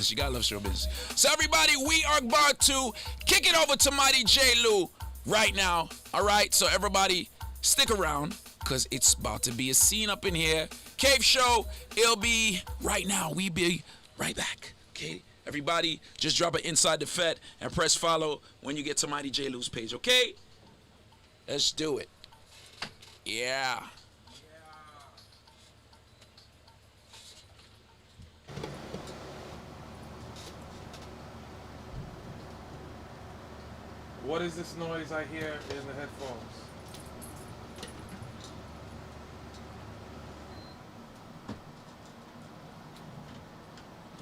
You gotta love show business. So everybody, we are about to kick it over to Mighty J. Lou right now. All right, so everybody, stick around because it's about to be a scene up in here. Cave Show, it'll be right now. We be right back. Okay, everybody, just drop it inside the Fed and press follow when you get to Mighty J. Lou's page. Okay, let's do it. Yeah. What is this noise I hear in the headphones?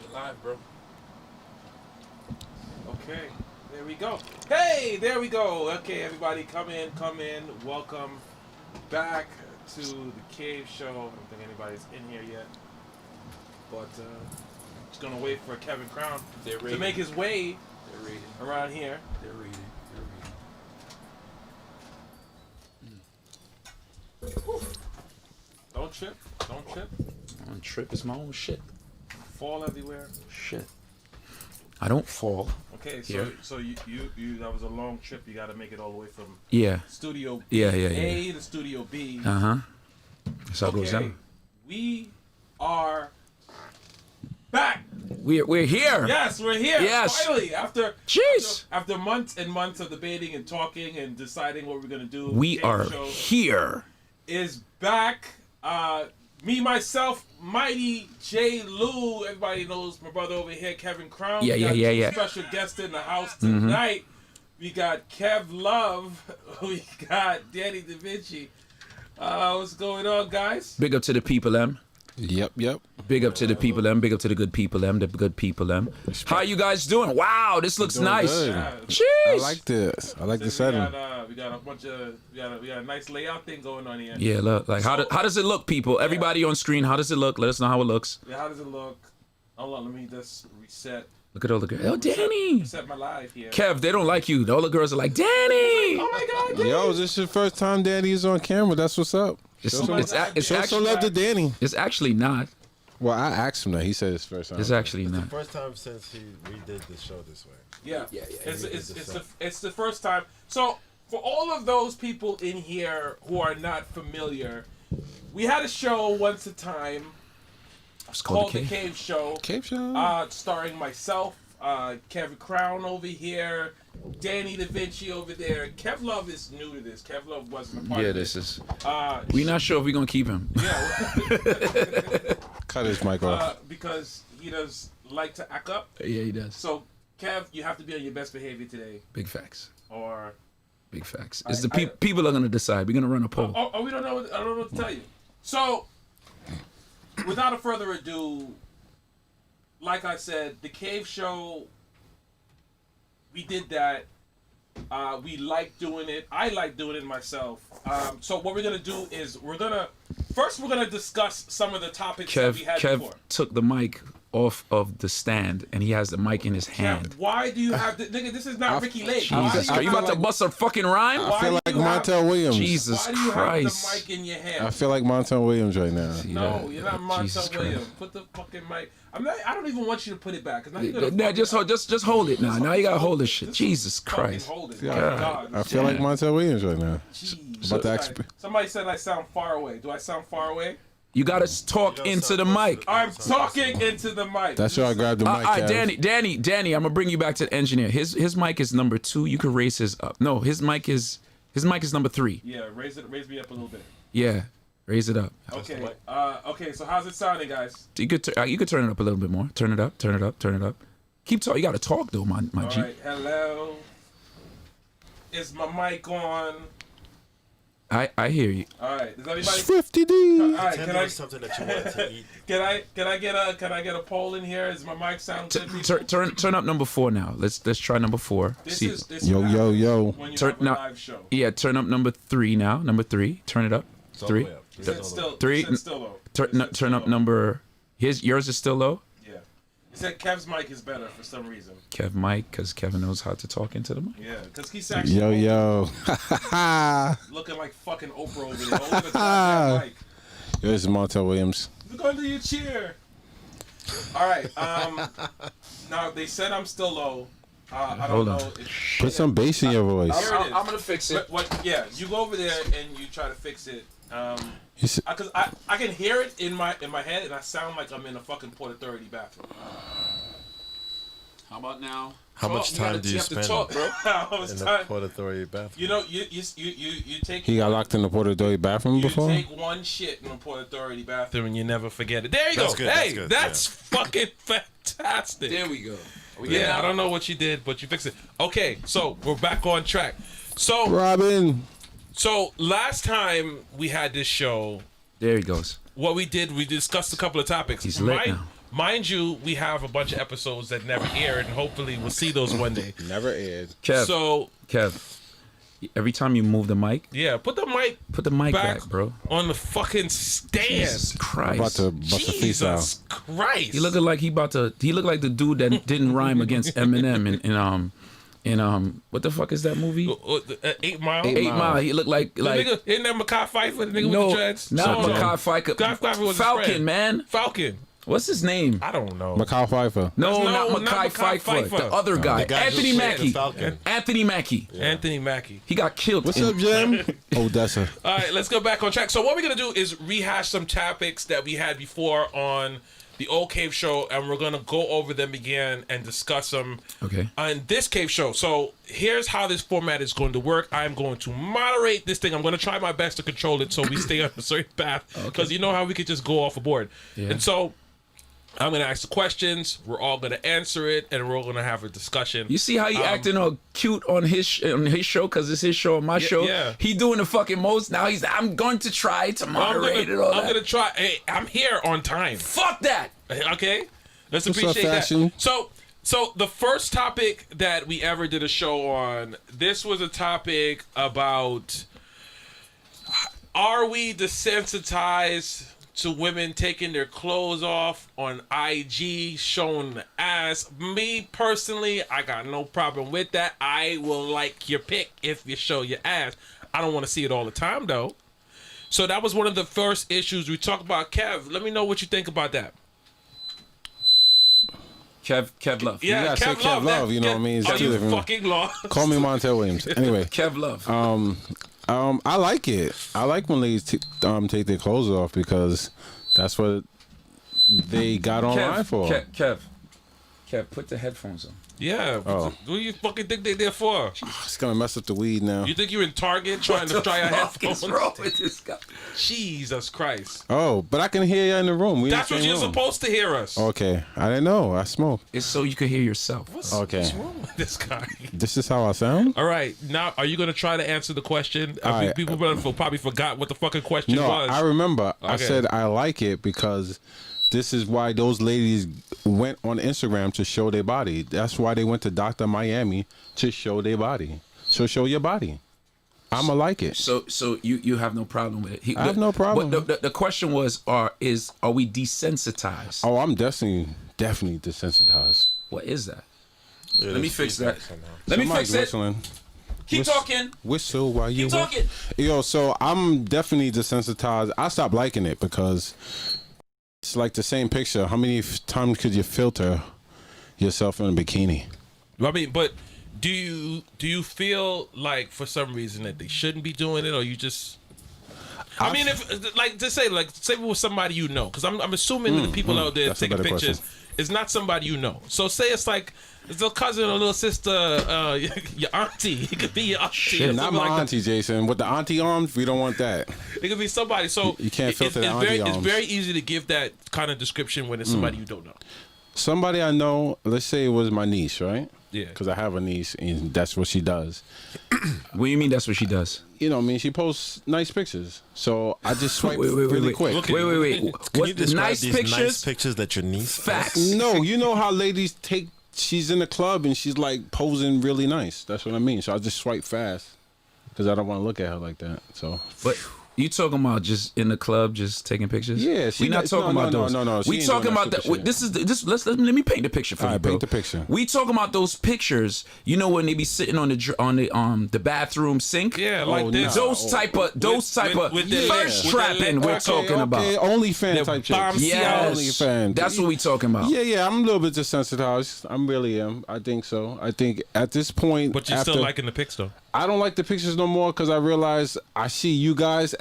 You're live, bro. Okay, there we go. Hey, there we go. Okay, everybody, come in. Welcome back to the Cave Show. I don't think anybody's in here yet, but just gonna wait for Kevin Crown to make his way around here. They're reading. Don't trip. On trip is my own shit. Fall everywhere. Shit. I don't fall. Okay, Yeah. so you that was a long trip. You got to make it all the way from Yeah. Studio Yeah. A to Studio B. That's how it goes down. We are back. We're here. Yes, we're here. Yes. Finally, after Jeez. after months and months of debating and talking and deciding what we're gonna do. We Cave are Show here. is back. Me, myself, Mighty J. Lou. Everybody knows my brother over here, Kevin Crown. Yeah, We got yeah, two yeah. Special guest in the house tonight. We got Kev Love. We got Danny Da Vinci. What's going on, guys? Big up to the people, them. Yep. Big up to the people, them. Big up to the good people, them. The good people, them. How you guys doing? Wow, this looks Doing nice. good. Yeah. Jeez. I like this. I like the setting. We got a bunch of we got a nice layout thing going on here. Yeah, look. Like, how does it look, people? Everybody on screen, how does it look? Let us know how it looks. Yeah, how does it look? Hold on, let me just reset. Look at all the girls. Oh, Danny. Reset my live here. Kev, they don't like you. All the girls are like, Danny. Oh my God, Danny. Yo, is this your first time Danny's on camera? That's what's up. It's Show some actually love to Danny. it's actually not. Well, I asked him that. He said it's first time. It's actually not. First time since we did the show this way. Yeah, Yeah. It's the first time. So for all of those people in here who are not familiar, we had a show once a time It's called the The Cave. Cave Show, Cave Show. starring myself, Kevin Crown over here, Danny Da Vinci over there. Kev Love is new to this. Kev Love wasn't a part Yeah, of this is. Uh, We not sure if we're gonna keep him. yeah, Cut his mic off. because he does like to act up. Yeah, he does. So Kev, you have to be on your best behavior today, Big facts. or Big facts. It's the people are gonna decide. We're gonna run a poll. oh, we don't know. I don't know what to tell you. So, without a further ado, like I said, the Cave Show. We did that. We like doing it. I like doing it myself. So what we're gonna do is we're gonna discuss some of the topics that we had Kev before. took the mic off of the stand and he has the mic in his hand. Kev, why do you have the nigga? This is not Ricky Lake. Jesus Christ. You about to bust a fucking rhyme? I feel why like do you have- Montel Williams. Jesus Why do you Christ. have the mic in your hand? I feel like Montel Williams right now. No, you're not Jesus Montel Christ. Williams. Put the fucking mic. I don't even want you to put it back. 'Cause now you're gonna Nah, fucking- just hold it now. Now you gotta hold this shit. Just Jesus fucking Christ. hold it. Yeah, My God. I feel like Montel Williams right now. Jeez. About to exp- Somebody said I sound far away. Do I sound far away? You gotta talk into the mic. I'm talking into the mic. That's why I grabbed the mic. All right, Kev. Danny, I'm gonna bring you back to the engineer. His mic is number 2. You can raise his up. No, his mic is number 3. Yeah, raise me up a little bit. Yeah, raise it up. Okay. Okay. So how's it sounding, guys? You could turn it up a little bit more. Turn it up. Keep talking. You gotta talk though, my All G. right. Hello. Is my mic on? I hear you. All right. Does everybody? Swifty D. All right. Tell Can me I? something that you want to eat. Can I get a poll in here? Is my mic sound good? people? Turn up number 4 now. Let's try number 4. This See. is Yo, what yo, happens yo. When you Turn- have a now- live show. Yeah, turn up number 3 now. Number 3. Turn it up. It's all the 3. way up. Sit still. Three- Sit still though. Turn Sit still, up though. number. Yours is still low. Yeah. He said Kev's mic is better for some reason. Kev mic, because Kevin knows how to talk into the mic. Yeah, because he's actually Yo. looking like fucking Oprah over there. Over the goddamn mic. Yo, this is Montel Williams. Look under your chair. All right. Now they said I'm still low. I don't Hold know. on. If, Put some bass in your voice. Here it is. I'm gonna fix it. What? Yeah, you go over there and you try to fix it. You see- Cause I can hear it in my head and I sound like I'm in a fucking Port Authority bathroom. How about now? How much time do you have to spend talk, bro? How much in the time? Port Authority bathroom? You know, you take. He got locked in the Port Authority bathroom You before? take one shit in the Port Authority bathroom and you never forget it. There you That's go. good, Hey, that's good, that's fucking fantastic. There we go. Are we getting Yeah, I out? don't know what you did, but you fixed it. Okay, so we're back on track. So Robin. last time we had this show, There he goes. what we did, we discussed a couple of topics. He's lit now. Mind you, we have a bunch of episodes that never aired, and hopefully we'll see those one day. Never aired. Kev, So every time you move the mic, yeah, put the mic put the mic back, back, bro. on the fucking stand. Jesus About Christ. to bust a Jesus freestyle. Christ. He looking like he looked like the dude that didn't rhyme against Eminem in what the fuck is that movie? 8 Mile. 8 Mile. He looked like The nigga, isn't that Makai Pfeiffer, the nigga with the dreads? not No, no. Makai Pfeiffer. Makai Pfeiffer was his Falcon, friend. man. Falcon. What's his name? I don't know. Macau Pfeiffer. No, No, not not Makai Makai Pfeiffer. Pfeiffer. The other guy, The guy who Anthony played the Mackie. Falcon. Anthony Mackie. Anthony Mackie. He got killed. What's in- up, Jim? Odessa. All right, let's go back on track. So what we're gonna do is rehash some topics that we had before on the old Cave Show, and we're gonna go over them again and discuss them Okay. on this Cave Show. So here's how this format is going to work. I'm going to moderate this thing. I'm going to try my best to control it so we stay on a certain path, because you know how we could just go off a board. Yeah. And so I'm going to ask the questions. We're all going to answer it, and we're all going to have a discussion. You see how he acting all cute on his show because it's his show and my show. yeah. He doing the fucking most. Now I'm going to try to I'm moderate it gonna, all I'm that. gonna try. Hey, I'm here on time. Fuck that. Okay, let's What's up, appreciate that. fashion? So the first topic that we ever did a show on, this was a topic about: are we desensitized to women taking their clothes off on IG, showing the ass? Me personally, I got no problem with that. I will like your pic if you show your ass. I don't want to see it all the time though. So that was one of the first issues we talked about. Kev, let me know what you think about that. Kev Love. Yeah, gotta say Kev Love, you know what I mean? It's Are two you different- fucking lost? Call me Montel Williams. Anyway, Kev Love. I like it. I like when ladies take their clothes off because that's what they got online for. Kev, put the headphones on. Yeah. Oh. What do you fucking think they there for? It's gonna mess up the weed now. You think you're in Target trying to try your headphones? What's wrong with this guy? Jesus Christ. Oh, but I can hear you in the room. We in That's the what same you're room. supposed to hear us. Okay, I didn't know. I smoke. It's so you can hear yourself. Okay, What's wrong with this guy? this is how I sound. All right. Now, are you going to try to answer the question? All right. People probably forgot what the fucking question No, was. I remember. I Okay. said I like it because this is why those ladies went on Instagram to show their body. That's why they went to Dr. Miami to show their body. So show your body. I'ma like it. So you have no problem with it. I have no problem. But the question was, are we desensitized? Oh, I'm definitely desensitized. What is that? Yeah, Let me there's fix feedback that. somehow. Let me Somebody's fix it. whistling. Keep talking. Whistle while you Keep talking. Yo, so I'm definitely desensitized. I stopped liking it because it's like the same picture. How many times could you filter yourself in a bikini? I mean, but do you feel like for some reason that they shouldn't be doing it, or you just? I mean, if like say it was somebody you know, because I'm assuming that the people out there that's a taking better pictures is not somebody you know. So say it's like it's a cousin or little sister, your auntie. It could be your auntie. Shit, or Not something my like auntie, Jason. With the auntie arms, we don't want that. that. It could be somebody. So You can't filter the it's auntie very arms. it's very easy to give that kind of description when it's somebody you don't know. Somebody I know, let's say it was my niece, right? Yeah. Because I have a niece, and that's what she does. What do you mean? That's what she does? You know what I mean? She posts nice pictures. So I just swipe Wait, really quick. Okay. Wait. Can What you describe nice these pictures? nice pictures that your niece Facts. No, you know how ladies take, she's in the club and she's like posing really nice. That's what I mean. So I just swipe fast because I don't want to look at her like that. So But You talking about just in the club, just taking pictures? Yeah, we not talking about those. No. She We ain't talking doing that about that. stupid shit. This is this. Let me paint the picture for All you, right, bro. paint the picture. We talking about those pictures. You know when they be sitting on the bathroom sink. Yeah, like Oh, this. nah. Those type of with the thirst leg- trapping with the we're leg- talking about. Okay, OnlyFans type shit. bomb Yes, OnlyFans. that's what we talking about. Yeah, I'm a little bit desensitized. I really am. I think so. I think at this point, But you're after, still liking the pics though. I don't like the pictures no more because I realize I see you guys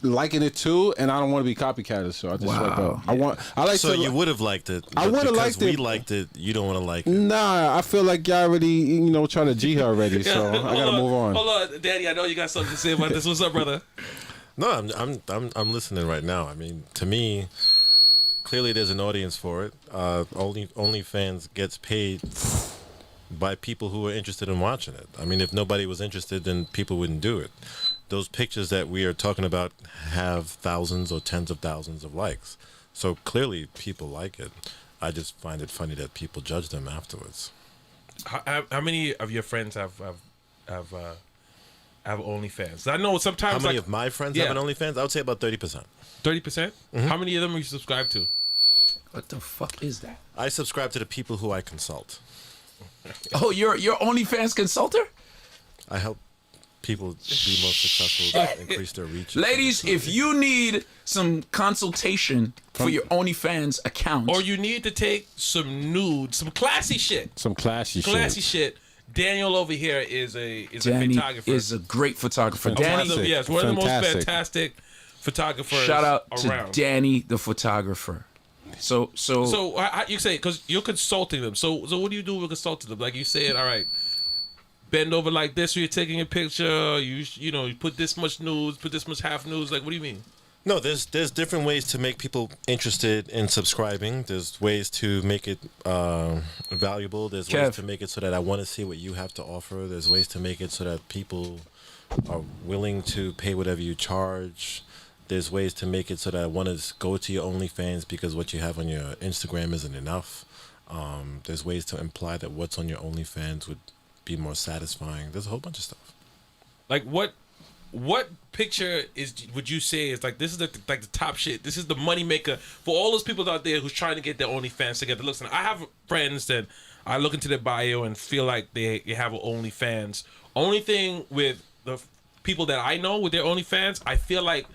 liking it too, and I don't want to be copycatters. So I just swipe Wow. up. I like So to. you would have liked it. I but would've because liked we it. liked it. You don't want to like it. Nah, I feel like y'all already, trying to G her already. So I gotta move on. Hold on, Daddy. I know you got something to say about this. What's up, brother? No, I'm listening right now. I mean, to me, clearly there's an audience for it. OnlyFans gets paid by people who are interested in watching it. I mean, if nobody was interested, then people wouldn't do it. Those pictures that we are talking about have thousands or tens of thousands of likes. So clearly people like it. I just find it funny that people judge them afterwards. How many of your friends have OnlyFans? I know sometimes How many like of my friends Yeah. have an OnlyFans? I would say about 30%. 30%. How many of them are you subscribed to? What the fuck is that? I subscribe to the people who I consult. Oh, you're OnlyFans consultant? I help people be more successful, increase their reach. Ladies, if you need some consultation for your OnlyFans account, Or you need to take some nude, some classy shit. Some classy shit. Daniel over here is a Danny photographer. is a great photographer. One of Danny, the- yes, one of the most Fantastic. fantastic photographers shout out around. to Danny, the photographer. So So how you say, because you're consulting them. So what do you do with consulting them? Like you said, all right, bend over like this when you're taking a picture. You put this much nudes, put this much half nudes. Like, what do you mean? No, there's different ways to make people interested in subscribing. There's ways to make it valuable. There's Kev. ways to make it so that I want to see what you have to offer. There's ways to make it so that people are willing to pay whatever you charge. There's ways to make it so that I want to go to your OnlyFans because what you have on your Instagram isn't enough. There's ways to imply that what's on your OnlyFans would be more satisfying. There's a whole bunch of stuff. Like what picture would you say is like, this is the top shit? This is the money maker for all those people out there who's trying to get their OnlyFans together. Listen, I have friends that I look into their bio and feel like they have an OnlyFans. Only thing with the people that I know with their OnlyFans, I feel like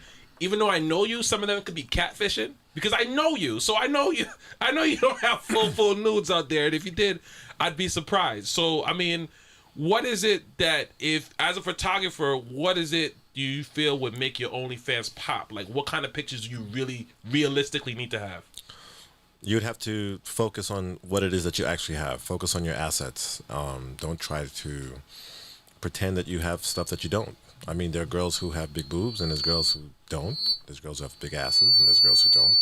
even though I know you, some of them could be catfishing because I know you. So I know you don't have full nudes out there. And if you did, I'd be surprised. So, I mean, what is it that if, as a photographer, what is it you feel would make your OnlyFans pop? Like, what kind of pictures do you really realistically need to have? You'd have to focus on what it is that you actually have. Focus on your assets. Don't try to pretend that you have stuff that you don't. I mean, there are girls who have big boobs, and there's girls who don't. There's girls who have big asses, and there's girls who don't.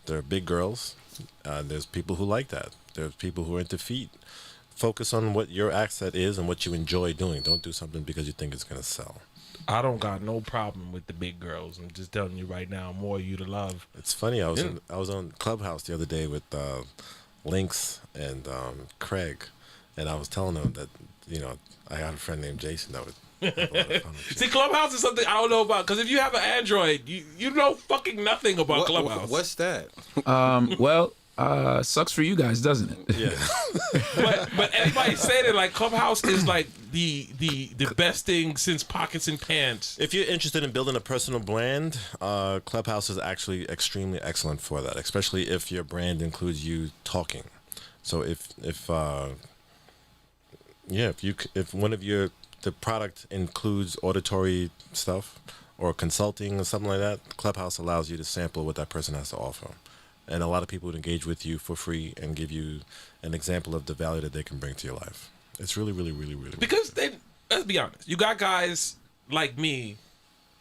There are big girls. There's people who like that. There's people who are into feet. Focus on what your asset is and what you enjoy doing. Don't do something because you think it's going to sell. I don't got no problem with the big girls. I'm just telling you right now, more you to love. It's funny. I was on Clubhouse the other day with Lynx and Craig, and I was telling them that I had a friend named Jason that would have a lot of fun with you. See, Clubhouse is something I don't know about, because if you have an Android, you know fucking nothing about Clubhouse. What's that? well, sucks for you guys, doesn't it? Yeah. But everybody said it like Clubhouse is like the best thing since pockets and pants. If you're interested in building a personal brand, Clubhouse is actually extremely excellent for that, especially if your brand includes you talking. So if one of the product includes auditory stuff or consulting or something like that, Clubhouse allows you to sample what that person has to offer. And a lot of people would engage with you for free and give you an example of the value that they can bring to your life. It's really, really, really, really. Because let's be honest, you got guys like me,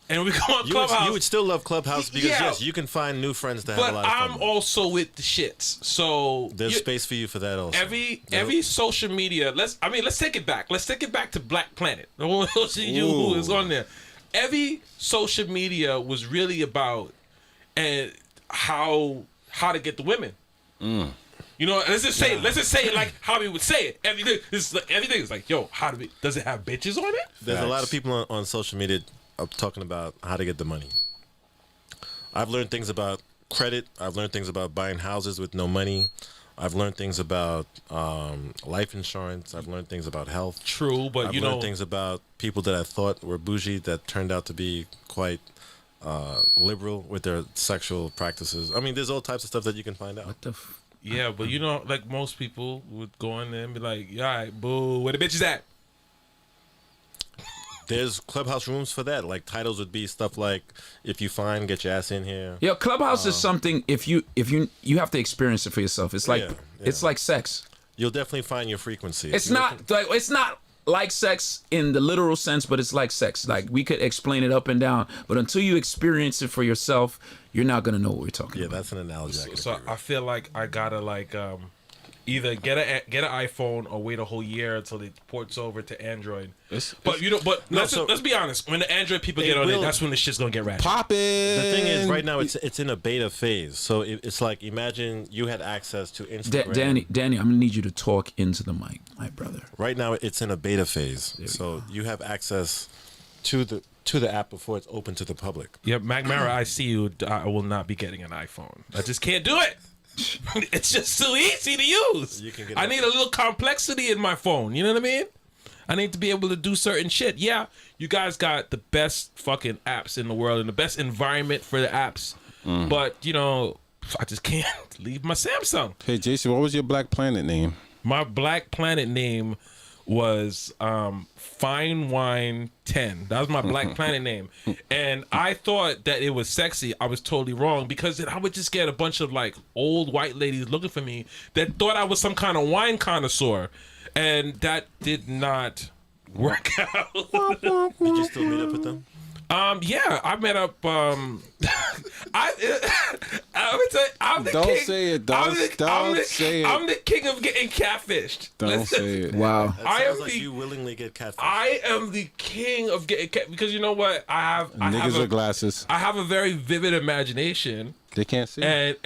and we go on Clubhouse. You would still love Clubhouse because Yeah. yes, you can find new friends to have a but lot of fun I'm with. also with the shits. So There's space for you for that also. Every social media. Let's take it back. Let's take it back to Black Planet. The one who is on there. Every social media was really about how to get the women. You know, let's just say it like how we would say it. Everything is like, yo, does it have bitches on it? There's a lot of people on social media talking about how to get the money. I've learned things about credit. I've learned things about buying houses with no money. I've learned things about life insurance. I've learned things about health. True, but I've you learned know, things about people that I thought were bougie that turned out to be quite liberal with their sexual practices. I mean, there's all types of stuff that you can find out. What the? yeah, but you know, like most people would go in there and be like, "Yeah, all right, boo, where the bitches at?" There's clubhouse rooms for that. Like titles would be stuff like, "If you find, get your ass in here." Yeah, Clubhouse is something. If you have to experience it for yourself. It's like Yeah, it's like sex. You'll definitely find your frequency. It's not like sex in the literal sense, but it's like sex. Like we could explain it up and down, but until you experience it for yourself, you're not gonna know what we're talking Yeah, about. that's an analogy. I can So agree with. I feel like I gotta like either get an iPhone or wait a whole year until it ports over to Android. But you know, but let's be honest. When the Android people get on it, will- that's when the shit's gonna get ratchet. Pop it. The thing is, right now it's in a beta phase. So it's like, imagine you had access to Instagram. Danny, I'm gonna need you to talk into the mic, my brother. Right now it's in a beta phase. So you have access to the app before it's open to the public. Yeah, Mac Mara, I see you. I will not be getting an iPhone. I just can't do it. It's just too easy to use. You can get I it. need a little complexity in my phone. You know what I mean? I need to be able to do certain shit. Yeah, you guys got the best fucking apps in the world and the best environment for the apps. But, you know, I just can't leave my Samsung. Hey, Jason, what was your Black Planet name? My Black Planet name was Fine Wine 10. That was my Black Planet name. And I thought that it was sexy. I was totally wrong, because then I would just get a bunch of like old white ladies looking for me that thought I was some kind of wine connoisseur. And that did not work out. Did you still meet up with them? Yeah, I met up. I would say I'm the Don't king. say it. I'm Don't say it. I'm the king of getting catfished. Don't Listen, say it. Wow. That I sounds am like the- you willingly get catfished. I am the king of getting because you know what I have. Niggas with glasses. I have a very vivid imagination, They can't see. and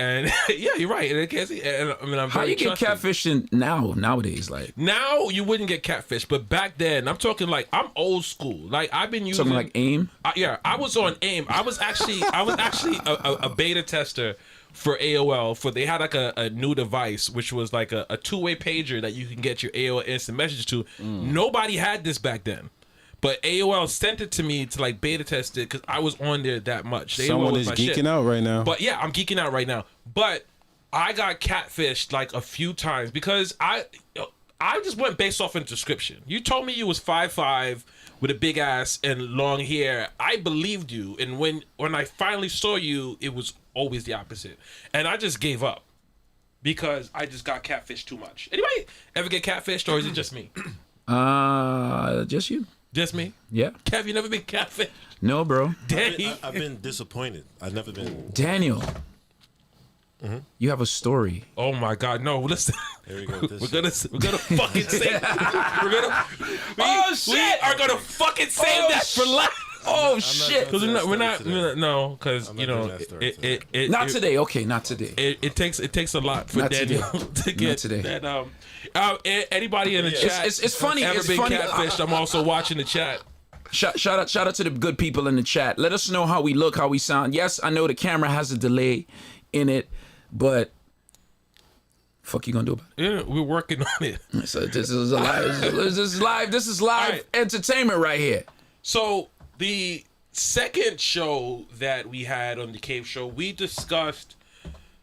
yeah, you're right. And I can't see. And I mean, I'm How very you get trusting. catfishing nowadays? Like Now you wouldn't get catfish, but back then I'm talking like I'm old school. Like I've been using something like AIM. yeah, I was on AIM. I was actually a beta tester for AOL. For they had like a new device which was like a two-way pager that you can get your AOL instant message to. Nobody had this back then, but AOL sent it to me to like beta test it because I was on there that much. AOL Someone was is my geeking shit. out right now. But yeah, I'm geeking out right now. But I got catfished like a few times because I just went based off a description. You told me you was 5'5" with a big ass and long hair. I believed you, and when I finally saw you, it was always the opposite. And I just gave up because I just got catfished too much. Anybody ever get catfished, or is it just me? Just you? Just me? Yeah. Kev, you never been catfished? No, bro. Danny? I've been disappointed. I've never been. Daniel, you have a story. Oh my God, no! Listen, Here we go. with we're this gonna fucking save. Oh, shit! We are gonna fucking save that for life. Oh shit! Because we're not no, because I'm you not know doing that story it Not today. Okay, not today. It takes a lot for Not Daniel today. to get Not today. that. Anybody in the chat? it's funny. Ever It's been funny. catfished? I'm also watching the chat. Shout out to the good people in the chat. Let us know how we look, how we sound. Yes, I know the camera has a delay in it, but fuck you gonna do about Yeah, we're working on it. it? So this is a live. This is live All right. entertainment right here. So the second show that we had on the Cave Show, we discussed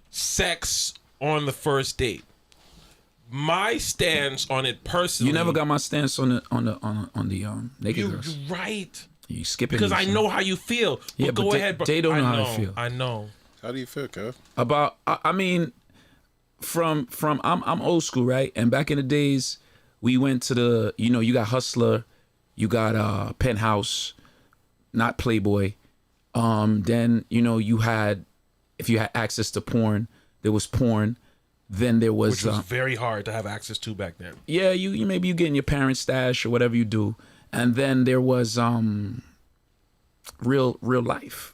sex on the first date. My stance on it personally. You never got my stance on the naked You're girls. right. You skipping Because this I shit. know how you feel. Yeah, But but go they- ahead, bro. they don't know I how I feel. I know. How do you feel, Kev? About I mean, from I'm old school, right? And back in the days, we went to the you got Hustler, you got Penthouse, not Playboy. Then you had, if you had access to porn, there was porn. Then there was, Which was very hard to have access to back then. yeah, you maybe you get in your parents' stash or whatever you do, and then there was real life.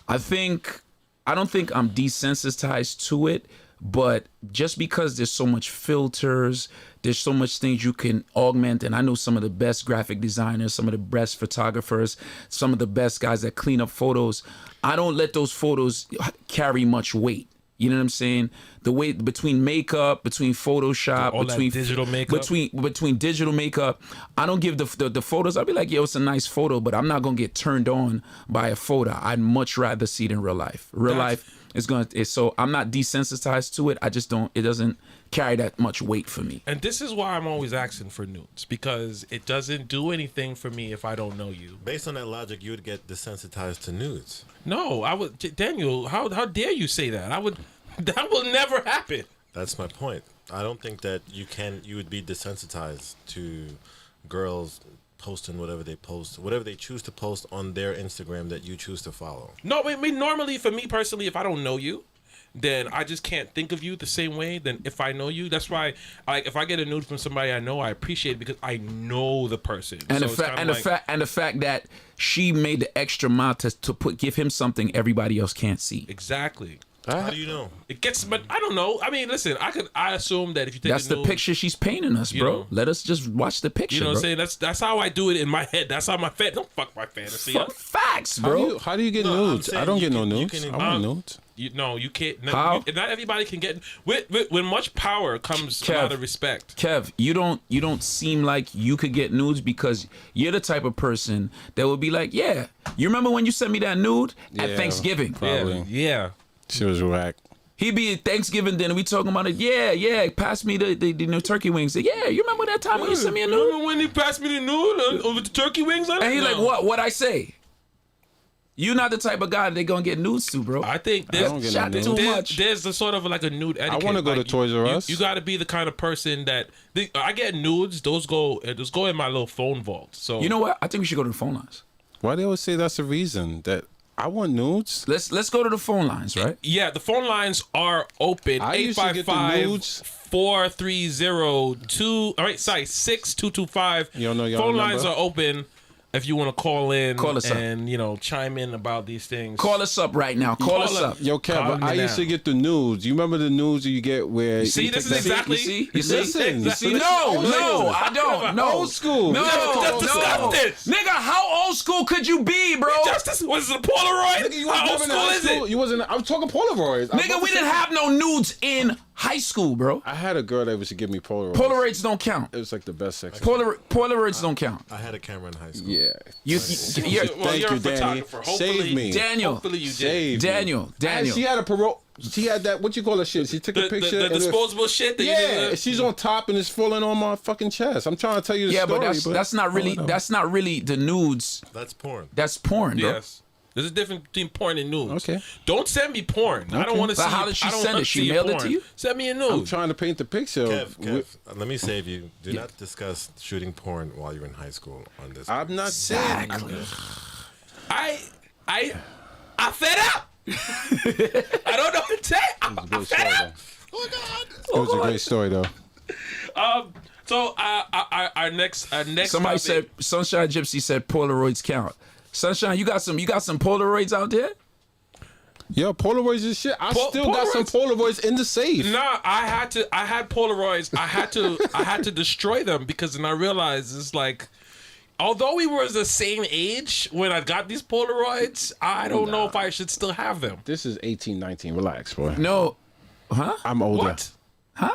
I don't think I'm desensitized to it, But just because there's so much filters, there's so much things you can augment, and I know some of the best graphic designers, some of the best photographers, some of the best guys that clean up photos. I don't let those photos carry much weight. You know what I'm saying? The weight between makeup, between Photoshop, All that between digital makeup. between digital makeup. I don't give the photos. I'll be like, yo, it's a nice photo, but I'm not gonna get turned on by a photo. I'd much rather see it in real life. Real life is so I'm not desensitized to it. I just don't. It doesn't carry that much weight for me. And this is why I'm always asking for nudes, because it doesn't do anything for me if I don't know you. Based on that logic, you would get desensitized to nudes. No, I would. Daniel, how dare you say that? That will never happen. That's my point. I don't think that you would be desensitized to girls posting whatever they post, whatever they choose to post on their Instagram that you choose to follow. No, I mean, normally for me personally, if I don't know you, then I just can't think of you the same way than if I know you. That's why, like, if I get a nude from somebody I know, I appreciate it because I know the person. And So the it's kinda the fact that she made the extra mile to give him something everybody else can't see. Exactly. How do you know? It gets, but I don't know. I mean, listen, I assume that if you take That's a the nude, picture she's painting us, You bro. know. Let us just watch the picture, You know what I'm bro. saying? That's how I do it in my head. That's how my don't fuck my fantasy up. Facts, How bro. how do you get No, I'm nudes? saying I don't you get no can- you nudes. can- I want nudes. You can't. How? Not everybody can get. With much power comes a lot of respect. Kev, you don't seem like you could get nudes because you're the type of person that would be like, yeah, you remember when you sent me that nude at Yeah. Thanksgiving? Probably. Yeah. She was whack. He'd be at Thanksgiving dinner, we talking about it. Yeah, pass me the new turkey wings. Yeah, you remember that time when you sent me a nude? Remember when he passed me the nude with the turkey wings on it? And he's No. like, what I say? You're not the type of guy that they gonna get nudes to, bro. I think I don't get no Shot nudes. too there's, much. there's a sort of like a nude etiquette. wanna go to Toys R Us. You got to be the kind of person that I get nudes. Those go in my little phone vault. So You know what? I think we should go to the phone lines. Why they always say that's the reason that I want nudes? Let's go to the phone lines, right? Yeah, the phone lines are open. I used to get the nudes. 855-430-2. All right, sorry, 6225. You don't know your phone number? lines are open. If you want to call in Call us up. and chime in about these things. Call us up right now. Call us up. Yo, Call Kev, me I used now. to get the nudes. You remember the nudes you get where See, you this take is that- exactly. You see? Listen, You see? listen. No, Listen. I don't. No. Old school. No, That's disgusting. Nigga, how old school could you be, bro? Justice, was it a Polaroid? Nigga, you was How old living in school high is school. it? You wasn't. I was talking Polaroids. Nigga, we didn't have no nudes in high school, bro. I had a girl that used to give me Polaroids. Polaroids don't count. It was like the best sex. Polaroids don't count. I had a camera in high school. Yeah. You're, Well, Thank you're you, a Danny. photographer. Hopefully, Save me. Daniel. Hopefully you did. Save me. Daniel. She had a parole. She had that. What you call that shit? She took a The picture. and it- disposable shit that you Yeah, did. she's on top and it's falling on my fucking chest. I'm trying to tell you the Yeah, story. but that's not really the nudes. That's porn. That's porn, bro. Yes. There's a difference between porn and nudes. Okay. Don't send me porn. I don't Okay. want to see. But how did she I don't send wanna it? She see your mailed it to porn. you? Send me a I'm nude. trying to paint the picture. Kev, let me save you. Do not discuss shooting porn while you're in high school on this. I'm not saying. Exactly. I fed up. I don't know what to say. I'm Great fed story, up. though. It was a great story though. So our next Somebody topic- said Sunshine Gypsy said Polaroids count. Sunshine, you got some Polaroids out there? Yo, Polaroids is shit. I still got some Polaroids? Polaroids in the safe. Nah, I had Polaroids. I had to destroy them because then I realized it's like, although we were the same age when I got these Polaroids, I don't know if I should still have them. This is 18, 19. Relax, boy. No. Huh? I'm older. What? Huh?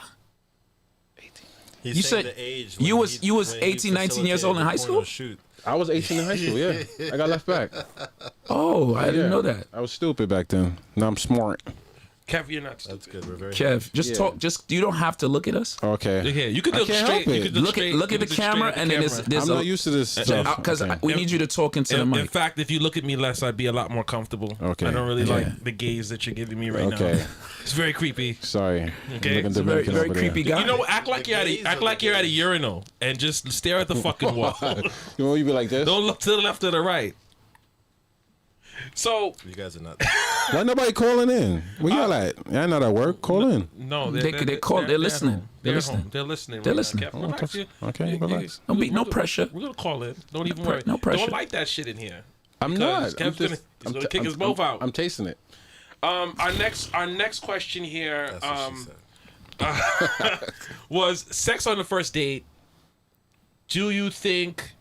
He's You saying said the age you when was- he- you was when he 18, 19 years old in high facilitated the school? porno shoot. I was 18 in high school. Yeah, I got left back. Oh, I Yeah. didn't know that. I was stupid back then. Now I'm smart. Kev, you're not That's stupid. good. We're very Kev, just Yeah. talk. Just you don't have to look at us. Okay. Yeah, you could I look can't straight. help You it. could Look straight, at you the could look camera, straight at and the then camera. there's I'm not used to this stuff. because Okay. we need you to talk into the In mic. fact, if you look at me less, I'd be a lot more comfortable. Okay. I don't really Yeah. like the gaze that you're giving me right now. Okay. It's very creepy. Sorry. Okay. Looking It's a very Dominican very over there. creepy guy. You know, act like you're at gaze a, act or like the you're at a gaze? urinal and just stare at the fucking wall. You know, you be like this. Don't look to the left or the right. So You guys are not. Why nobody calling in? Where y'all at? Y'all not at work? Call in. no, They call- they're listening. at home. They're They're listening. home. They're listening. They're right now, listening. Kev. Relax. Okay, relax. Don't be- no pressure. We're gonna call in. Don't even worry. no pressure. Don't light that shit in here. I'm Because not. Kev's gonna kick his mouth out. I'm tasting it. Our next question here That's what she said. was sex on the first date. Do you think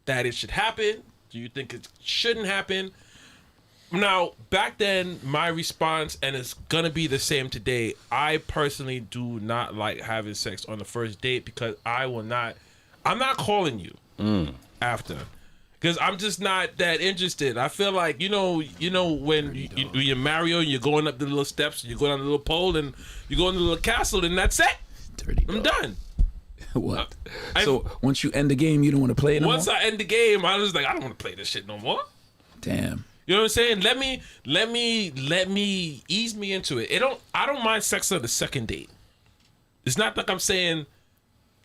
that it should happen? Do you think it shouldn't happen? Now, back then, my response, and it's gonna be the same today. I personally do not like having sex on the first date because I'm not calling you after. Because I'm just not that interested. I feel like, you know when you're Mario and you're going up the little steps, and you're going on the little pole, and you go in the little castle, and that's it. Dirty I'm dog. done. What? So once you end the game, you don't want to play it no Once more? I end the game, I was like, I don't want to play this shit no more. Damn. You know what I'm saying? Let me ease me into it. I don't mind sex on the second date. It's not like I'm saying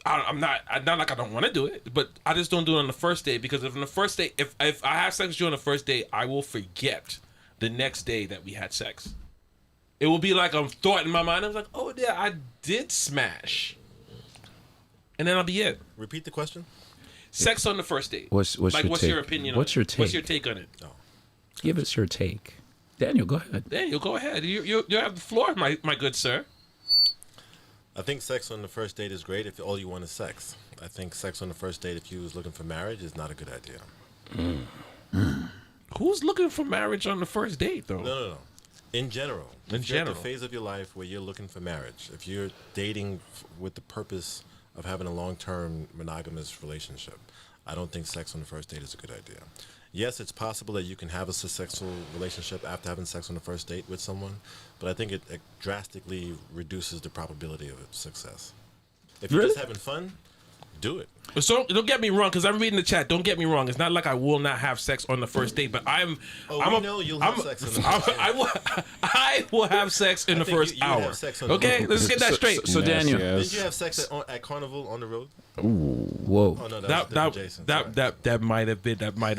I'm not like I don't want to do it, but I just don't do it on the first date because if on the first date, if I have sex with you on the first date, I will forget the next day that we had sex. It will be like a thought in my mind. I was like, oh yeah, I did smash, and then I'll be it. Repeat the question. Sex on the first date. What's like? your What's take? your opinion? What's on your it? What's take? your take on it? Give us your take. Daniel, go ahead. Daniel, go ahead. You have the floor, my good sir. I think sex on the first date is great if all you want is sex. I think sex on the first date, if you was looking for marriage, is not a good idea. Who's looking for marriage on the first date, though? No. In general. In If you're at general. the phase of your life where you're looking for marriage, if you're dating with the purpose of having a long-term monogamous relationship, I don't think sex on the first date is a good idea. Yes, it's possible that you can have a successful relationship after having sex on the first date with someone, but I think it drastically reduces the probability of success. If you're just Really? having fun, do it. So don't get me wrong, because I'm reading the chat. Don't get me wrong. It's not like I will not have sex on the first date, but I'm. Oh, I'm we know you'll have sex in the first date. I will have sex in the think first you would hour. have sex on the Okay, first let's get that straight. So Daniel, Didn't you have sex at Carnival on the road? whoa. Oh no, that Jason. that might have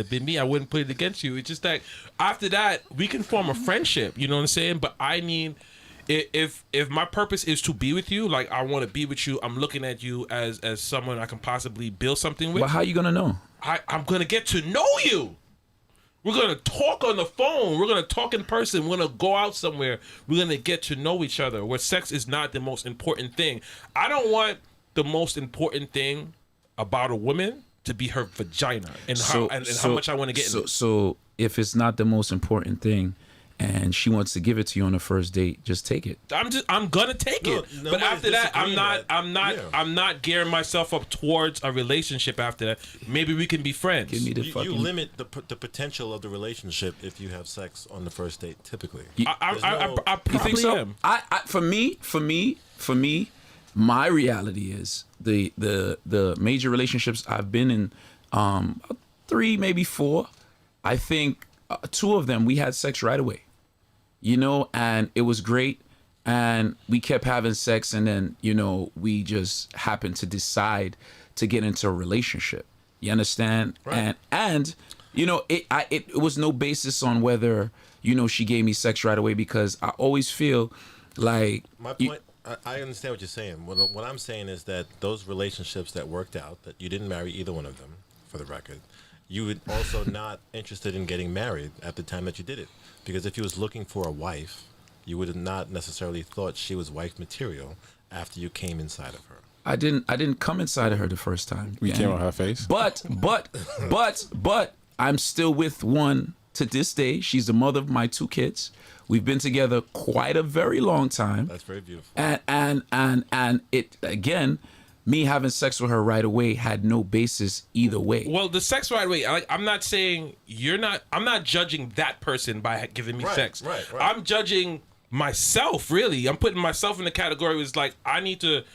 been me. I wouldn't put it against you. It's just that after that we can form a friendship. You know what I'm saying? But I need. If my purpose is to be with you, like I want to be with you, I'm looking at you as someone I can possibly build something with. But how you gonna know? I'm gonna get to know you. We're gonna talk on the phone. We're gonna talk in person. We're gonna go out somewhere. We're gonna get to know each other. Where sex is not the most important thing. I don't want the most important thing about a woman to be her vagina and how much I want to get in it. So if it's not the most important thing, and she wants to give it to you on the first date, just take it. I'm gonna take No, it. But nobody's after that, disagreeing that. I'm not gearing myself up towards a relationship after that. Maybe we can be friends. Give me the You fucking. limit the potential of the relationship if you have sex on the first date. Typically, I You probably think so? am. For me, my reality is the major relationships I've been in, 3, maybe 4. I think 2 of them we had sex right away, and it was great, and we kept having sex, and then we just happened to decide to get into a relationship. You understand? Right. And it was no basis on whether she gave me sex right away, because I always feel like my point. I understand what you're saying. What I'm saying is that those relationships that worked out, that you didn't marry either one of them, for the record, you would also not interested in getting married at the time that you did it. Because if you was looking for a wife, you would have not necessarily thought she was wife material after you came inside of her. I didn't come inside of her the first time. We came on her face. But I'm still with one to this day. She's the mother of my 2 kids. We've been together quite a very long time. That's very beautiful. And it, again, me having sex with her right away had no basis either way. Well, the sex right away. I'm not saying you're not. I'm not judging that person by giving me Right, sex. right. I'm judging myself. Really, I'm putting myself in the category. Was like I need to.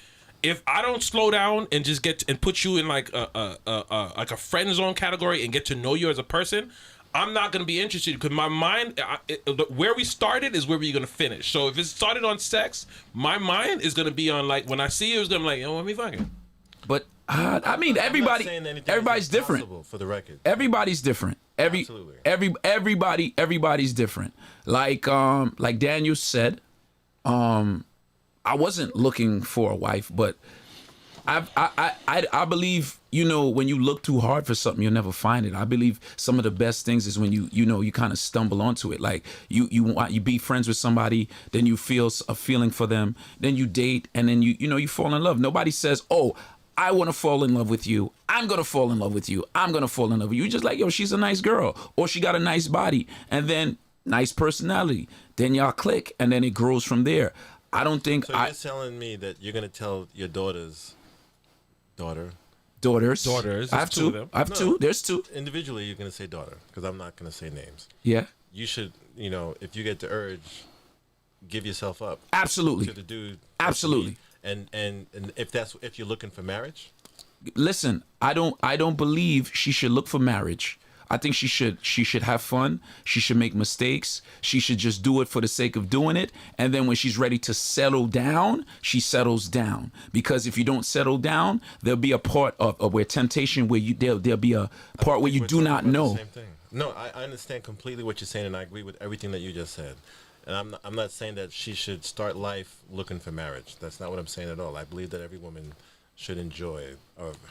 If I don't slow down and just and put you in like a friend zone category and get to know you as a person, I'm not gonna be interested because my mind, where we started is where we're gonna finish. So if it started on sex, my mind is gonna be on like when I see you, it's gonna be like, yo, let me fucking. But I mean, I'm not saying anything everybody's is different. impossible, for the record. Everybody's different. Absolutely. Everybody's different. Like Daniel said, I wasn't looking for a wife, but I believe, you know, when you look too hard for something, you'll never find it. I believe some of the best things is when you kind of stumble onto it. Like you be friends with somebody, then you feel a feeling for them, then you date, and then you fall in love. Nobody says, oh, I want to fall in love with you. I'm going to fall in love with you. I'm going to fall in love with you. You're just like, yo, she's a nice girl, or she got a nice body, and then nice personality. Then y'all click, and then it grows from there. I don't think So you're telling me that you're gonna tell your daughters daughters. Daughters, I there's have two of two. them. I have two. There's two. individually, you're gonna say daughter because I'm not gonna say names. Yeah, You should, if you get the urge, give yourself up absolutely. to the dude. Absolutely. And if you're looking for marriage, Listen, I don't believe she should look for marriage. I think she should have fun. She should make mistakes. She should just do it for the sake of doing it. And then when she's ready to settle down, she settles down. Because if you don't settle down, there'll be a part of where temptation, where there'll be a part where you we're do talking not about the know. same thing. No, I understand completely what you're saying, and I agree with everything that you just said. And I'm not saying that she should start life looking for marriage. That's not what I'm saying at all. I believe that every woman should enjoy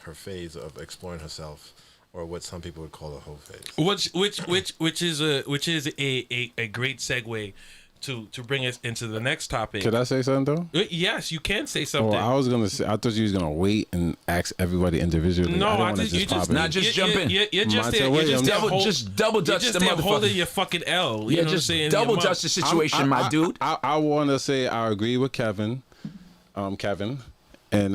her phase of exploring herself, or what some people would call a hoe phase. Which is a great segue to bring us into the next topic. Could I say something though? Yes, you can say Oh, something. I was gonna say. I thought you was gonna wait and ask everybody individually. No, I don't I wanna just you pop just in. Nah, just jump in. You're just Montel there. You're Williams. just Double dutch you're the just there holding motherfucker. your fucking L. You Yeah, know what I'm just saying? double Your dutch the situation, my dude. I want to say I agree with Kevin, and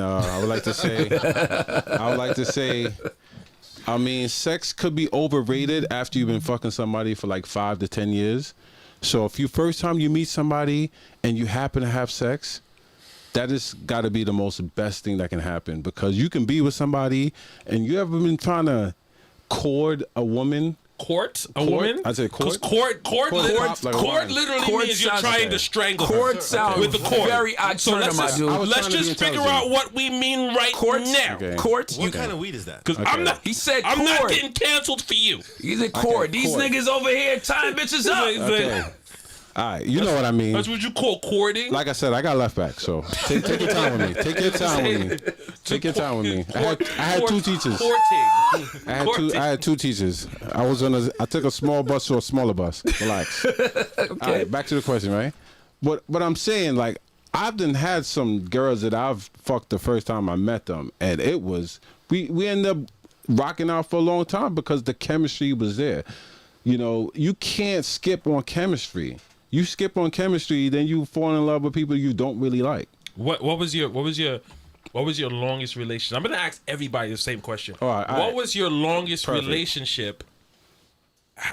I would like to say, I mean, sex could be overrated after you've been fucking somebody for like 5 to 10 years. So if you first time you meet somebody and you happen to have sex, that has got to be the most best thing that can happen, because you can be with somebody and you ever been trying to court a woman. Court a woman? I said court. 'Cause court Court pop like a wine. literally Court means you're sounds- trying to strangle Court her sounds with the cord. very odd So term, let's my just, dude. I was let's trying to be just figure intelligent. out what we mean right Court? now. Okay. Court. What kind of weed is that? Because I'm not. He said I'm not court. getting canceled for you. He's a court. These court. niggas over here tying bitches up. Okay. All right, you know what I mean. That's what you call courting. Like I said, I got left back, so take your time with me. Take your time with me. Take your time with me. I had two teachers. Courting. I had two teachers. I took a small bus to a smaller bus. Relax. All right, back to the question, right? But I'm saying, like, I've done had some girls that I've fucked the first time I met them, and it was we ended up rocking out for a long time because the chemistry was there. You know, you can't skip on chemistry. You skip on chemistry, then you fall in love with people you don't really like. What was your longest relationship? I'm gonna ask everybody the same question. All right, all what right. was your longest Perfect. relationship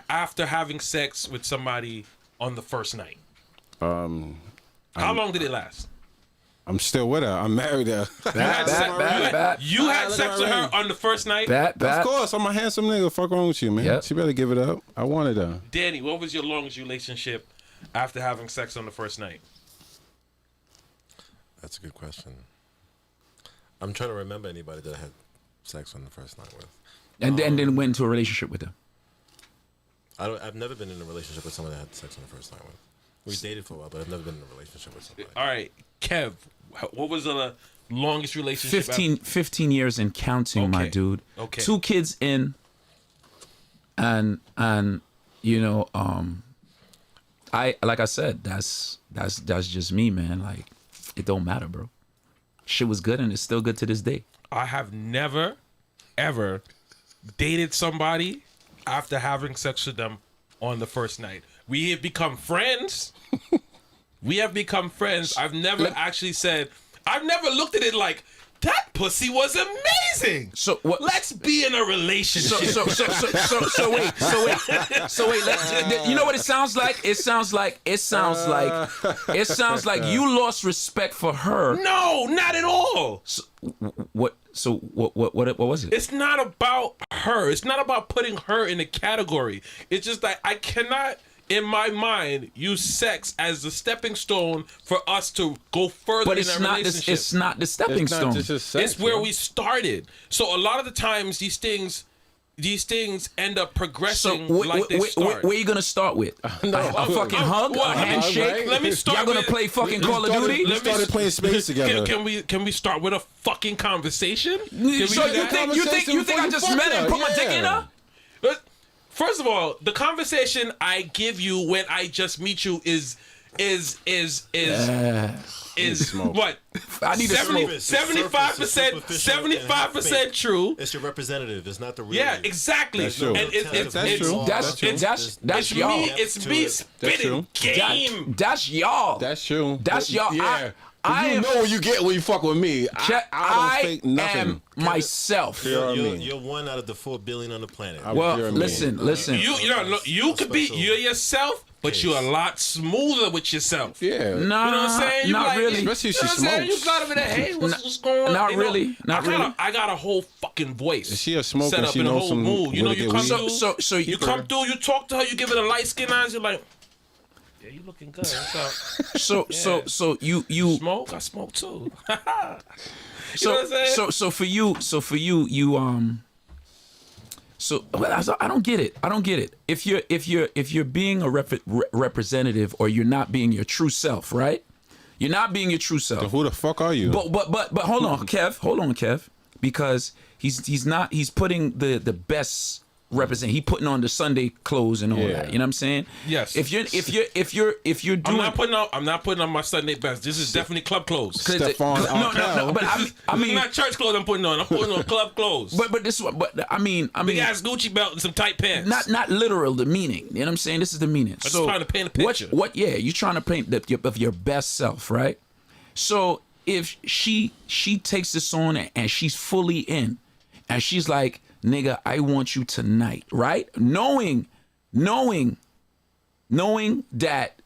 after having sex with somebody on the first night? How long did it last? I'm still with her. I'm married to her. You had look sex at with my her ring. on the first night? Of course, I'm a handsome nigga. Fuck wrong with you, man? Yep. She better give it up. I wanted her. Danny, what was your longest relationship after having sex on the first night? That's a good question. I'm trying to remember anybody that I had sex on the first night with. And then went into a relationship with them. I've never been in a relationship with someone that I had sex on the first night with. We dated for a while, but I've never been in a relationship with somebody. All right, Kev, what was the longest relationship? 15 years and counting, my Okay. dude. Okay. 2 kids in, and you know, like I said, that's just me, man. Like, it don't matter, bro. Shit was good, and it's still good to this day. I have never, ever dated somebody after having sex with them on the first night. We have become friends. I've never actually said, I've never looked at it like, that pussy was amazing. So what? Let's be in a relationship. So wait. You know what it sounds like? It sounds like you lost respect for her. No, not at all. What? So what was it? It's not about her. It's not about putting her in a category. It's just that I cannot, in my mind, use sex as the stepping stone for us to go further But in it's a not. relationship. It's not the stepping It's stone. not just a sex, It's where bro. we started. So a lot of the times these things these things end up So progressing like they start. where you gonna start with? a fucking hug, well, a handshake. right? Let me start. Y'all gonna with- play fucking Call of Duty? We started playing space together. Can we start with a fucking conversation? Can we So do you that? think I just met her and put my dick in her? But first of all, the conversation I give you when I just meet you is smoke. what? I need to smoke. 75% true. It's your representative. It's not the real. Yeah, you. exactly. That's true. And That's true. That's y'all. It's me spitting game. That's y'all. That's true. That's y'all. Yeah. I you am- know what you get when you fuck with me. I don't fake nothing. am myself. You know what I mean? You're one out of the 4 billion on the planet. Well, You're me. listen. You could be you're yourself, but you're a lot smoother with yourself. Yeah. Nah, You know what I'm saying? You not like, really. Especially if You know she what I'm saying? smokes. You got over there. Hey, what's going on? Not You know, really. Not really. I got a whole fucking voice. Is she a smoker? Set up She in a knows whole some mood. You know, way to you get come weed? through. So You come through. You talk to her. You give it a light skin eyes. You're like, yeah, you looking good. What's up? so you Smoke? I smoke too. so know what I'm saying? so for you so I don't get it. I don't get it. If you're being a representative or you're not being your true self, right? You're not being your true self. Who the fuck are you? But hold on, Kev, because he's putting the best represent. He putting on the Sunday clothes and all Yeah. that. You know what I'm saying? Yes. If you're doing I'm not putting on my Sunday best. This is definitely club clothes. Stephon no, Arkell. but I This mean, is not church clothes I'm putting on. I'm putting on club clothes. but this one, but I mean, Big ass Gucci belt and some tight pants. not literal, the meaning. You know what I'm saying? This is the meaning. just trying to paint a picture. What? Yeah, you're trying to paint of your best self, right? So if she takes this on and she's fully in, and she's like, "Nigga, I want you tonight," right? Knowing that,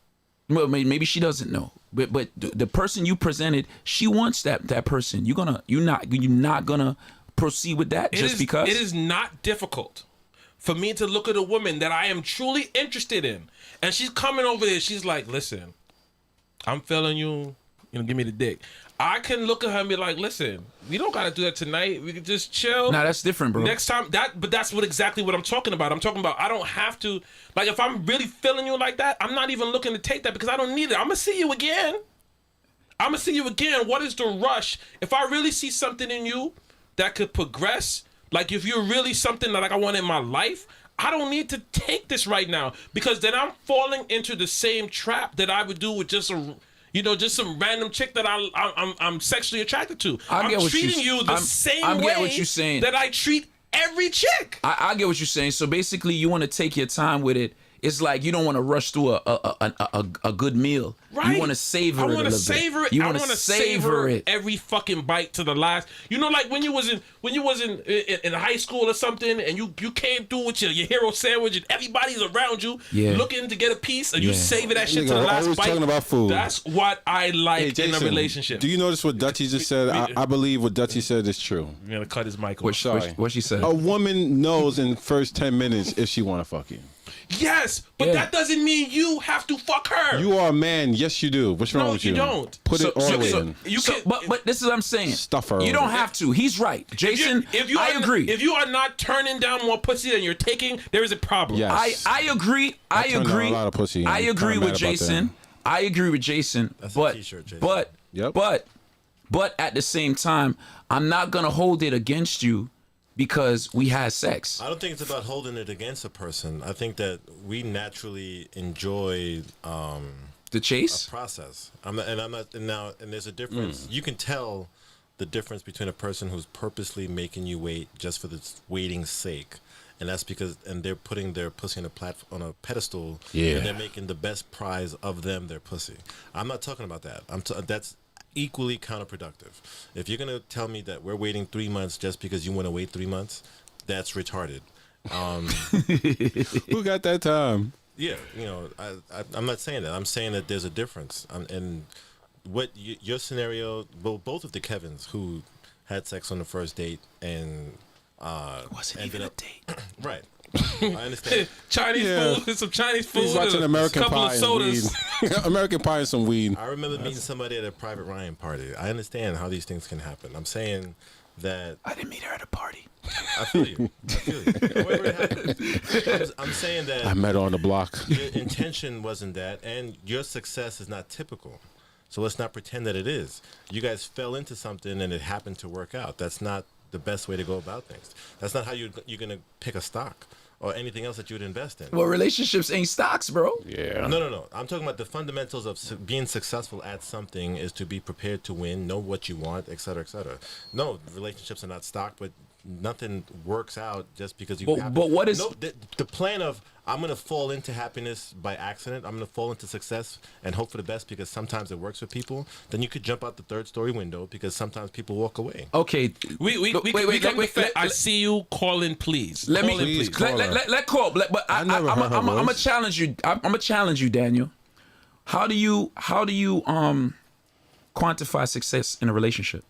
well, maybe she doesn't know, but the person you presented, she wants that person. You're not gonna proceed with that because it is not difficult for me to look at a woman that I am truly interested in, and she's coming over there. She's like, "Listen, I'm feeling you. You know, give me the dick." I can look at her and be like, "Listen, we don't gotta do that tonight. We can just chill." Nah, that's different, bro. Next time, but that's exactly what I'm talking about. I'm talking about I don't have to, like, if I'm really feeling you like that, I'm not even looking to take that because I don't need it. I'm gonna see you again. What is the rush? If I really see something in you that could progress, like if you're really something that like I want in my life, I don't need to take this right now because then I'm falling into the same trap that I would do with just some random chick that I'm sexually attracted to. I'm treating you the same way that I treat every chick. I get what you're saying. So basically, you want to take your time with it. It's like you don't want to rush through a good meal. Right. You want to savor it a little bit. Savor it. You I want want to to savor it. every fucking bite to the last. You know, like when you was in high school or something, and you came through with your hero sandwich, and everybody's around you looking to get a piece, and you savor that shit to the last always bite. talking about food. That's what I like in a relationship. Do you notice what Dutchie just said? I believe what Dutchie said is true. I'm gonna cut his mic off. What she said? A woman knows in the first 10 minutes if she want to fuck you. Yes, but that doesn't mean you have to fuck her. You are a man. Yes, you do. What's wrong with you? you don't. Put it all in. But this is what I'm saying. Stuff her You over. don't have to. He's right, Jason. I agree. If you are not turning down more pussy than you're taking, there is a problem. Yes. I agree. I turn down agree. a lot of pussy. I I'm agree kinda with mad about Jason. I agree with Jason. That's a but t-shirt, Jason. Yep. but at the same time, I'm not gonna hold it against you because we had sex. I don't think it's about holding it against a person. I think that we naturally enjoy The chase. process. I'm not, and there's a difference. You can tell the difference between a person who's purposely making you wait just for the waiting's sake, and that's because they're putting their pussy on a pedestal. Yeah. And they're making the best prize of them their pussy. I'm not talking about that. That's equally counterproductive. If you're gonna tell me that we're waiting 3 months just because you want to wait 3 months, that's retarded. Who got that time? Yeah, I'm not saying that. I'm saying that there's a difference. And what your scenario, well, both of the Kevins who had sex on the first date and Wasn't ended even a up date. right. I understand. Chinese food, some Chinese food, He's watching and American a couple Pie of and sodas. weed. American Pie and some weed. I remember meeting somebody at a Private Ryan party. I understand how these things can happen. I'm saying that I didn't meet her at a party. I feel you. I feel you. However it happens. I'm saying that I met her on the block. your intention wasn't that, and your success is not typical. So let's not pretend that it is. You guys fell into something and it happened to work out. That's not the best way to go about things. That's not how you're going to pick a stock or anything else that you would invest in. Well, relationships ain't stocks, bro. Yeah. No. I'm talking about the fundamentals of being successful at something is to be prepared to win, know what you want, et cetera, et cetera. No, relationships are not stock, but nothing works out just because you. But what is- no, the plan of I'm gonna fall into happiness by accident? I'm gonna fall into success and hope for the best because sometimes it works for people. Then you could jump out the third story window because sometimes people walk away. Okay. We come to fact, I see you. Call in, please. Let Call me in, please please. call let, her. let, let call. But I never heard her I'm gonna voice. challenge you. I'm gonna challenge you, Daniel. How do you quantify success in a relationship?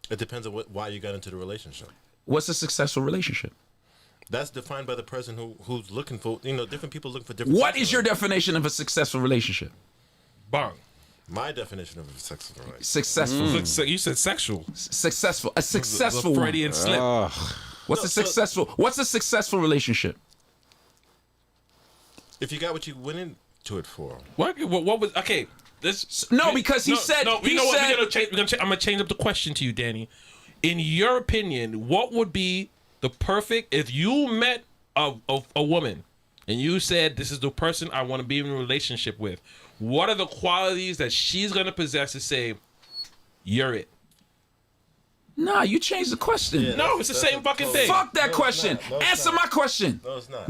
It depends on why you got into the relationship. What's a successful relationship? That's defined by the person who's looking for. Different people looking for different. What things is in your life. definition of a successful relationship? Bang. My definition of a successful relationship. Successful. You said sexual. Successful. A successful The one. Freudian slip. What's a successful? What's a successful relationship? If you got what you went into it for. What was okay? This No, because he said- No, he you know what? said- I'm gonna change up the question to you, Danny. In your opinion, what would be the perfect if you met a woman and you said this is the person I want to be in a relationship with? What are the qualities that she's gonna possess to say you're it? Nah, you changed the question. Yeah. No, it's the same fucking thing. Fuck that No, it's question. not. No, it's Answer not. my question. No, it's not.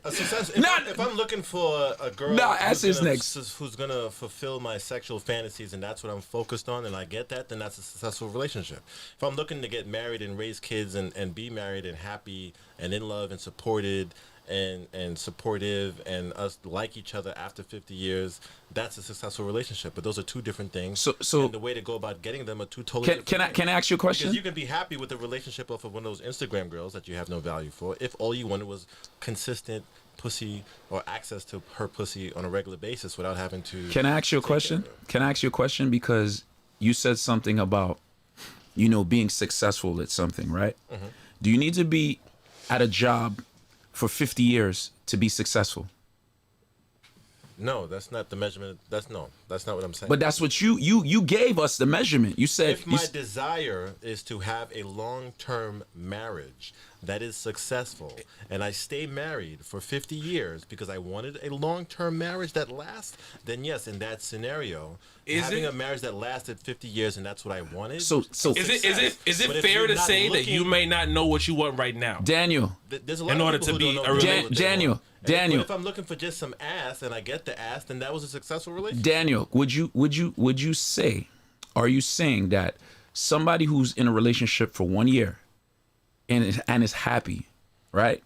A success. Not- If I'm looking for a girl Nah, answer who's is gonna, next. who's gonna fulfill my sexual fantasies and that's what I'm focused on and I get that, then that's a successful relationship. If I'm looking to get married and raise kids and be married and happy and in love and supported and supportive and us like each other after 50 years, that's a successful relationship. But those are two different things. So- and the way to go about getting them are two totally different Can I things. ask you a Because question? you can be happy with a relationship off of one of those Instagram girls that you have no value for if all you wanted was consistent pussy or access to her pussy on a regular basis without having to. Can I ask you a question? Can I ask you a question because you said something about being successful at something, right? Mm-hmm. Do you need to be at a job for 50 years to be successful? No, that's not the measurement. That's not what I'm saying. But that's what you gave us the measurement. You said if my desire is to have a long-term marriage that is successful and I stay married for 50 years because I wanted a long-term marriage that lasts, then yes, in that scenario, having a marriage that lasted 50 years and that's what I wanted. so Is it But if fair you're to not say that looking- you may not know what you want right now? Daniel, There's a lot in of order people to who be don't a know what they relationship- Daniel, want. And Daniel. if I'm looking for just some ass and I get the ass, then that was a successful relationship. Daniel, would you say, are you saying that somebody who's in a relationship for 1 year and is happy, right?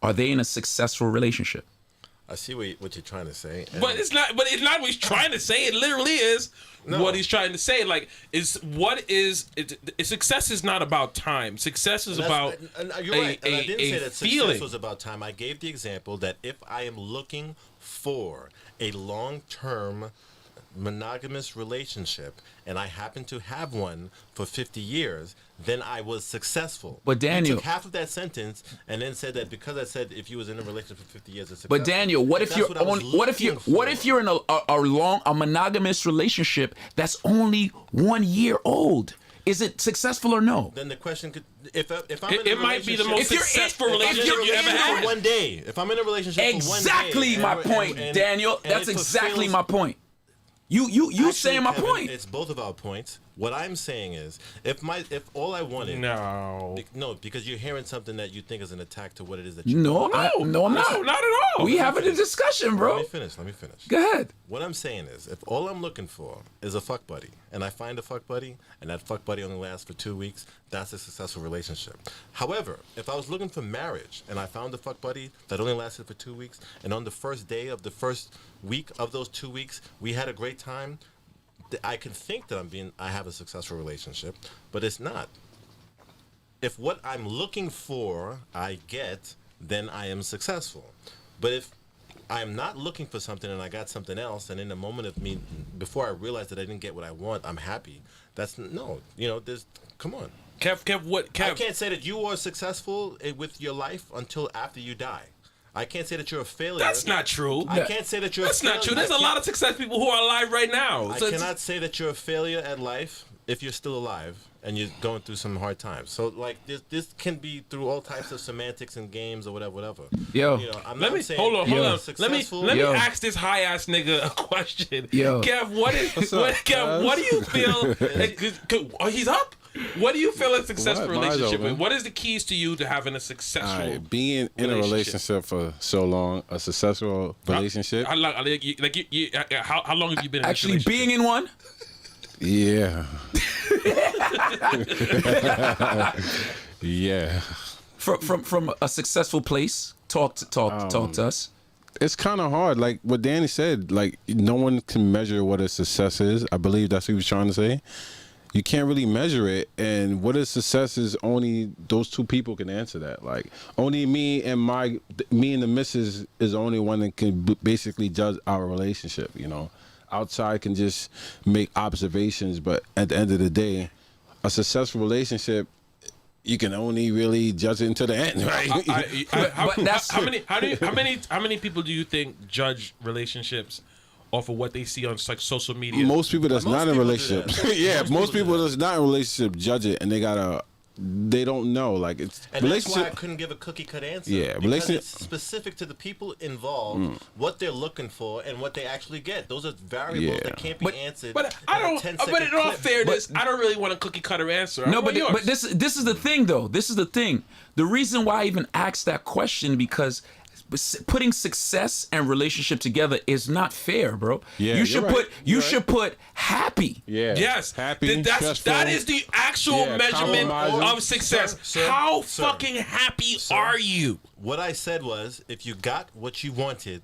Are they in a successful relationship? I see what you're trying to say. and- But it's not. But it's not what he's trying to say. It literally is what he's trying to say. Like, success is not about time. Success is about and you're right. And I didn't say that feeling. success was about time. I gave the example that if I am looking for a long-term monogamous relationship and I happen to have one for 50 years, then I was successful. But Daniel- You took half of that sentence and then said that because I said if you was in a relationship for 50 years, it's successful. But Daniel, what if That's you're what I was what if you're looking what for. if you're in a monogamous relationship that's only 1 year old? Is it successful or no? Then the question could, if I'm It, in a it might be the relationship- most If you're in- successful if you're relationship you ever in a had. for 1 day. If I'm in a relationship for 1 day. Exactly my point, Daniel. That's exactly my point. You saying my Kevin, point. It's both of our points. What I'm saying is, if all I wanted, No. no, because you're hearing something that you think is an attack to what it is that you. No, I'm No, not. not at all. We having a discussion, Let bro. me finish. Go ahead. What I'm saying is, if all I'm looking for is a fuck buddy, and I find a fuck buddy, and that fuck buddy only lasts for 2 weeks, that's a successful relationship. However, if I was looking for marriage, and I found a fuck buddy that only lasted for 2 weeks, and on the first day of the first week of those 2 weeks, we had a great time, I can think that I have a successful relationship, but it's not. If what I'm looking for I get, then I am successful. But if I'm not looking for something and I got something else, and in the moment of me, before I realize that I didn't get what I want, I'm happy. That's no, there's Come on. Kev, I can't say that you are successful with your life until after you die. I can't say that you're a failure. That's not true. I can't say that you're That's a failure. not true. There's a lot of success people who are alive right now. I So it's- cannot say that you're a failure at life if you're still alive and you're going through some hard times. So like this can be through all types of semantics and games or whatever. Yo. You know, I'm Let not me saying hold on. you're Let me successful. let me ask this high ass nigga a question. Yo. Kev, up, what do you feel? Oh, he's up. What do you feel a successful What? Mine's relationship open. with? What is the keys to you to having a successful? All right, being in a relationship for so long, a successful relationship. How long have you been in Actually, this relationship? being in one. Yeah. Yeah. From a successful place. Talk to us. It's kind of hard. Like what Danny said, like no one can measure what a success is. I believe that's what he was trying to say. You can't really measure it, and what is success is only those two people can answer that. Like only me and the missus is the only one that can basically judge our relationship. You know, outside can just make observations, but at the end of the day, a successful relationship, you can only really judge it until the end, right? How many people do you think judge relationships off of what they see on like social media? Most people that's Most not in a people do relationship, that. yeah, Most most people people do that's not in a relationship judge it, and they don't know. Like it's And that's why I relationship. couldn't give a cookie cut answer. Yeah, because relationship- it's specific to the people involved, what they're looking for, and what they actually get. Those are variables Yeah. that can't be answered. But I in a don't. 10-second But in all clip. fairness, I don't really want a cookie cutter answer. No, I want yours. but this is the thing though. This is the thing. The reason why I even asked that question because putting success and relationship together is not fair, bro. Yeah, you should you're right. put you You're should put happy. Yeah. Yes, Happy, that stressful. is the actual Yeah, measurement compromising. of success. Sir, How sir, fucking happy are you? What I said was, if you got what you wanted,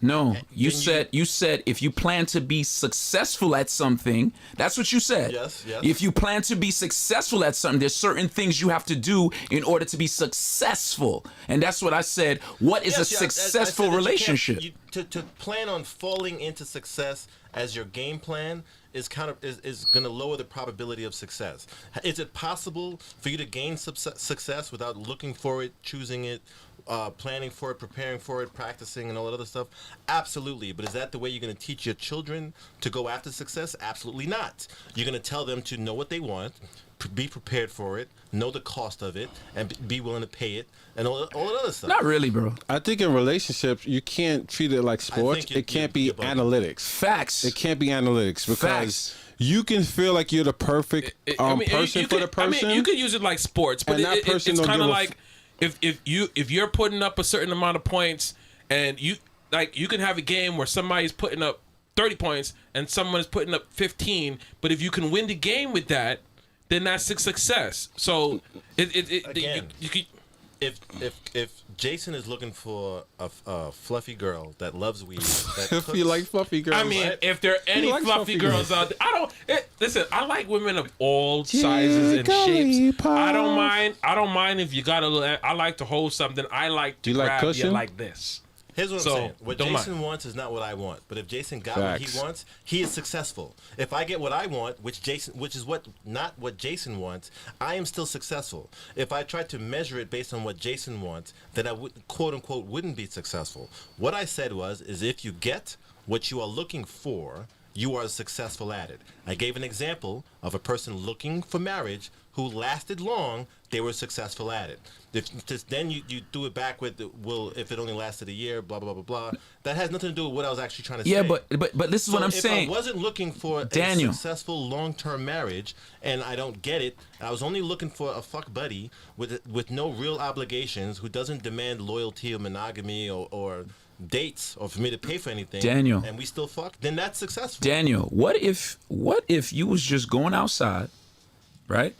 No, you then said if you plan to be successful at something, that's what you said. Yes, yes. If you plan to be successful at something, there's certain things you have to do in order to be successful. And that's what I said. What is a Yes, yeah, I said successful that you can't- relationship? to plan on falling into success as your game plan is going to lower the probability of success. Is it possible for you to gain success without looking for it, choosing it, planning for it, preparing for it, practicing, and all that other stuff? Absolutely. But is that the way you're going to teach your children to go after success? Absolutely not. You're going to tell them to know what they want, be prepared for it, know the cost of it, and be willing to pay it, and all that other stuff. Not really, bro. I think in relationships you can't treat it like sports. think It can't be you're bugging. analytics. Facts. It can't be analytics because Facts. you can feel like you're the perfect person for the person. I mean, you could use it like sports, but And that person it's don't kind of give a like if you're putting up a certain amount of points, and you can have a game where somebody's putting up 30 points and someone is putting up 15, but if you can win the game with that, then that's a success. So Again. you could. If Jason is looking for a fluffy girl that loves weed, that if cooks, you like fluffy girls, I mean, if there are any like fluffy fluffy girls out there, listen. I like women of all sizes and shapes. I don't mind if you got a little. I like to hold something. I like to You like grab you cushion? like this. here's what So, I'm saying. What don't Jason mind. wants is not what I want. But if Jason got Facts. what he wants, he is successful. If I get what I want, which is not what Jason wants, I am still successful. If I tried to measure it based on what Jason wants, then I would quote unquote wouldn't be successful. What I said is if you get what you are looking for, you are successful at it. I gave an example of a person looking for marriage who lasted long, they were successful at it. Then you do it back with, if it only lasted a year, blah, blah, blah, blah. That has nothing to do with what I was actually trying to Yeah, say. but this is what I'm saying. If I wasn't looking for Daniel. a successful long-term marriage, and I don't get it, I was only looking for a fuck buddy with no real obligations, who doesn't demand loyalty or monogamy or dates or for me to pay for anything, Daniel. and we still fuck, then that's successful. Daniel, what if you was just going outside, right?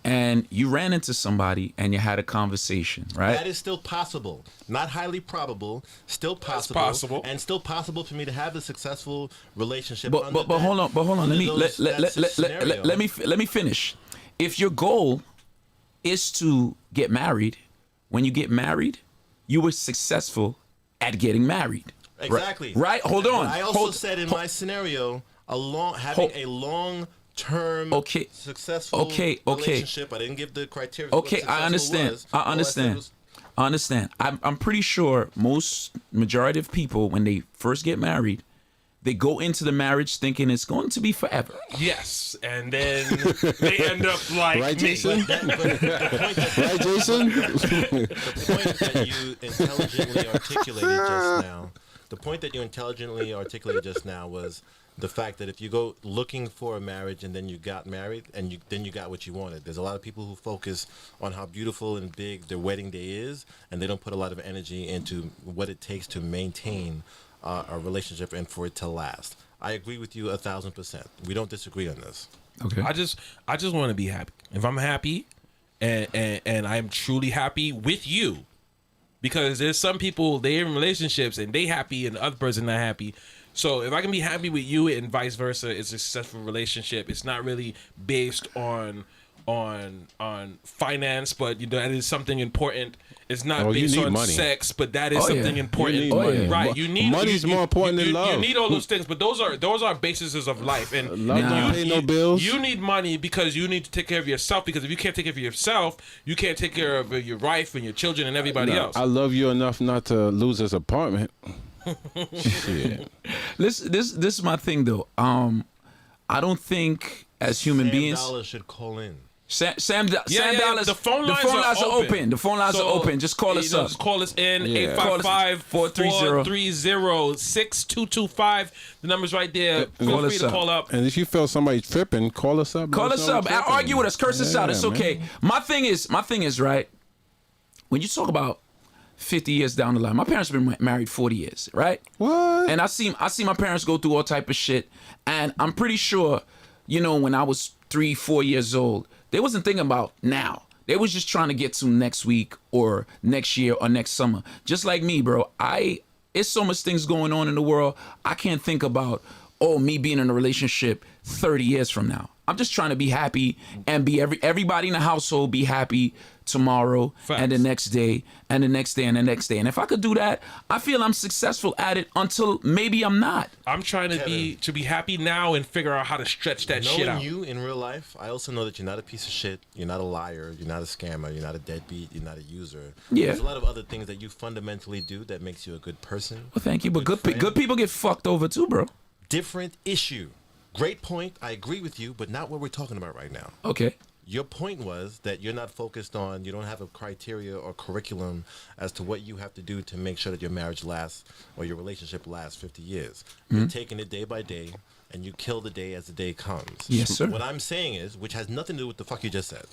And you ran into somebody and you had a conversation, right? That is still possible. Not highly probable, still possible. possible. And still possible for me to have a successful relationship. But hold on. Let me let me finish. If your goal is to get married, when you get married, you were successful at getting married. Exactly. Right? Hold on. But I also said in my scenario, having a long term, Okay. successful Okay. relationship. I didn't give the criteria. Of what Okay, I successful understand. was. I All said understand. was- I understand. I'm pretty sure most majority of people when they first get married, they go into the marriage thinking it's going to be forever. Yes, and then they end up like Right, me. Jason? But the point that Right, Jason? the point that you intelligently articulated just now, the point that you intelligently articulated just now was the fact that if you go looking for a marriage and then you got married and then you got what you wanted. There's a lot of people who focus on how beautiful and big their wedding day is, and they don't put a lot of energy into what it takes to maintain a relationship and for it to last. I agree with you 1,000%. We don't disagree on this. Okay. I just want to be happy. If I'm happy, and I'm truly happy with you, because there's some people they're in relationships and they happy and the other person not happy. So if I can be happy with you and vice versa, it's a successful relationship. It's not really based on finance, but that is something important. It's not Oh, you based need on money. sex, but that is Oh, something yeah. important. You need money. Right? You need Money's more important than love. You need all those things, but those are bases of life. And Love don't pay no bills. You need money because you need to take care of yourself. Because if you can't take care of yourself, you can't take care of your wife and your children and everybody else. I love you enough not to lose this apartment. Shit. This is my thing though. I don't think as human Sam beings. Dollar should call in. Sam Yeah, Dallas. the phone lines are open. The phone lines are open. Just call us up. Just call us in, Yeah. 855-430-6225. The number's right there. Call Feel free us to up. call up. And if you feel somebody tripping, call us up. Call Let us know up. we're tripping. Argue with us. Curse us out. It's Yeah, okay. man. My thing is right. When you talk about 50 years down the line, my parents have been married 40 years, right? What? And I see my parents go through all type of shit, and I'm pretty sure, when I was 3-4 years old, they wasn't thinking about now. They was just trying to get to next week or next year or next summer. Just like me, bro. It's so much things going on in the world. I can't think about me being in a relationship 30 years from now. I'm just trying to be happy and be everybody in the household be happy tomorrow and the Facts. next day and the next day and the next day. And if I could do that, I feel I'm successful at it until maybe I'm not. I'm trying to be happy now and figure out how to stretch that shit Knowing out. you in real life, I also know that you're not a piece of shit. You're not a liar. You're not a scammer. You're not a deadbeat. You're not a user. Yeah. There's a lot of other things that you fundamentally do that makes you a good person. Well, thank you. But good friend. people get fucked over too, bro. Different issue. Great point. I agree with you, but not what we're talking about right now. Okay. Your point was that you're not focused on, you don't have a criteria or curriculum as to what you have to do to make sure that your marriage lasts or your relationship lasts 50 years. You're taking it day by day and you kill the day as the day comes. Yes, sir. What I'm saying is, which has nothing to do with the fuck you just said.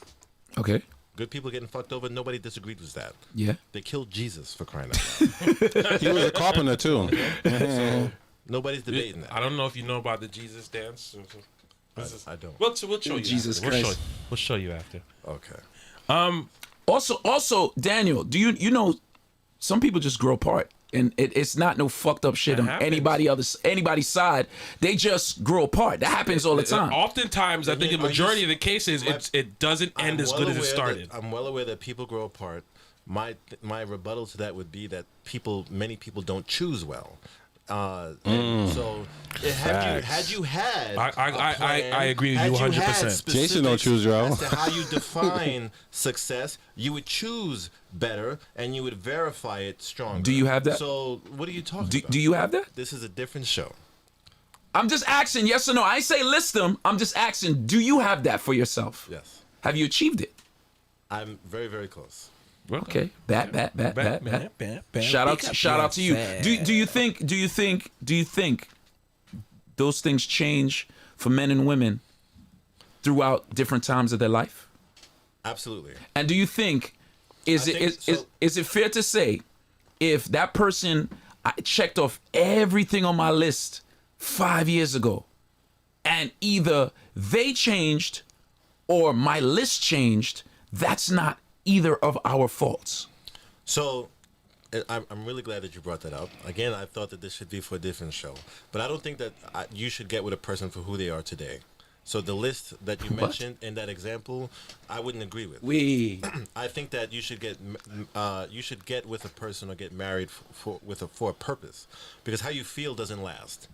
Okay. Good people getting fucked over, nobody disagreed with that. Yeah. They killed Jesus for crying out loud. He was a carpenter too. So nobody's debating that. I don't know if you know about the Jesus dance. I don't. We'll show you. Jesus after. Christ. We'll show you after. Okay. Also, Daniel, do you know some people just grow apart, and it's not no fucked up shit That on happens. anybody's side. They just grow apart. That happens all the time. Oftentimes, I think the Are you- majority of the cases, it doesn't end as good as it started. I'm well aware that people grow apart. My rebuttal to that would be that many people don't choose well. And so had you had I agree with you 100%. Jason don't choose well. as to how you define success, you would choose better and you would verify it stronger. Do you have that? So what are you talking about? Do you have that? This is a different show. I'm just asking, yes or no. I ain't say list them. I'm just asking, do you have that for yourself? Yes. Have you achieved it? I'm very, very close. Okay. Bat. Shout out to you. Do you think those things change for men and women throughout different times of their life? Absolutely. And do you think is it fair to say if that person I checked off everything on my list 5 years ago and either they changed or my list changed, that's not either of our faults? So I'm really glad that you brought that up. Again, I thought that this should be for a different show. But I don't think that you should get with a person for who they are today. So the list that you mentioned in that example, I wouldn't agree with. I think that you should get with a person or get married for a purpose, because how you feel doesn't last.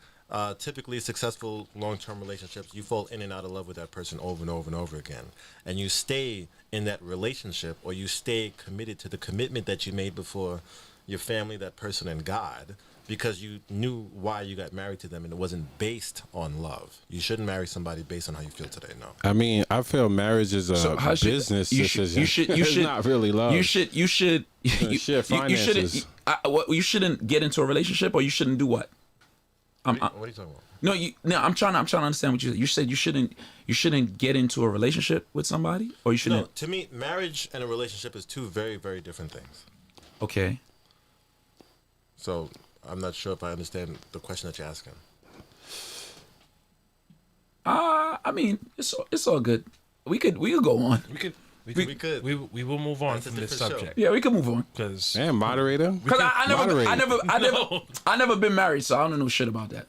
typically successful long-term relationships, you fall in and out of love with that person over and over and over again, and you stay in that relationship, or you stay committed to the commitment that you made before your family, that person, and God, because you knew why you got married to them, and it wasn't based on love. You shouldn't marry somebody based on how you feel today. No. I mean, I feel marriage is a how should- business you should- decision. you should- you It's should- not really love. You shouldn't finances. you shouldn't get into a relationship, or you shouldn't do what? What are you talking about? No, I'm trying to understand what you said. You said you shouldn't get into a relationship with somebody, or you shouldn't. No, to me, marriage and a relationship is two very, very different things. Okay. So I'm not sure if I understand the question that you're asking. I mean, it's all good. We could go on. We could. We will move on That's a from this different show. subject Yeah, we can move on. because Man, moderator. Cause I never been married, so I don't know shit about that.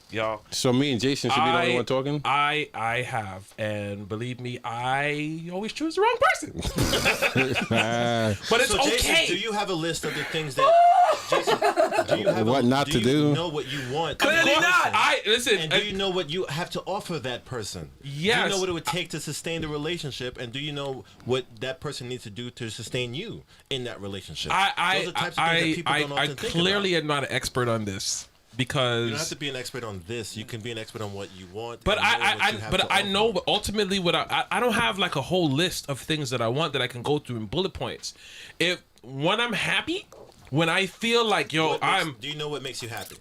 y'all. So me and Jason should be the only one talking. I have, and believe me, I always choose the wrong person. But it's So, Jason, okay. do you have a list of the things that Jason? Do you have What not do to you do? Know what you want? Clearly not. Listen. And do you know what you have to offer that person? Do Yes. you know what it would take to sustain the relationship? And do you know what that person needs to do to sustain you in that relationship? Those are the types of things that people don't I often think clearly about. am not an expert on this You don't have because. to be an expert on this. You can be an expert on what you want. But and know what you have to I offer. know ultimately what I don't have like a whole list of things that I want that I can go through in bullet points. When I'm happy, when I feel like Do you know what makes you happy?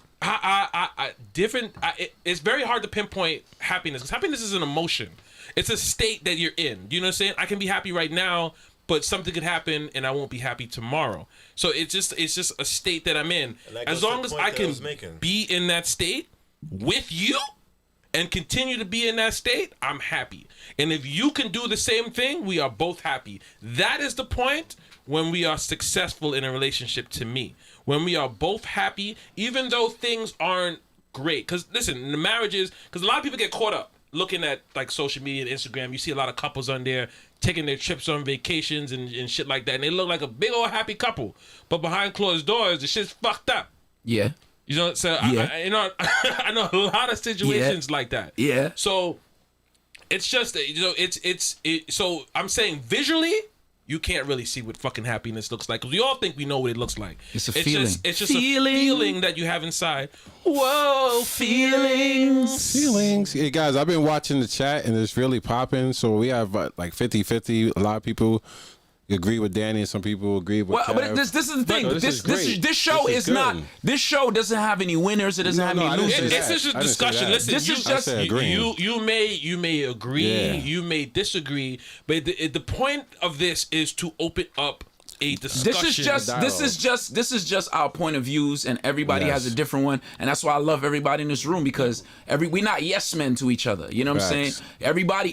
it's very hard to pinpoint happiness because happiness is an emotion. It's a state that you're in. Do you know what I'm saying? I can be happy right now, but something could happen and I won't be happy tomorrow. So it's just a state that I'm in. And that goes As to long the as point I that I was can making. be in that state with you and continue to be in that state, I'm happy. And if you can do the same thing, we are both happy. That is the point when we are successful in a relationship to me. When we are both happy, even though things aren't great. Because listen, the marriages, because a lot of people get caught up looking at like social media and Instagram. You see a lot of couples on there taking their trips on vacations and shit like that. And they look like a big old happy couple. But behind closed doors, the shit's fucked up. Yeah. You know, so Yeah. I know a lot of situations like that. Yeah. So it's just so I'm saying visually you can't really see what fucking happiness looks like because we all think we know what it looks like. It's a feeling. It's just Feeling. a feeling that you have inside. Whoa, Feelings. Hey guys, I've been watching the chat and it's really popping. So we have like 50-50. A lot of people agree with Danny and some people agree with Well, Kev. but this is the thing. No, This great. show This is not. good. This show doesn't have any winners. It doesn't have No, I any didn't say losers. that. It's just I a didn't say discussion. that. Listen, This is I just said agreeing. you may agree, Yeah. you may disagree, but the point of this is to open up a discussion. This is just our point of views, and everybody Yes. has a different one, and that's why I love everybody in this room because we're not yes men to each other. You know what I'm saying? Facts.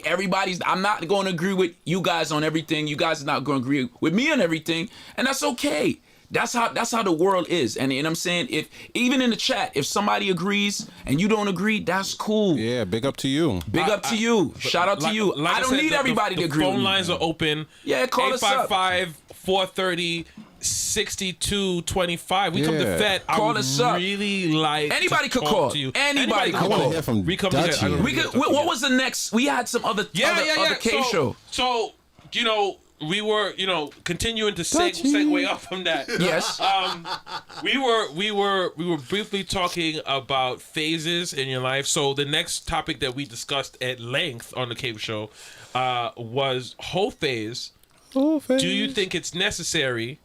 Everybody's. I'm not going to agree with you guys on everything. You guys are not going to agree with me on everything, and that's okay. That's how the world is, and I'm saying if even in the chat, if somebody agrees and you don't agree, that's cool. Yeah, big up to you. Big up to you. Shout out to you. I don't need everybody to agree The with phone me. lines are open. Yeah, call us up. 855-430-6225. We come to Yeah. Fed. Call I us up. really like Anybody to could talk call. to you. Anybody could I want call. to hear from We come together. Dutchy. I don't We could. What was the next? We had some other other K show. So we were continuing to segue off from that. Yes. We were briefly talking about phases in your life. So the next topic that we discussed at length on the Cave Show was whole phase. Do you think it's necessary?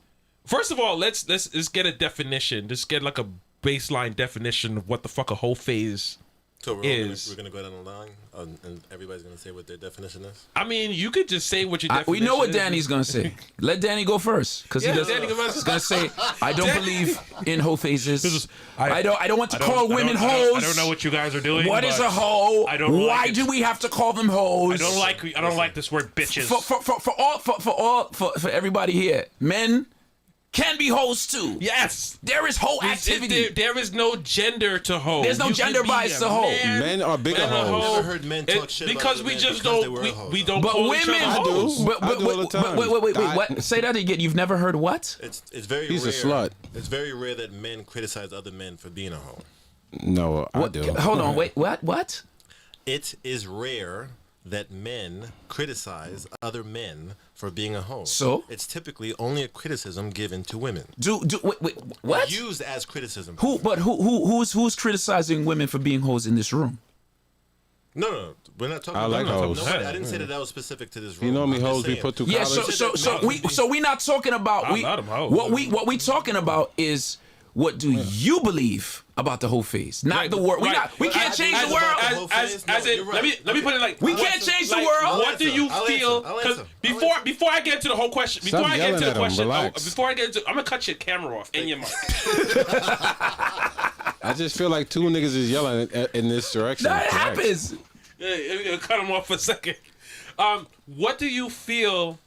First of all, let's get a definition. Just get like a baseline definition of what the fuck a whole phase So we're is. going to go down the line, and everybody's going to say what their definition is. I mean, you could just say what your definition We know what is. Danny's gonna say. Let Danny go first, because Yeah, he does. Danny go first. He's gonna say, "I don't believe in hoe phases. I don't want to I call don't- women I don't- hoes. I don't know what you guys are doing. What is but a hoe? I don't Why like it. do we have to call them hoes? I don't like this word bitches. For everybody here, men can be hoes too. Yes. There is hoe activity. There is no gender to hoe. There's no You can gender be bias a to hoe. man Men are bigger and a hoes. hoe. I've never heard men talk shit about because other we men just because they don't were a hoe, we though. don't But call each women, other hoes. I do all the time. Wait, what? Say that again. You've never heard what? It's very He's rare. a slut. It's very rare that men criticize other men for being a hoe. No, I What? do. Hold on, wait. What? It is rare that men criticize other men for being a hoe. So? It's typically only a criticism given to women. Wait, what? Used as criticism. Who's criticizing women for being hoes in this room? No. We're not talking I about like hoes. Nobody, I didn't say that was specific to this room. You know me, I'm just hoes be saying. put through Yeah, college. so we not talking about I love them hoes. what we talking about is what do you believe about the whole phase, not Right, the world. right. We can't change the world. Let me put it like We can't change the world. What do you I'll feel? answer. Because before I get to the whole question, Stop yelling at him, relax. before I get into, I'm gonna cut your camera off and your mic. I just feel like two niggas is yelling in this direction. That Relax. happens. Yeah, we're gonna cut him off for a second. What do you feel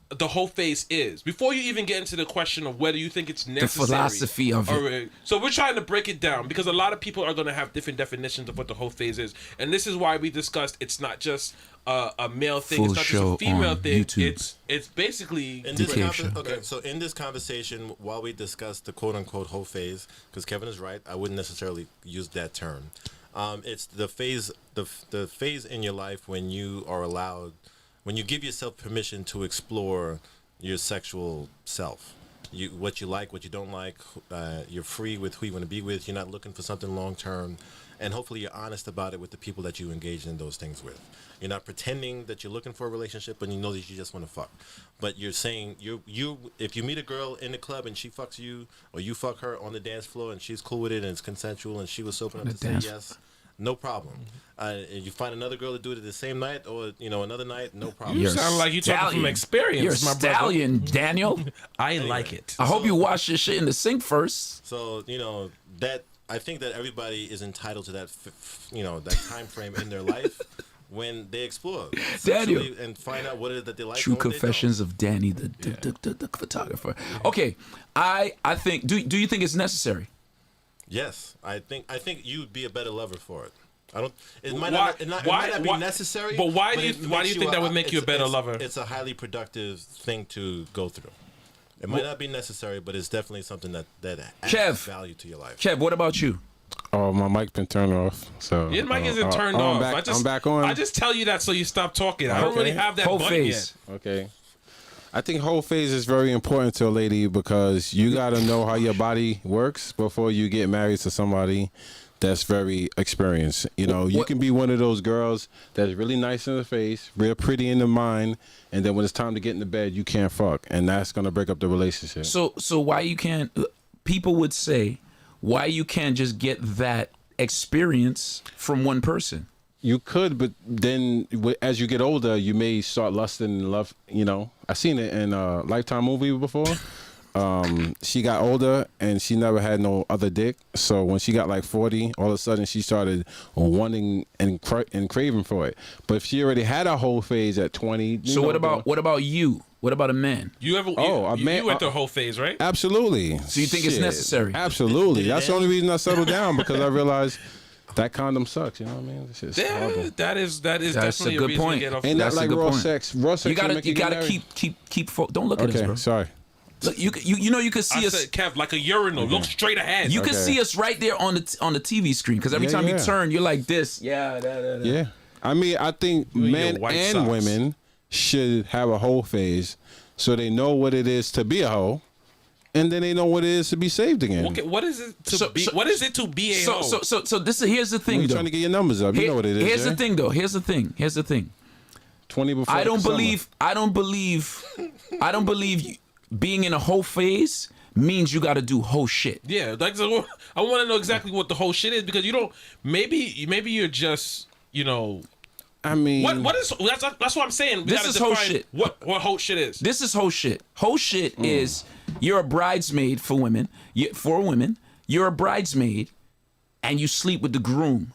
the whole phase is? Before you even get into the question of whether you think it's necessary. philosophy of it. So we're trying to break it down because a lot of people are going to have different definitions of what the whole phase is, and this is why we discussed it's not just a male thing, Full it's not show just a female on thing. YouTube. It's basically In this Cave show. so in this conversation, while we discuss the quote unquote whole phase, because Kevin is right, I wouldn't necessarily use that term. It's the phase, the phase in your life when you are allowed, when you give yourself permission to explore your sexual self. What you like, what you don't like. You're free with who you want to be with. You're not looking for something long term, and hopefully you're honest about it with the people that you engage in those things with. You're not pretending that you're looking for a relationship and you know that you just want to fuck. But you're saying you if you meet a girl in the club and she fucks you, or you fuck her on the dance floor and she's cool with it and it's consensual and she was open up to say yes, no problem. And you find another girl to do it the same night or another night, no problem. You sound like you talking from stallion. experience, You're a my stallion, Daniel. I like it. I hope you wash your shit in the sink first. So that I think that everybody is entitled to that that time frame in their life when they explore Daniel. sexually and find out what it is that they like. True and what they don't. confessions of Danny, the photographer. Okay, I think. Do you think it's necessary? Yes, I think you'd be a better lover for it. I don't. It Why- might not. It might why- not be why- necessary. but why do it you makes think that would make you a better lover? It's a highly productive thing to go through. It might not be necessary, but it's definitely something that adds Kev. value to your life. Kev, what about you? Oh, my mic been turned off. So Your mic isn't turned I'm off. Back, I'm back on. I just tell you that so you stop talking. I don't Okay. really have that Whole button phase. yet. Okay. I think whole phase is very important to a lady because you got to know how your body works before you get married to somebody that's very experienced. You can be one of those girls that's really nice in the face, real pretty in the mind, and then when it's time to get in the bed, you can't fuck, and that's gonna break up the relationship. So why you can't? People would say, why you can't just get that experience from one person? You could, but then as you get older, you may start lusting and love. I seen it in a Lifetime movie before. She got older and she never had no other dick. So when she got like 40, all of a sudden she started wanting and craving for it. But if she already had a whole phase at 20, So what about you? What about a man? You ever? Oh, a you man- went through a whole phase, right? Absolutely. So you think it's necessary? Absolutely. That's the only reason I settled down because I realized that condom sucks. You know what I mean? This shit's horrible. That is That's definitely a good reason point. to get off. Ain't That's that a like good raw point. sex? Raw sex You can gotta make get married? keep. Don't look at us, Okay, bro. sorry. Look, you can see I us. said, Kev, like a urinal. Look straight ahead. You can Okay. see us right there on the TV screen because every Yeah, time you yeah. turn, you're like this. Yeah. Yeah. I mean, I think and your men white and socks. women should have a whole phase so they know what it is to be a hoe and then they know what it is to be saved again. Okay, what is it to So- be? so- What is it to be a hoe? So here's the thing You're though. trying to get your numbers up. You know what it is. Here's Jay. the thing though. Here's the thing. 20 before I don't summer. believe being in a whole phase means you got to do whole shit. Yeah, like so I want to know exactly what the whole shit is because you don't. Maybe you're just I mean, what is that's what I'm saying. We This gotta is whole define shit. What whole shit is. This is whole shit. Whole shit is you're a bridesmaid for women. For women, you're a bridesmaid, and you sleep with the groom.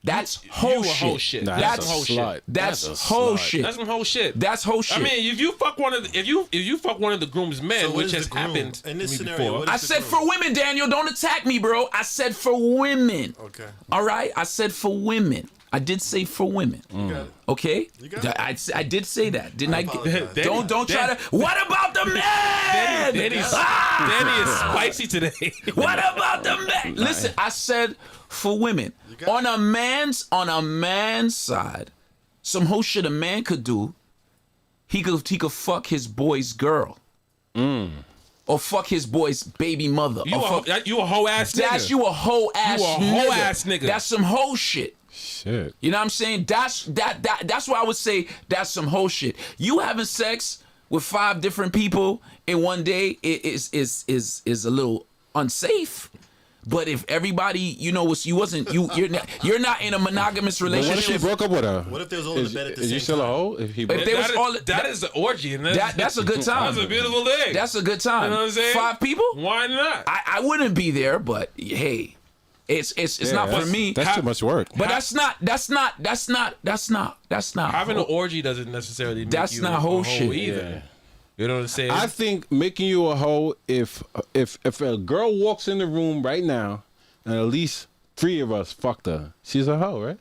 That's whole a shit. whole shit. Nah, That's that's whole a shit. slut. That's a whole slut. shit. That's some whole shit. That's whole shit. I mean, if you fuck one of the, if you fuck one of the groom's men, So what which is has the groom? happened In this to me scenario, before. what I is the said groom? for women, Daniel. Don't attack me, bro. I said for women. Okay. All right. I said for women. I did say for women. got it. Okay? You got it. I did say that. Didn't I? apologize. Don't try to. What about the man? Danny is spicy today. What about the man? Listen, I said for women. got On a man's side, some whole shit a man could do. He could fuck his boy's girl. Or fuck his boy's baby mother. You a hoe ass nigga. That's you a hoe ass You a nigga. hoe ass nigga. That's some hoe shit. Shit. You know what I'm saying? That's why I would say that's some hoe shit. You having sex with 5 different people in one day is a little unsafe. But if everybody, you're not in a monogamous But what if she relationship. broke up with her? What if they was all in bed at the Is same you still a time? hoe? If he broke If they was all that is the orgy, and that's a good time. That's a beautiful thing. That's a good time. You know what I'm saying? 5 people? Why not? I wouldn't be there, but hey, it's not for me. That's too much work. But that's not. Having an orgy doesn't necessarily make That's you not a hoe hoe shit. either. Yeah. You know what I'm saying? I think making you a hoe if a girl walks in the room right now and at least 3 of us fucked her, she's a hoe, right?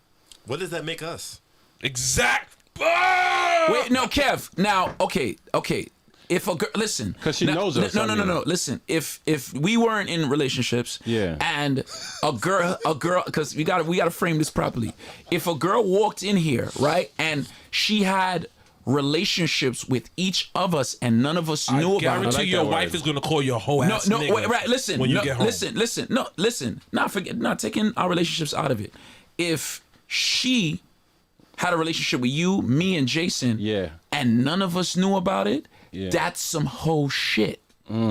What does that make us? exact. Wait, no, Kev. Now, okay. If a girl, listen, 'Cause she knows us, No, I mean. Listen, if we weren't in relationships, Yeah. and a girl, because we gotta frame this properly. If a girl walked in here, right, and she had relationships with each of us, and none of us knew I about it. guarantee like your that wife word. is gonna call you a hoe No, ass no, nigga. wait, right. Listen, when you no, get home. listen. Not taking our relationships out of it. If she had a relationship with you, me, and Jason, Yeah. and none of us knew about it, Yeah. that's some whole shit.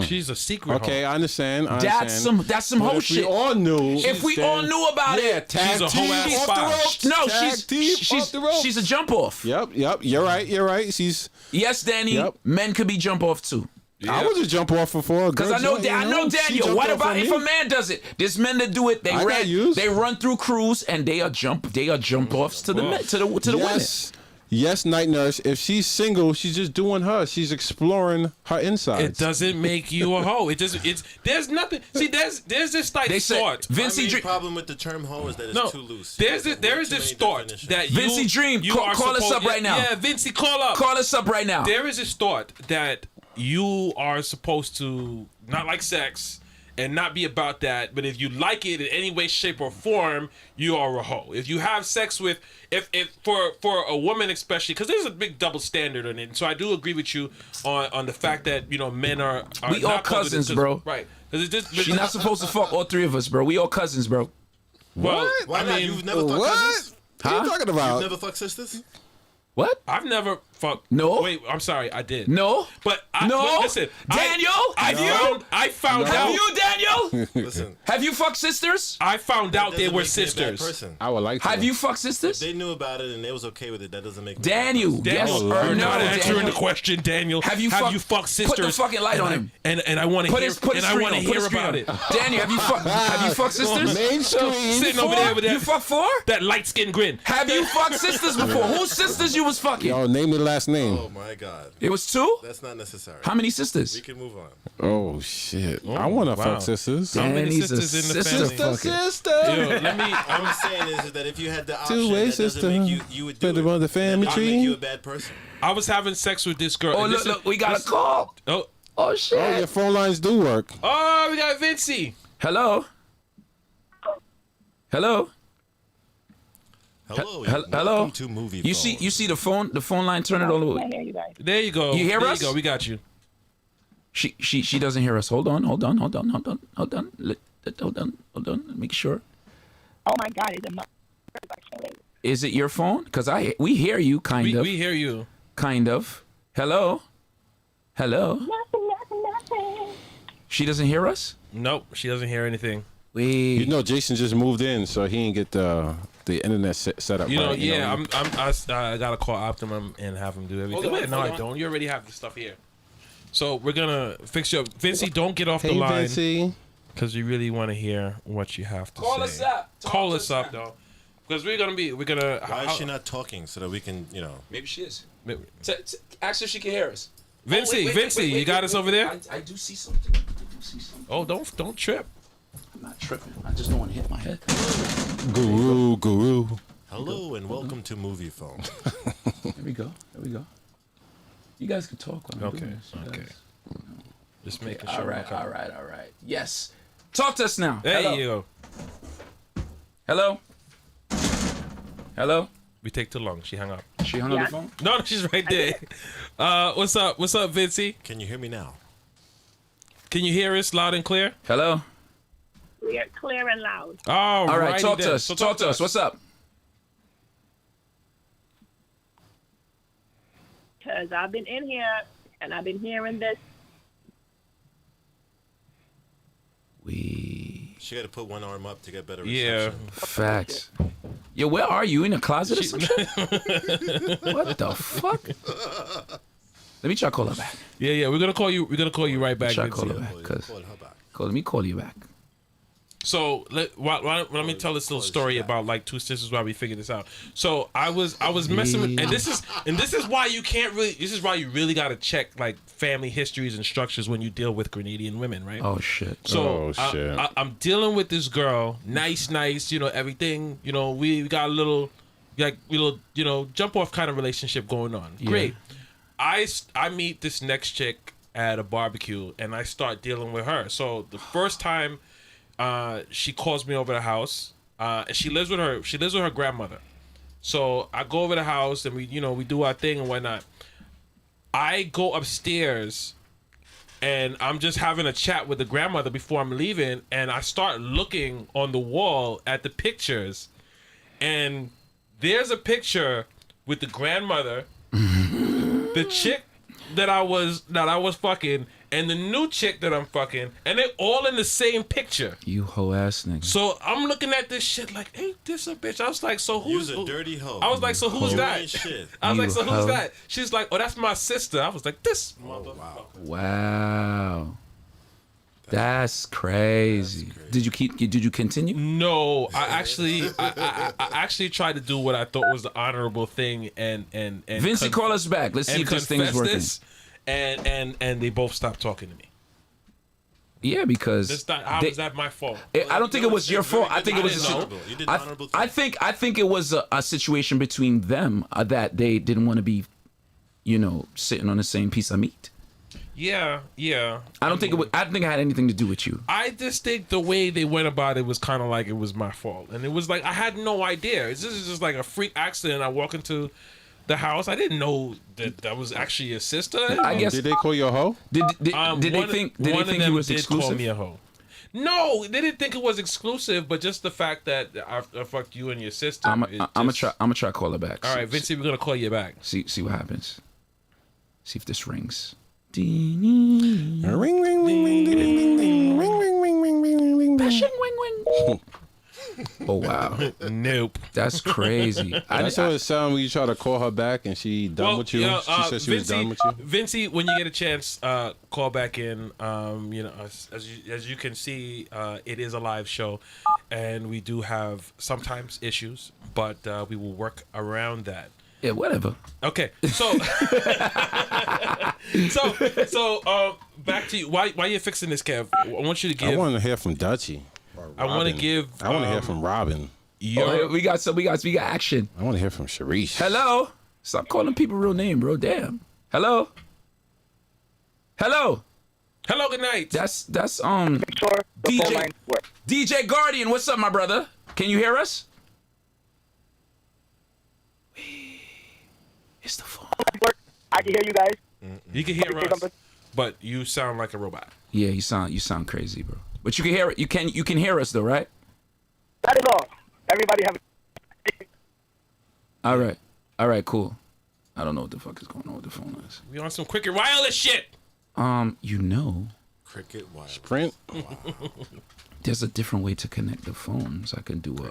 She's a secret. Okay, hoe. I understand. That's some But whole if shit. we all knew. If we all knew about yeah, it, tag She's a team hoe ass off spy. the ropes. no, Tag team off the ropes. she's a jump off. Yep. You're right. She's. Yes, Danny, Yep. men could be jump off too. I was a jump off for a Because girl. I know She Daniel. What jumped off about on if me. a man does it? There's men that do it. They I got used. they run through crews and they are jump offs to the men, to the women. Yes, night nurse. If she's single, she's just doing her. She's exploring her insides. It doesn't make you a hoe. It doesn't. There's nothing. See, there's this like They said thought. Vinci My main Dream. problem with the term hoe is that it's No, too loose. there is Way this too thought many definitions. that you, Vinci Dream, you call are us supposed- up right now. Yeah, Vinci, call up. Call us up right now. There is this thought that you are supposed to not like sex and not be about that, but if you like it in any way, shape, or form, you are a hoe. If you have sex with, if for a woman especially, because there's a big double standard on it. So I do agree with you on the fact that men are We not all supposed to- cousins, bro. Right? Because it's just She's not supposed to fuck all 3 of us, bro. We all cousins, bro. Well, Why I not? mean, You've never fucked What? cousins? What are you talking about? You've never fucked sisters? What? I've never fucked. No. Wait, I'm sorry, I did. No. But No. listen, Daniel, I found Have out. you, Daniel? Listen, Have you fucked sisters? I found out they doesn't were make me a bad sisters. person. I would like to. Have you fucked sisters? They knew about it and they was okay with it. That doesn't make me Daniel, a bad yes Daniel, or you're no? not answering Daniel? the question, Daniel. Have you fucked sisters? Put the fucking light on him. And I want to Put hear. his put his and I screen want to on. Put hear his screen about on. it. Daniel, have you fucked sisters? Main screen. Sitting over there with You that, fucked 4? that light skin grin. Have you fucked sisters before? Whose sisters you was fucking? Yo, name the last name. Oh my God. It was 2? That's not necessary. How many We sisters? can move on. Oh shit! I want to wow. fuck sisters. How many Danny's a sisters in the sister family? fucker. Yo, let me. All I'm saying is that if you had the option, Two-way that doesn't sister. make you would do Put it. them on the family That doesn't tree. make you a bad person. I was having sex with this girl. Oh, and look, this look, we got a call. Oh, Oh, shit. Oh, your phone lines do work. oh, we got Vinci. Hello? Hello? Hello. Hello? Welcome to movie. You see the phone line, turn it all the way. I hear you guys. There you go. You hear there us? You go. We got you. She doesn't hear us. Hold on. Make sure. Oh my God, it's a mother. Actually, Is it your phone? Because we hear you, kind of. We hear you. Kind of. Hello? Hello? nothing. She doesn't hear us? Nope, she doesn't hear anything. Wait. You know, Jason just moved in, so he didn't get the internet set up. You know, right, yeah, I gotta call Optimum and have him do everything. Hold on, Wait, no, hold I on. don't. You already have the stuff here. So we're gonna fix you up. Vinci, don't get off Hey, the line Vinci. because we really want to hear what you have to Call say. us up. Talk Call to us us up now. though, because we're gonna. Why is she not talking so that we can, Maybe she is. Ask if she can hear us. Vinci, Vinci, you got us over there? I do see something. Oh, don't trip. I'm not tripping. I just don't want to hit my head. Guru. Hello and welcome to Movie Phone. There we go. There we go. You guys can talk while I'm Okay, doing this. You okay. guys- Just making All sure. right, okay. all right, all right. Yes. Talk to us now. There Hello. you go. Hello. Hello. We take too long. She hung up. She hung up Yeah. the phone. No, she's right there. What's up? What's up, Vincey? Can you hear me now? Can you hear us loud and clear? Hello. Clear, clear and loud. All All right. Talk to us. Talk to us. What's up? Because I've been in here and I've been hearing this. We She got to put one arm up to get better Yeah. reception. facts. Yo, where are you? In a closet or some shit? What the fuck? Let me try to call her back. Yeah. We're gonna call you. We're gonna call you right back, Try to call Vincey. her back. Cause Call her back. let me call you back. So let me tell this little story about like two sisters while we figure this out. So I was messing with, and this is why you can't really. This is why you really got to check like family histories and structures when you deal with Grenadian women, right? Oh shit. So Oh, shit. I'm dealing with this girl, nice, you know, everything, you know, we got a little, like, you know, jump off kind of relationship going on. Yeah. Great. I meet this next chick at a barbecue and I start dealing with her. So the first time she calls me over the house, and she lives with her grandmother. So I go over the house and we do our thing and whatnot. I go upstairs and I'm just having a chat with the grandmother before I'm leaving, and I start looking on the wall at the pictures, and there's a picture with the grandmother, the chick that I was fucking, and the new chick that I'm fucking, and they're all in the same picture. You hoe ass nigga. So I'm looking at this shit like, ain't this a bitch? I was like, so who's You's a dirty hoe. I was like, so who's You that? ain't shit. I was You like, so hoe. who's that? She's like, oh, that's my sister. I was like, this motherfucker. Wow. That's crazy. Did you continue? No, I actually tried to do what I thought was the honorable thing and Vincey, call us back. Let's see and if this thing is confess working. this, and they both stopped talking to me. Yeah, because That's not, how they- is that my fault? I don't think it was your fault. I think it was I a didn't know. You did the honorable thing. I think it was a situation between them that they didn't want to be, sitting on the same piece of meat. Yeah. I don't think I think it had anything to do with you. I just think the way they went about it was kind of like it was my fault, and it was like I had no idea. This is just like a freak accident. I walk into the house. I didn't know that was actually your sister. I guess Did they call you a hoe? did they think one of he them was did exclusive? Call me a hoe. No, they didn't think it was exclusive, but just the fact that I fucked you and your sister. I'm it gonna just- try to call her back. All right, Vincey, we're gonna call you back. See what happens. See if this rings. Ring, ring, ring, ring, ring, ring, ring, ring, ring, ring, ring, ring, ring, ring. Oh wow, Nope. that's crazy. That's how it sounded when you try to call her back and she done with you. yeah, She said she was done with you. Vincey, when you get a chance, call back in. As you can see, it is a live show, and we do have sometimes issues, but we will work around that. Yeah, whatever. Okay, so so back to you. Why you're fixing this, Kev? I want you to I give. want to hear from Dutchie. or I wanna Robin. give, I want to hear from Robin. your We got action. I want to hear from Sharice. Hello. Stop calling people real name, bro. Damn. Hello. Hello. hello, good night. That's Sure, the DJ. phone lines work. DJ Guardian. What's up, my brother? Can you hear us? It's the phone. Work. I can hear you guys. You can hear Say us, something. but you sound like a robot. Yeah, you sound crazy, bro. But you can hear it. You can hear us though, right? That is all. Everybody have All right, cool. I don't know what the fuck is going on with the phone is. We on some Cricket Wireless shit. Cricket wire. Sprint. There's a different way to connect the phones. I could do a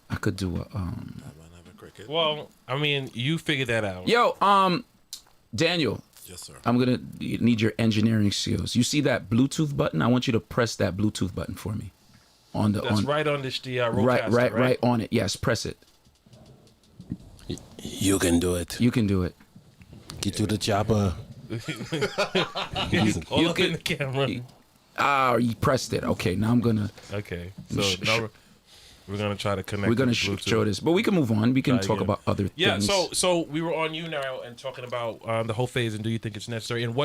Have a cricket. Well, I mean, you figured that out. Yo, Daniel, Yes, sir. I'm gonna need your engineering skills. You see that Bluetooth button? I want you to press that Bluetooth button for me. On the That's on right on this the Rodecaster, right on it. Yes, press it. You can do it. You can do it. Get to the chopper. All up in the camera. You pressed it. Okay, now I'm gonna. Okay, so Sh- now We're gonna try to connect. We're gonna with Bluetooth. show this, but we can move on. We can Try talk again. about other Yeah, things. so we were on you now and talking about the whole phase, and do you think it's necessary, and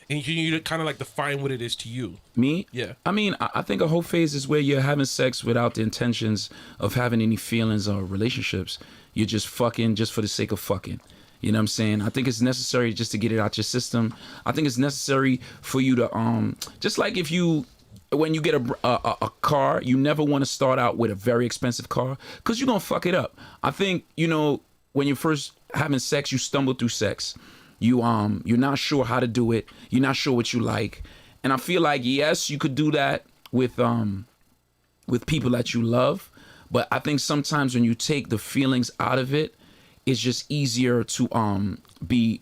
you kind of like define what it is to you? Me? Yeah. I mean, I think a whole phase is where you're having sex without the intentions of having any feelings or relationships. You're just fucking just for the sake of fucking. You know what I'm saying? I think it's necessary just to get it out your system. I think it's necessary for you to just like when you get a car, you never want to start out with a very expensive car because you're gonna fuck it up. I think when you're first having sex, you stumble through sex. You're not sure how to do it. You're not sure what you like, and I feel like yes, you could do that with people that you love, but I think sometimes when you take the feelings out of it, it's just easier to be.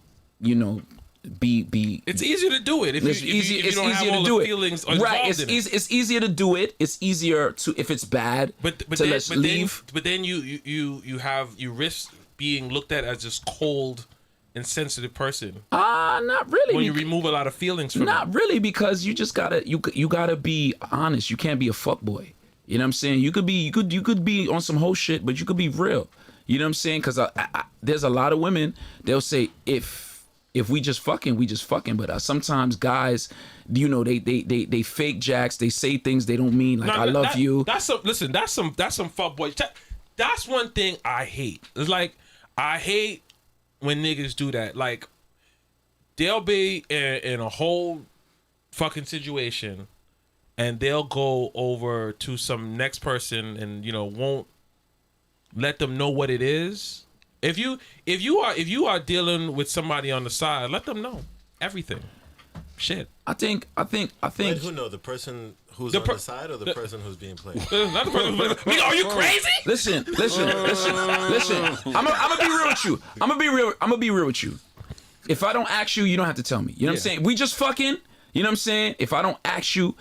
It's easier to do it if you don't have all the feelings involved right. It's in it. it's easier to do it. It's easier to if it's bad. Let's leave. But then you risk being looked at as this cold, insensitive person Not really. when you remove a lot of feelings from it. Not really, because you just gotta you gotta be honest. You can't be a fuckboy. You know what I'm saying? You could be on some whole shit, but you could be real. You know what I'm saying? Because there's a lot of women, they'll say if we just fucking, we just fucking. But sometimes guys, they fake jacks. They say things they don't mean. Like I love you. That's some fuckboy. That's one thing I hate. It's like I hate when niggas do that. Like they'll be in a whole fucking situation, and they'll go over to some next person and won't let them know what it is. If you are dealing with somebody on the side, let them know everything. Shit. I think. Wait, who know? The person who's on the side or the person who's being played? Not the person who's are you crazy? Listen. I'm gonna be real with you. I'm gonna be real with you. If I don't ask you, you don't have to tell me. You know what I'm saying? We just fucking. You know what I'm saying? If I don't ask you,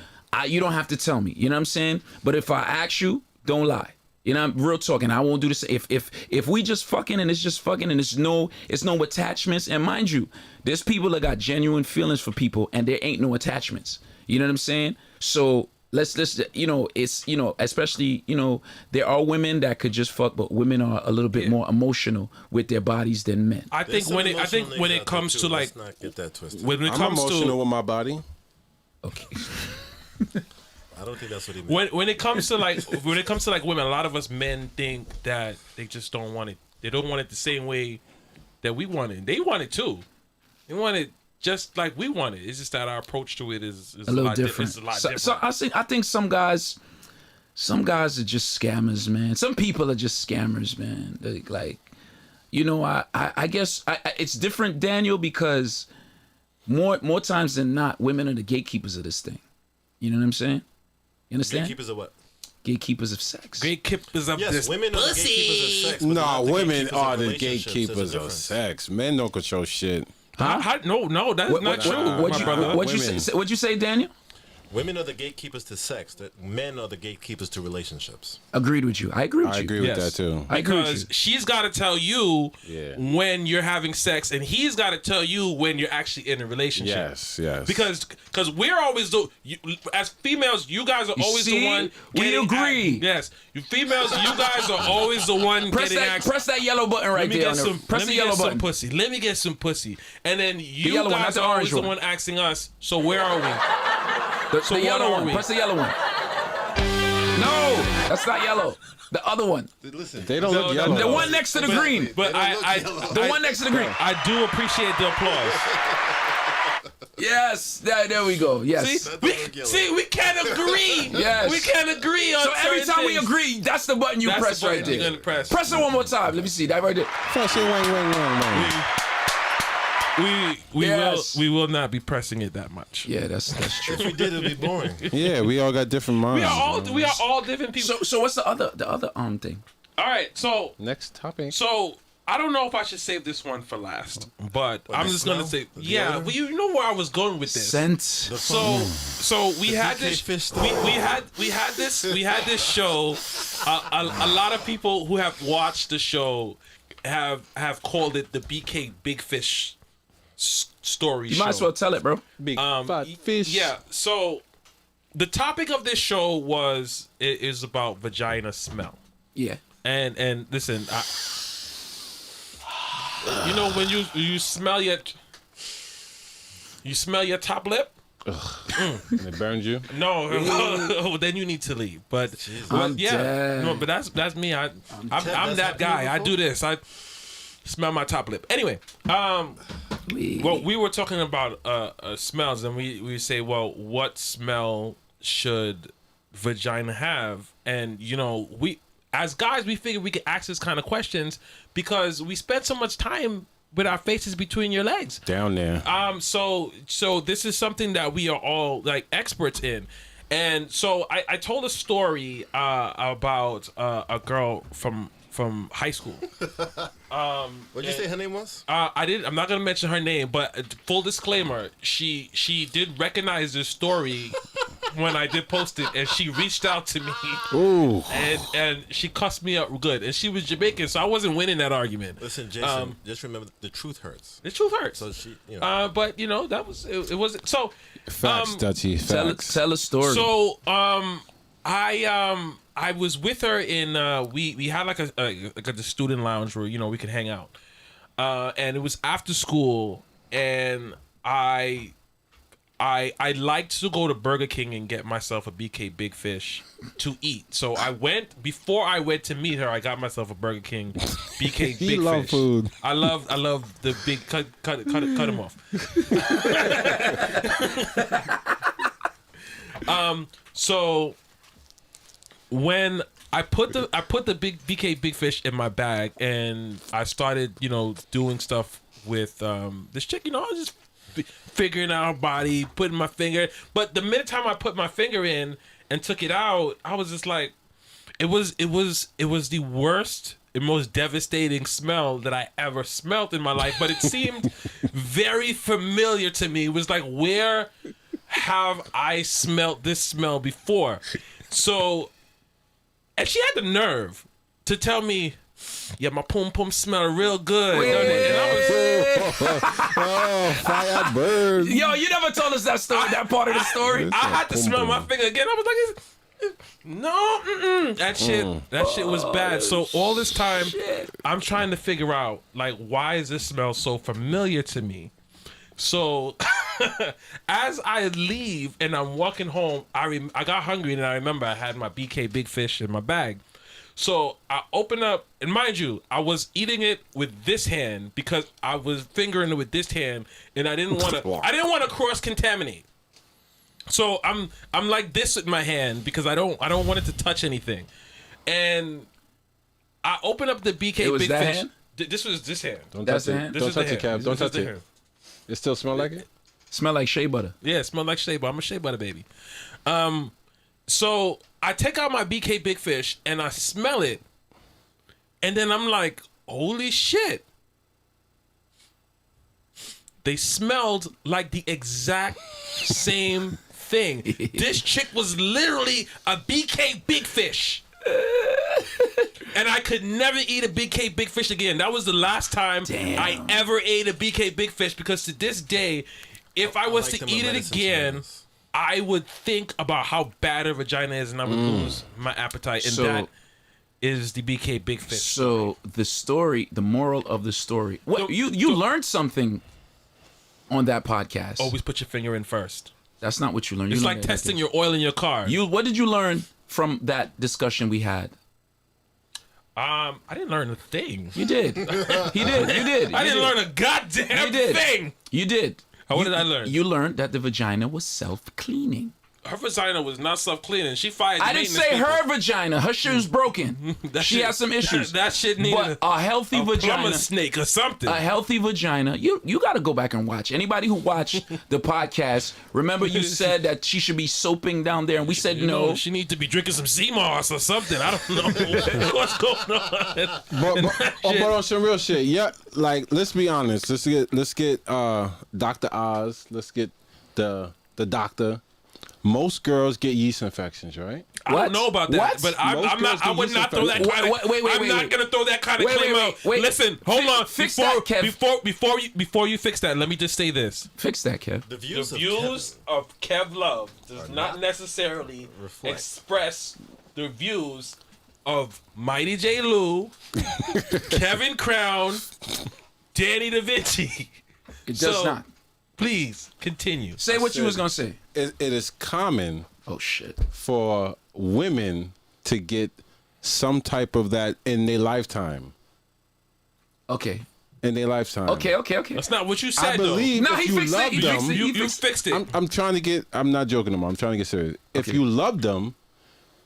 you don't have to tell me. You know what I'm saying? But if I ask you, don't lie. You know, I'm real talking. I won't do this. If we just fucking and it's just fucking and it's no attachments. And mind you, there's people that got genuine feelings for people and there ain't no attachments. You know what I'm saying? So let's it's especially there are women that could just fuck, but women are a little bit more emotional with their bodies than men. I think when it comes to like, let's not get that twisted. when it I'm comes emotional to with my body. Okay. I don't think that's what he meant. when it comes to like women, a lot of us men think that they just don't want it. They don't want it the same way that we want it. They want it too. They want it just like we want it. It's just that our approach to it is a little different. It's a lot So different. I think some guys are just scammers, man. Some people are just scammers, man. I guess it's different, Daniel, because more times than not, women are the gatekeepers of this thing. You know what I'm saying? You understand? Gatekeepers of what? Gatekeepers of sex. Gatekeepers of Yes, this women are the gatekeepers of sex. but No, not the women gatekeepers of are the relationships. There's a gatekeepers of difference. sex. Men don't control shit. No, that's not true. What'd Women. you say, Daniel? Women are the gatekeepers to sex. That men are the gatekeepers to relationships. Agreed with you. I agree with I you. agree with that too. I agree with Because you. she's got to tell you Yeah. when you're having sex, and he's got to tell you when you're actually in a relationship. Yes. Because we're always as females, you guys are always the see? one. We getting agree. Yes, you females, you guys are always the one getting Press that yellow button right there. Press the yellow button. pussy. Let me get some pussy, and then you yellow one, not guys the are always orange the one. one asking us. So where are we? The what yellow are one. we? Press the yellow one. No, that's not yellow. The other one. Listen, They don't look The yellow. The one next to the green. But The one next to the green. I do appreciate the applause. Yes. There we go. Yes. We can't agree. Yes. We can't agree on So every certain time we things. agree, that's the button you That's press the button right you're there. gonna press. Press it one more time. Let me see that right there. First, say wang, wang, wang, wang. Yes. We will not be pressing it that much. Yeah, that's true. if we did, it'd be boring. Yeah, we all got different minds. We are all different people. So what's the other thing? All right, so Next topic. I don't know if I should save this one for last, but I'm the just gonna smell? say, The yeah. deodorant? But you know where I was going with this. Scent. So we had BK this. fish stuff. We had this show. A lot of people who have watched the show have called it the BK Big Fish story. You might as well tell it, bro. Big fat fish. Yeah. So the topic of this show is about vagina smell. Yeah. And listen, you know when you smell your top lip. And it burns you. No, then you need to leave. But I'm yeah, dead. no, but that's me. I'm that guy. I do this. I smell my top lip. Anyway, well, we were talking about smells, and we say, well, what smell should vagina have? And you know, we as guys, we figured we could ask this kind of questions because we spend so much time with our faces between your legs. Down there. So this is something that we are all like experts in. And so I told a story about a girl from high school. What'd you say her name was? I'm not gonna mention her name, but full disclaimer, she did recognize this story when I did post it, and she reached out to me. Ooh. And she cussed me up good, and she was Jamaican, so I wasn't winning that argument. Listen, Jason, just remember the truth hurts. The truth hurts. So she, you know. But you know that was it was so. Facts, Dutchy. Facts. Tell a story. So I was with her in we had like the student lounge where, you know, we could hang out, and it was after school, and I liked to go to Burger King and get myself a BK Big Fish to eat. So before I went to meet her, I got myself a Burger King BK Big You love Fish. food. I love the big cut them off. So when I put the big BK Big Fish in my bag, and I started, you know, doing stuff with this chick, you know, I was just figuring out her body, putting my finger. But the minute time I put my finger in and took it out, I was just like, it was the worst and most devastating smell that I ever smelled in my life. But it seemed very familiar to me. It was like, where have I smelled this smell before? So, and she had the nerve to tell me, yeah, my pum pum smell real good. And I was, Oh, fire bird. Yo, you never told us that story, that part of the story. I had to smell my finger again. I was like, no, that shit was bad. So all this time, I'm trying to figure out, like, why is this smell so familiar to me? So as I leave and I'm walking home, I got hungry, and I remember I had my BK Big Fish in my bag. So I open up, and mind you, I was eating it with this hand because I was fingering it with this hand, and I didn't want to cross contaminate. So I'm like this with my hand because I don't want it to touch anything. And I open up the BK It was Big that Fish. hand? This was this hand. Don't That's touch the it. hand? This Don't is the touch it, hand. Kev. Don't This is touch the it. hand. It still smell like it? Smell like shea butter. Yeah, it smelled like shea butter. I'm a shea butter baby. So I take out my BK Big Fish and I smell it, and then I'm like, holy shit. They smelled like the exact same thing. This chick was literally a BK Big Fish. And I could never eat a BK Big Fish again. That was the last time I ever ate a BK Big Fish, because to this day, if I was like to them eat with it medicine again, tomatoes. I would think about how bad her vagina is, and I would lose my appetite. And So- that is the BK Big Fish. So the story, the moral of the story. What you learned something on that podcast. Always put your finger in first. That's not what you learned. It's You like learned testing your oil in your car. What did you learn from that discussion we had? I didn't learn a thing. You did. He did. You did. I You didn't did. learn a goddamn You did. thing. You did. What did I learn? You learned that the vagina was self-cleaning. Her vagina was not self-cleaning. She fired. I didn't say her vagina. Her shit was broken. That She shit- has some issues. That shit needed But a healthy a vagina. plumber snake or something. A healthy vagina. You got to go back and watch. Anybody who watched the podcast, remember you said that she should be soaping down there, and we said You no. know, she needs to be drinking some sea moss or something. I don't know what's going on. But on some real shit, yeah. Like, let's be honest. Let's get Dr. Oz. Let's get the doctor. Most girls get yeast infections, right? I don't know about that, What? but Most I'm not. girls I get would yeast not throw that infections. kind of. Wait, I'm not gonna throw that kind of Wait, claim wait, out. wait. Listen, hold on. Fix that, Kev. Before you fix that, let me just say this: Fix that, Kev. The the views, views of Kev Love does not necessarily reflect. express the views of Mighty J. Lou, Kevin Crown, Danny Da Vinci. It does not. Please continue. Say what you was gonna say. It is common Oh shit. for women to get some type of that in their lifetime. Okay. In their lifetime. Okay. That's not what you I said, believe No, if he you fixed it. love He them, fixed it. though. He You fixed it. I'm trying to get. I'm not joking anymore. I'm trying to get serious. If Okay. you love them,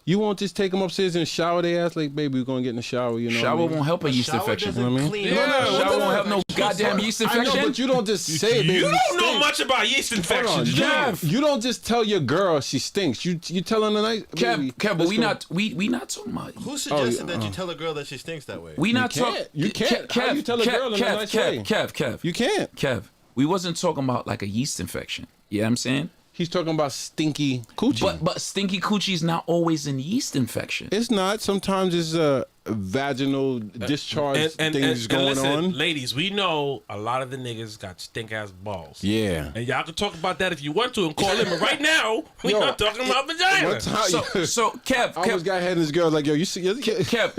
you won't just take them upstairs and shower their ass like, baby, we're gonna get in the shower. You know, Shower what I mean? won't help a yeast Shower infection. doesn't You know what I mean? clean Yeah, up. what Shower the- won't help no goddamn yeast I know, infection. but you don't just say, baby. You don't know stink. much about yeast Hold on, infections. you, Jeff. you don't just tell your girl she stinks. You tell her tonight, baby, Kev, but let's we go. not we not talking about. Who suggested that you tell a girl that she stinks that way? We not can't. talking. You can't. How you tell a girl in a nice way? Kev. You can't. Kev. We wasn't talking about like a yeast infection. You know what I'm saying? He's talking about stinky coochie. But stinky coochie is not always an yeast infection. It's not. Sometimes it's a vaginal discharge things going listen, on. ladies, we know a lot of the niggas got stink ass balls. Yeah. And y'all can talk about that if you want to and call him. But right now, we Yo, not talking about vagina. One time, So Kev, I almost got head in this girl like, yo, you see, Kev,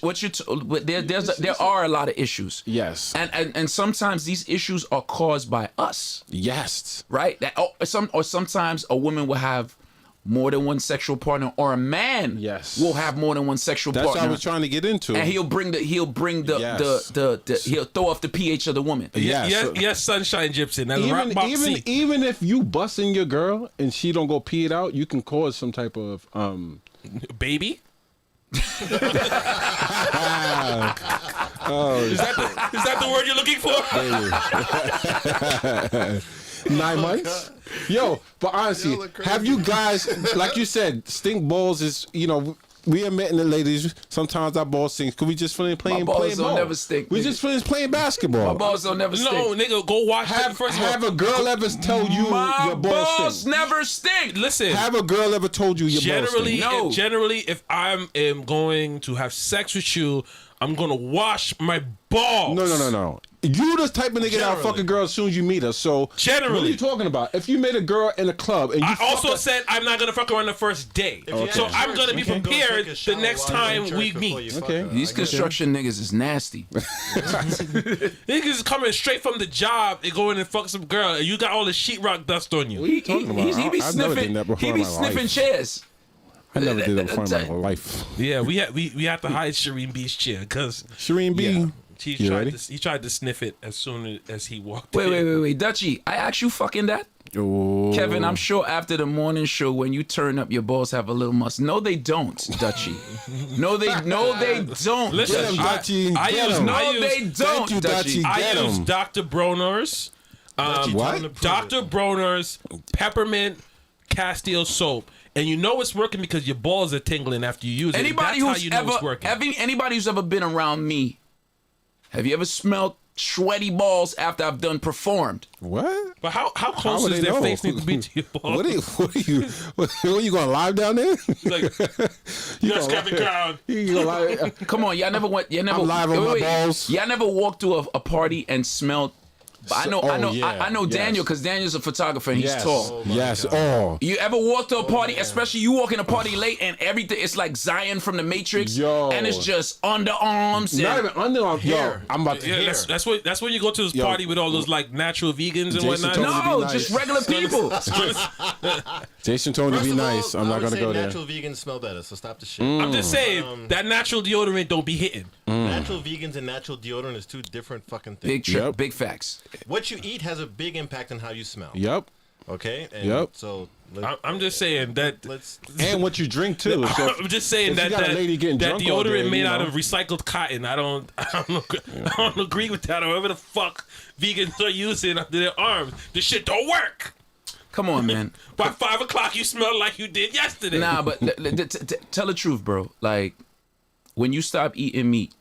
what you there are a lot of issues. Yes. And sometimes these issues are caused by us, Yes. right? Sometimes a woman will have more than one sexual partner, or a man Yes. will have more than one sexual That's what partner. I was trying to get into. and he'll bring the Yes. he'll throw off the pH of the woman. Yes. Yes, Sunshine Gypsy. That's rock box C. Even if you busting your girl and she don't go pee it out, you can cause some type of Baby? Is that the word you're looking for? 9 months. Yo, but honestly, look crazy. have you guys, like you said, stink balls is, we admitting it, ladies. Sometimes our balls stink. Could we just finish playing balls don't ball? never stink, We nigga. just finished playing basketball. My balls don't never No, stink. nigga, go watch it. have First have of a all, girl ever tell you My your balls balls stink? never stink. listen. Have a girl ever told you your balls Generally, stink? No. if I am going to have sex with you, I'm gonna wash my balls. No. You the type of nigga that'll Generally. fuck a girl as soon as you meet her. So Generally. what are you talking about? If you met a girl in a club and you I fuck also her- said I'm not gonna fuck her on the first day. If you So had I'm church, gonna be you can go prepared take a shower the next while you're in time church we before meet. you fuck Okay. her. These I get it. construction niggas is nasty. Niggas coming straight from the job and going and fuck some girl, and you got all the sheetrock dust on you. He talking about? be I've never done sniffing. that before He in be my sniffing life. chairs. I never did that before in my life. Yeah, we had to hide Shireen B's chair because Shireen B. yeah, You ready? he tried to sniff it as soon as he walked Wait, in. wait, Dutchie. I asked you fucking that? Oh. Kevin, I'm sure after the morning show when you turn up, your balls have a little must. No, they don't, Dutchie. No, they don't. Listen, Get 'em, Dutchie. I Get use 'em. No, I use, they don't, Thank you, Dutchie. Dutchie. I Get use 'em. Dr. Bronner's, What? Dr. Bronner's peppermint Castile soap, and you know it's working because your balls are tingling after you use it. Anybody That's how who's you know it's ever, working. anybody who's ever been around me, have you ever smelled sweaty balls after I've done performed? What? But how close would does they their know? face need to be to your balls? What are you going live down there? Like, yes, Kevin Crown. You gonna live? Come on, y'all never went. Y'all never. I'm live on my balls. Y'all never walked to a party and smelled. I know, Oh, yeah, I know yes. Daniel because Daniel's a photographer and he's Yes. tall. Yes. Oh. You ever walk to a party, especially you walk in a party late and everything, it's like Zion from the Matrix, Yo. and it's just underarms and Not even underarm. Yo, Hair. I'm about to Yeah, hear. that's when you go to this Yo. party with all those like natural vegans and Jason whatnot. told me to be no, nice. just regular people. Jason told me to First be of all, nice. I'm I not would gonna say go there. natural vegans smell better, so stop the shit. I'm just saying that natural deodorant don't be hitting. Natural vegans and natural deodorant is two different fucking things. Big trip, Yep. big facts. What you eat has a big impact on how you smell. Yep. Okay. And Yep. So I'm just saying that. let's. And what you drink too. So I'm just saying if you that got a lady getting that drunk all deodorant day, made you out know. of recycled cotton. I don't agree with that. However the fuck vegans are using under their arms, this shit don't work. Come on, man. By 5 o'clock, you smell like you did yesterday. Nah, but tell the truth, bro. Like when you stop eating meat,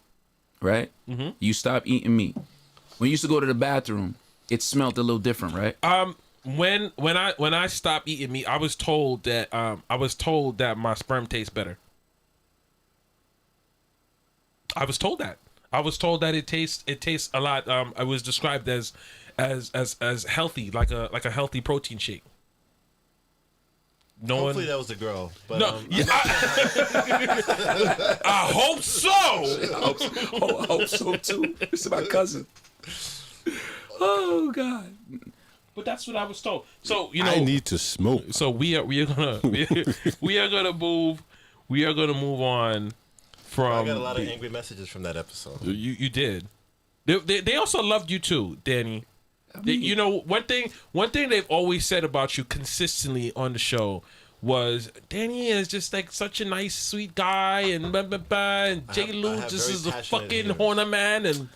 right? Mm-hmm. You stop eating meat. When you used to go to the bathroom, it smelled a little different, right? When I stopped eating meat, I was told that my sperm tastes better. I was told that. I was told that it tastes a lot. I was described as healthy, like a healthy protein shake. No Hopefully one. that was the girl. But No, yeah, I hope so. I hope so too. It's my cousin. Oh God. But that's what I was told. So you know, I need to smoke. so we are gonna we are gonna move on from. I got a lot of angry messages from that episode. You did. They also loved you too, Danny. You know, one thing they've always said about you consistently on the show was Danny is just like such a nice, sweet guy, and blah, blah, blah, and J. Lou have just very is a passionate fucking ears. horner man, and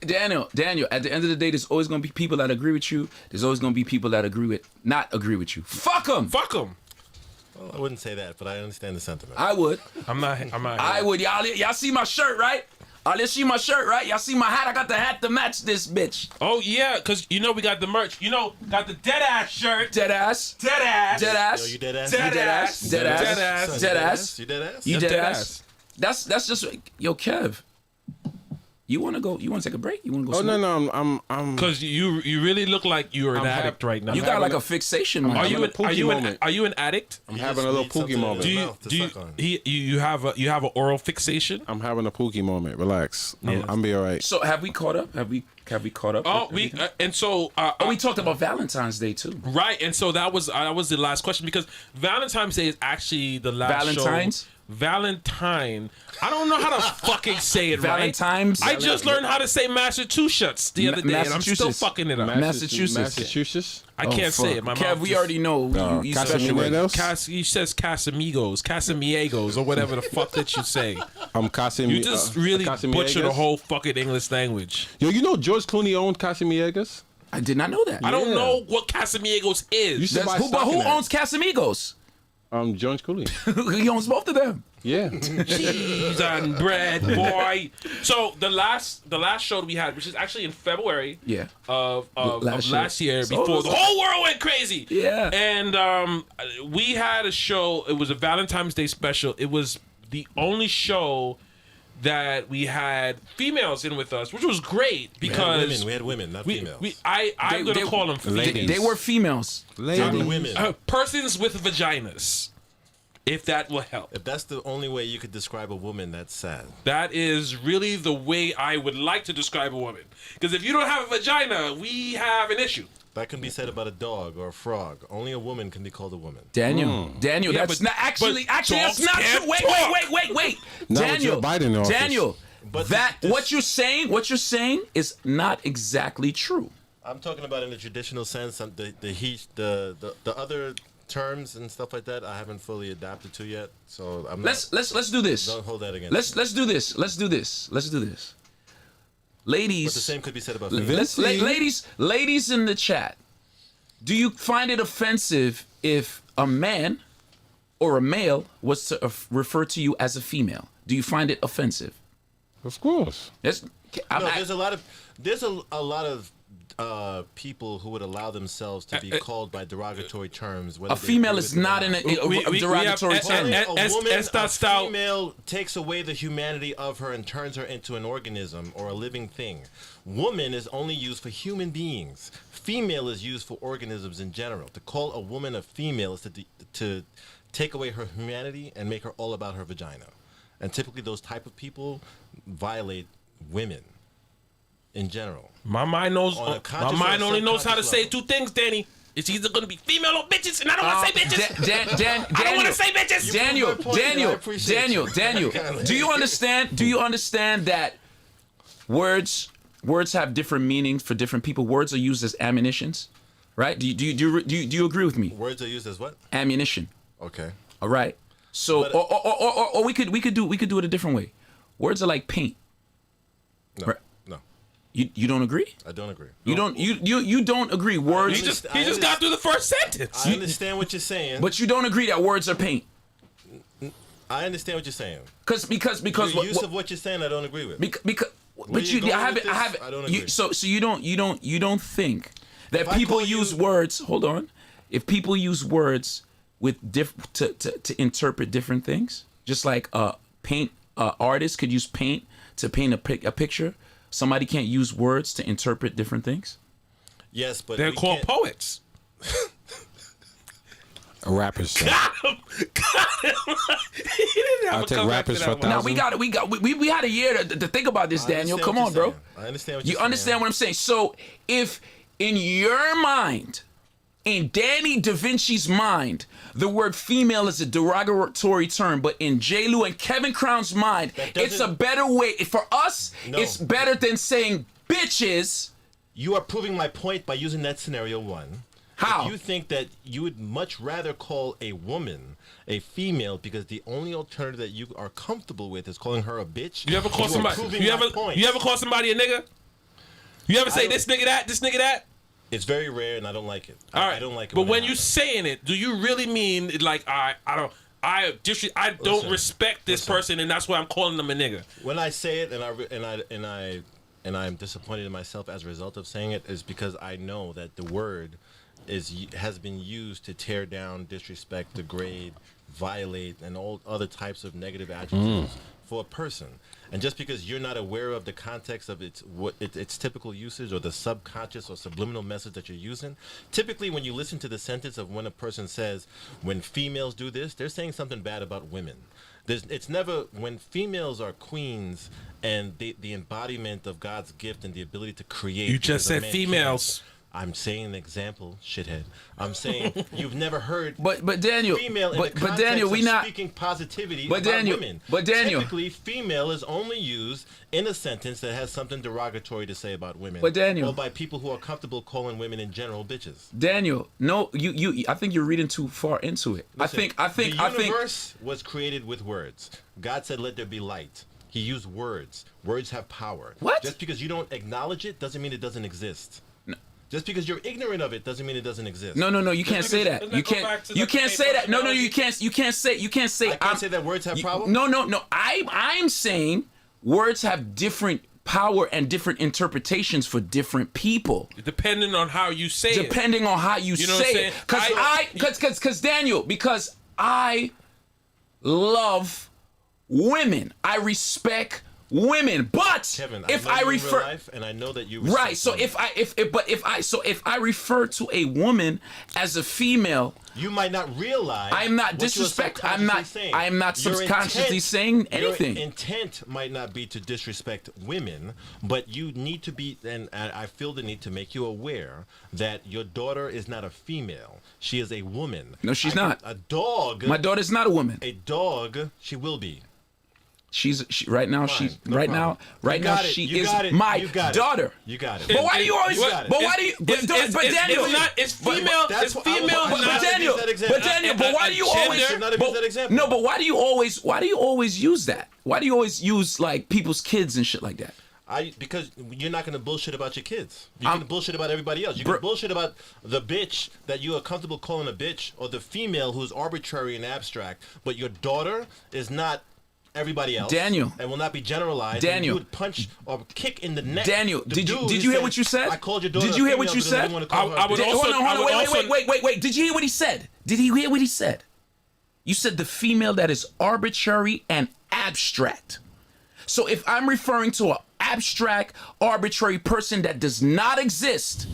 Daniel, at the end of the day, there's always gonna be people that agree with you. There's always gonna be people that not agree with you. Fuck them. fuck him. Well, I wouldn't say that, but I understand the sentiment. I would. I'm not. I would. Y'all see my shirt, right? Y'all see my shirt, right? Y'all see my hat? I got the hat to match this bitch. Oh yeah, because you know we got the merch. You know, got the dead ass shirt. Dead ass. Dead ass. Dead ass. Yo, you dead ass? Dead You dead ass. ass. Dead ass. Dead ass. Son, Dead ass. You dead ass? You Dead dead ass. ass. That's just yo, Kev. You wanna go? You wanna take a break? You wanna go? Oh smoke? no, I'm. Because you really look like you're an I'm addict right now. You got like a fixation, man. Are you having a Pookie moment. are you an addict? I'm You having just a little need something Pookie in moment. your Do you mouth to do suck on. you have an oral fixation? I'm having a Pookie moment. Relax. Yeah. I'm be all right. So have we caught up? Have we caught up? Oh, with we everything? and so we talked about Valentine's Day too. right, and so that was the last question because Valentine's Day is actually the last Valentine's? show. Valentine. I don't know how to fucking say it Valentine's? right. I just learned how to say Massachusetts the other day, and I'm still Massachusetts. fucking it up. Massachusetts. Massachusetts. I can't say it. My Kev, mouth we just- already know you special. Casamigos? He says Casamigos, Casamiegos, or whatever the fuck that you say. I'm Casim. You just really Casamigos. butchered the whole fucking English language. Yo, you know George Clooney owned Casamigos? I did not know that. I don't Yeah. know what Casamiegos is. You should buy But stock in who that. owns Casamigos? George Clooney. He owns both of them. Yeah. Cheese and bread, boy. So the last show that we had, which is actually in February Yeah. of Last last year. year, So before it the was- whole world went crazy. Yeah. And we had a show. It was a Valentine's Day special. It was the only show that we had females in with us, which was great because We had women, not females. I'm gonna call them ladies. They were females. Not the women. persons with vaginas, if that will help. If that's the only way you could describe a woman, that's sad. That is really the way I would like to describe a woman. Because if you don't have a vagina, we have an issue. That can be said about a dog or a frog. Only a woman can be called a woman. Daniel, Daniel, Yeah, that's but- not actually. but Actually, that's dogs not can't true. Wait, talk. wait. Not with Daniel, Joe Biden in office. Daniel, But that this- what you're saying is not exactly true. I'm talking about in the traditional sense. The other terms and stuff like that, I haven't fully adapted to yet. So I'm not. Let's do this. Don't hold that against. Let's do this. Let's do this. Ladies, But the same could be said about females. ladies in the chat, do you find it offensive if a man or a male was to refer to you as a female? Do you find it offensive? Of course. That's, No, there's a lot of people who would allow themselves to be called by derogatory terms. a female is not in a derogatory have- term. Esta A style- female takes away the humanity of her and turns her into an organism or a living thing. Woman is only used for human beings. Female is used for organisms in general. To call a woman a female is to take away her humanity and make her all about her vagina. And typically those type of people violate women in general. My mind knows. On a My conscious mind or only knows how to subconscious say level. two things, Danny. It's either gonna be female or bitches, and I don't want to say bitches. I don't want to say bitches. Daniel, proved my point, and I Daniel, appreciate Daniel, you. Daniel. Do you understand? Do you understand that words have different meanings for different people? Words are used as ammunitions, right? Do you agree with me? Words are used as what? Ammunition. Okay. All right. So, But- or we could do it a different way. Words are like paint. No. Right. No. You don't agree? I don't agree. You don't agree. Words, He just I got through the first sentence. I understand what you're saying. but you don't agree that words are paint. I understand what you're saying. Because The use of what you're saying, I don't agree with. because but you going I have with it. I this? have it. I don't You, agree. so you don't think that If I people call you- use words. Hold on. If people use words with to interpret different things, just like paint artists could use paint to paint a picture. Somebody can't use words to interpret different things. Yes, but They're we called can't- poets. A rapper's son. Got him. He didn't have I'll a take comeback rappers to for that one. Now we had a year to think about this, I Daniel. understand Come what on, you're bro. saying. I understand what You you're saying. understand what I'm saying? So if in your mind, in Danny Da Vinci's mind, the word female is a derogatory term, but in J. Lou and Kevin Crown's mind, That it's a doesn't- better way. For us, No. it's better than saying bitches. You are proving my point by using that scenario one. How? If you think that you would much rather call a woman a female because the only alternative that you are comfortable with is calling her a bitch. You ever call are somebody? proving You my ever point. call somebody a nigga? You ever say don't- this nigga that? This nigga that? It's very rare, and I don't like it. All right. I don't like it. But when it you happens. saying it, do you really mean like I don't Listen, respect this person, and that's why I'm calling them a nigga? when I say it, and I'm disappointed in myself as a result of saying it, is because I know that the word has been used to tear down, disrespect, degrade, violate, and all other types of negative adjectives for a person. And just because you're not aware of the context of its typical usage or the subconscious or subliminal message that you're using, typically when you listen to the sentence of when a person says, when females do this, they're saying something bad about women. It's never when females are queens and the embodiment of God's gift and the ability to create. You just because a said man females. can't. I'm saying an example, shithead. I'm saying you've never heard But Daniel, female in but the context Daniel, we of not. speaking positivity But about Daniel- women. but Daniel- Typically, female is only used in a sentence that has something derogatory to say about women. But Daniel- or by people who are comfortable calling women in general bitches. Daniel, no, you. I think you're reading too far into it. Listen, I think. the universe was created with words. God said, "Let there be light." He used words. Words have power. What? Just because you don't acknowledge it doesn't mean it doesn't exist. Just because you're ignorant of it doesn't mean it doesn't exist. No, you can't say that. doesn't You that go can't. back to You the can't say that. No, analogy? you can't. You can't say. You can't say. I can't say that words have power? No. I'm saying words have different power and different interpretations for different people, Depending on how you say it. depending on how you know what I'm say it. saying? Because Daniel, because I love women. I respect women. But Kevin, if I know I you in refer real life, and I know that you right, so women. if I refer to a woman as a female, You might not realize. I'm not what you are disrespect. I'm not. subconsciously saying. I am not Your subconsciously intent- saying anything. Your intent might not be to disrespect women, but you need to be. And I feel the need to make you aware that your daughter is not a female. She is a woman. No, she's not. A dog. My daughter's not a woman. A dog. She will be. Right now. Fine, She's no right problem. now. Right You now got it, she you is got it, my you got it. daughter. You got it. But why do you always? You got it. But why do you? But Daniel. It's but- female. that's It's what I was- female. I was But not- Daniel. that example. But Daniel. But why do you gender- always? should not have used that example. No, but why do you always use that? Why do you always use like people's kids and shit like that? Because you're not gonna bullshit about your kids. You're gonna bullshit about everybody else. You can bullshit about the bitch that you are comfortable calling a bitch, or the female who's arbitrary and abstract. But your daughter is not everybody else. Daniel. And will not be generalized. Daniel. And you would punch or kick in the neck. Daniel, the did you dude did who you hear said, what you said? I called your daughter. Did you a hear what female you because I said? didn't want to call her a I would bitch. also- Hold I would on, also- wait. Did you hear what he said? Did he hear what he said? You said the female that is arbitrary and abstract. So if I'm referring to an abstract, arbitrary person that does not exist,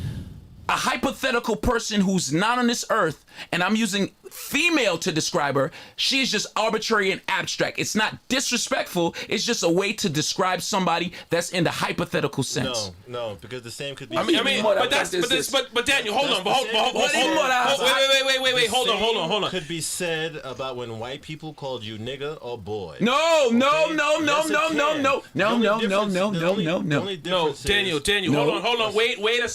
a hypothetical person who's not on this earth, and I'm using female to describe her, she is just arbitrary and abstract. It's not disrespectful. It's just a way to describe somebody that's in the hypothetical sense. No, because the same could be. I mean, Mora, but that's, this is- but Daniel, hold on, That's the same What thing. is Mora? wait, hold on. Could be said about when white people called you nigga or boy. No. Okay? Yes, it can. The only difference- the only No, difference Daniel, is- hold on. Wait a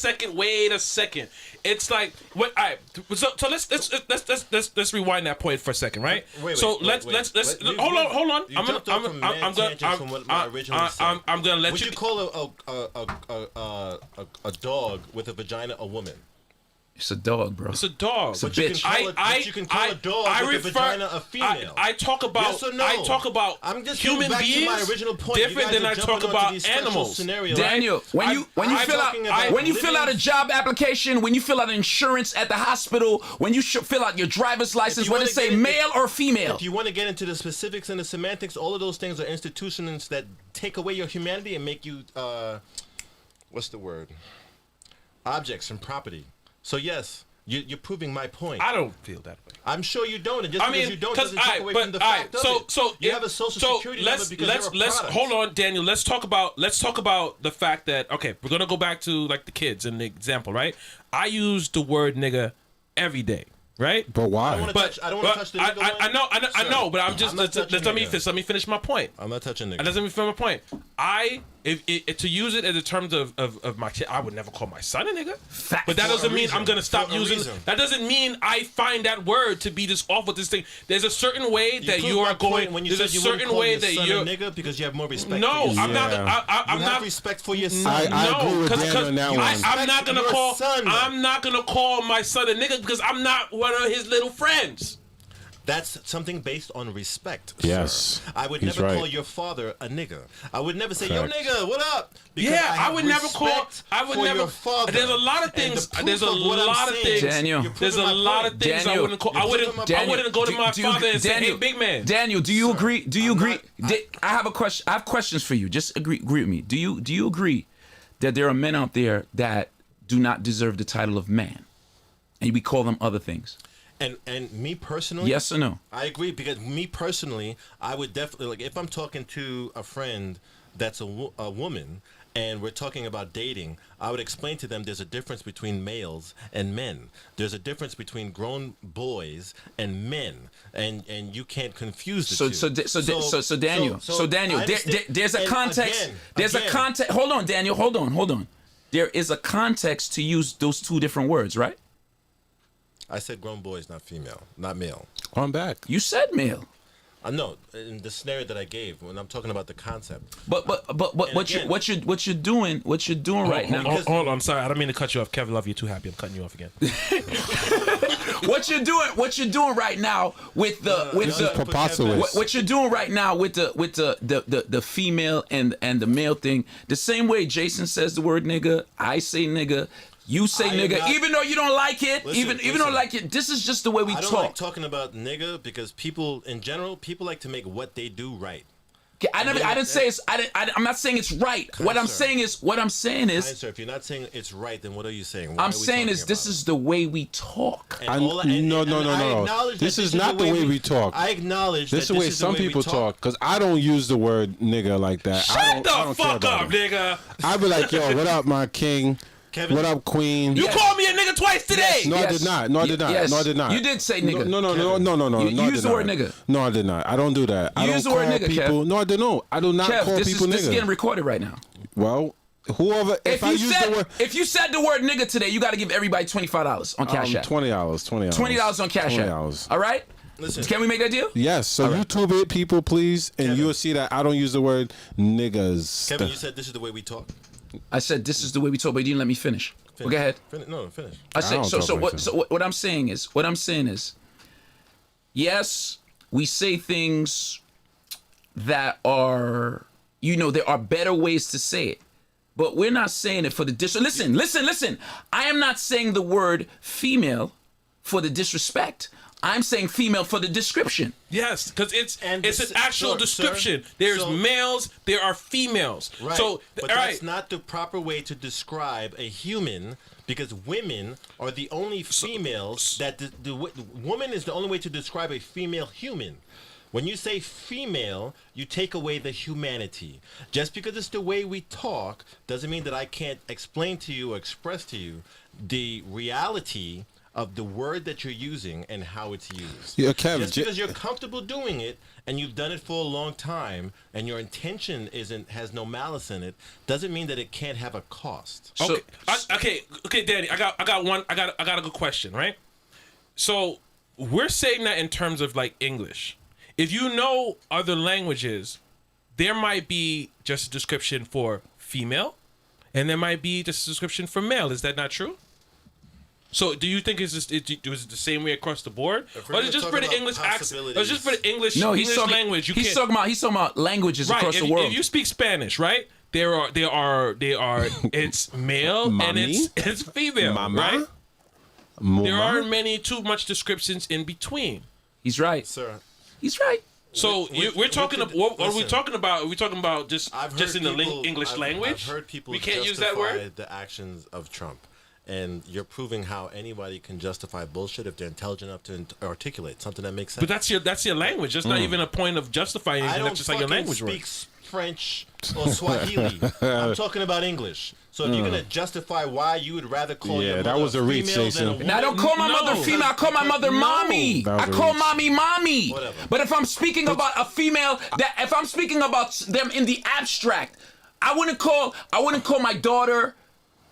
second. It's like what? All right. So let's rewind that point for a second, right? Wait, so wait. let's You- hold on. you jumped off from mad tangents from what I originally said. I'm gonna let Would you. you call a dog with a vagina a woman? It's a dog, bro. It's a dog. It's a But you can bitch. call a dog with a vagina a female. I talk about. Yes or no? I talk about I'm just human getting back beings to my original point. You different guys than are I jumping talk onto about these special animals. scenarios. Daniel, when you I'm fill out talking about when you fill out a living- job application, when you fill out insurance at the hospital, when you fill out your driver's license, you whether wanna it say get- male or female. If you want to get into the specifics and the semantics, all of those things are institutions that take away your humanity and make you, what's the word? Objects and property. So yes, You're proving my point. I don't feel that way. I'm sure you don't. And just I because mean, you don't because doesn't take away from the fact of it. You have a social security number because you're a product. Hold on, Daniel. Let's talk about the fact that we're gonna go back to like the kids in the example, right? I use the word nigga every day, right? But why? I don't want to touch the nigga one. I know, but I'm just I'm not touching let me finish my point. I'm not touching nigga. Let me finish my point. To use it in the terms of my kid, I would never call my son a nigga. But that doesn't mean I'm gonna stop using. That doesn't mean I find that word to be this awful. This thing. There's a certain way that you are going. When you there's said a you wouldn't certain call way your that son you're. a nigga because you have more respect. No, for your I'm son. not. I'm you have not. respect for your son. I agree with Daniel on that one. I'm not gonna call. Son. I'm not gonna call my son a nigga because I'm not one of his little friends. That's something based on respect. Yes, sir. I would he's never right. call your father a nigga. I would never say, "Yo, Facts. nigga, what up?" Because Yeah, I have would never call. respect I would for never. Your father. There's a lot of And things. the proof There's a of what I'm lot of saying, things. Daniel. you're There's a proving my lot point. of things I Daniel, wouldn't call. I you're wouldn't. proving my I point. wouldn't go to my father and say, "Hey, big man." Daniel, do you agree? Do you I'm agree? not- I have a question. I have questions for you. Just agree with me. Do you agree that there are men out there that do not deserve the title of man, and we call them other things? And me personally, Yes or no? I agree, because me personally, I would definitely, like, if I'm talking to a friend that's a woman and we're talking about dating, I would explain to them there's a difference between males and men. There's a difference between grown boys and men, and you can't confuse the two. So Daniel, I understand. there's a And context. There's a again, context. Hold on, Daniel. Hold on. There is a context to use those two different words, right? I said grown boys, not female, not male. I'm back. You said male. No, in the scenario that I gave, when I'm talking about the concept. But what you're doing right now. Hold on, sorry, I don't mean to cut you off, Kevin. Love you, too happy. I'm cutting you off again. What you're doing right now with the preposterous. what you're doing right now with the female and the male thing, the same way Jason says the word nigga, I say nigga, you say nigga, even though you don't like it, even don't like it. This is just the way we I don't talk. like talking about nigga because people, in general, people like to make what they do right. I didn't say it's. I'm not saying it's right. What I'm saying is. Fine, sir, if you're not saying it's right, then what are you saying? I'm saying is this is the way we talk. No. This is not the way we talk. I acknowledge This is the way some people talk, because I don't use the word nigga like that. I Shut don't the care fuck about up, it. nigga. I be like, yo, what up, my king? Kevin, What up, queen? You called me a nigga twice today. No, I did not. No, I did not. Yes. No, I did not. You did say nigga. No. You No, I used did the word not. nigga. No, I did not. I don't do that. I don't used the word call nigga, people. Kev. No, I don't. I do not Kev, call this people is getting nigga. recorded right now. Well, whoever. If I use the word, if you said the word nigga today, you got to give everybody $25 on Cash App. $20. $20 on Cash App. $20. All right. Listen. Can we make that deal? Yes. So YouTube it, people, please, and Kevin. you'll see that I don't use the word niggas. Kevin, you said this is the way we talk. I said this is the way we talk, but you didn't let me finish. Well, go ahead. Finish. I said don't talk like that. so what I'm saying is, yes, we say things that are, there are better ways to say it, but we're not saying it for the listen. I am not saying the word female for the disrespect. I'm saying female for the description. Yes, because it's an actual sir, description. sir. There's So- males, there are females. Right. So, but all that's right. not the proper way to describe a human, because women are the only females that the woman is the only way to describe a female human. When you say female, you take away the humanity. Just because it's the way we talk doesn't mean that I can't explain to you or express to you the reality of the word that you're using and how it's used. Yeah, Kev, Just because you're comfortable doing it and you've done it for a long time and your intention has no malice in it, doesn't mean that it can't have a cost. So- Okay, Danny. I got a good question, right? So we're saying that in terms of like English. If you know other languages, there might be just a description for female, and there might be just a description for male. Is that not true? So, do you think is it the same way across the board, we're or is it gonna just talk for the about English accent? Or is it just for the English? No, English language. You he's can't. talking about languages Right, across if, the world. if you speak Spanish, right? There are it's male and Mommy? it's female, Mama? right? Mama? There aren't many too much descriptions in between. He's right. Sir, He's right. So we're talking about what are we listen. talking about? Are we talking about just I've in heard the people, English language? I've heard people We can't use that justify word. the actions of Trump. and you're proving how anybody can justify bullshit if they're intelligent enough to articulate something that makes sense. But that's your language. That's not even a point of justifying I anything. don't That's just how your fucking language speak works. French or Swahili. I'm talking about English. So if you're gonna justify why you would rather call Yeah, your that mother was a reach, female than Jason. a woman, Now, I don't call my No. mother female. I call my mother mommy. That was I a call reach. mommy. Whatever. But if I'm speaking about a female, that if I'm speaking about them in the abstract, I wouldn't call my daughter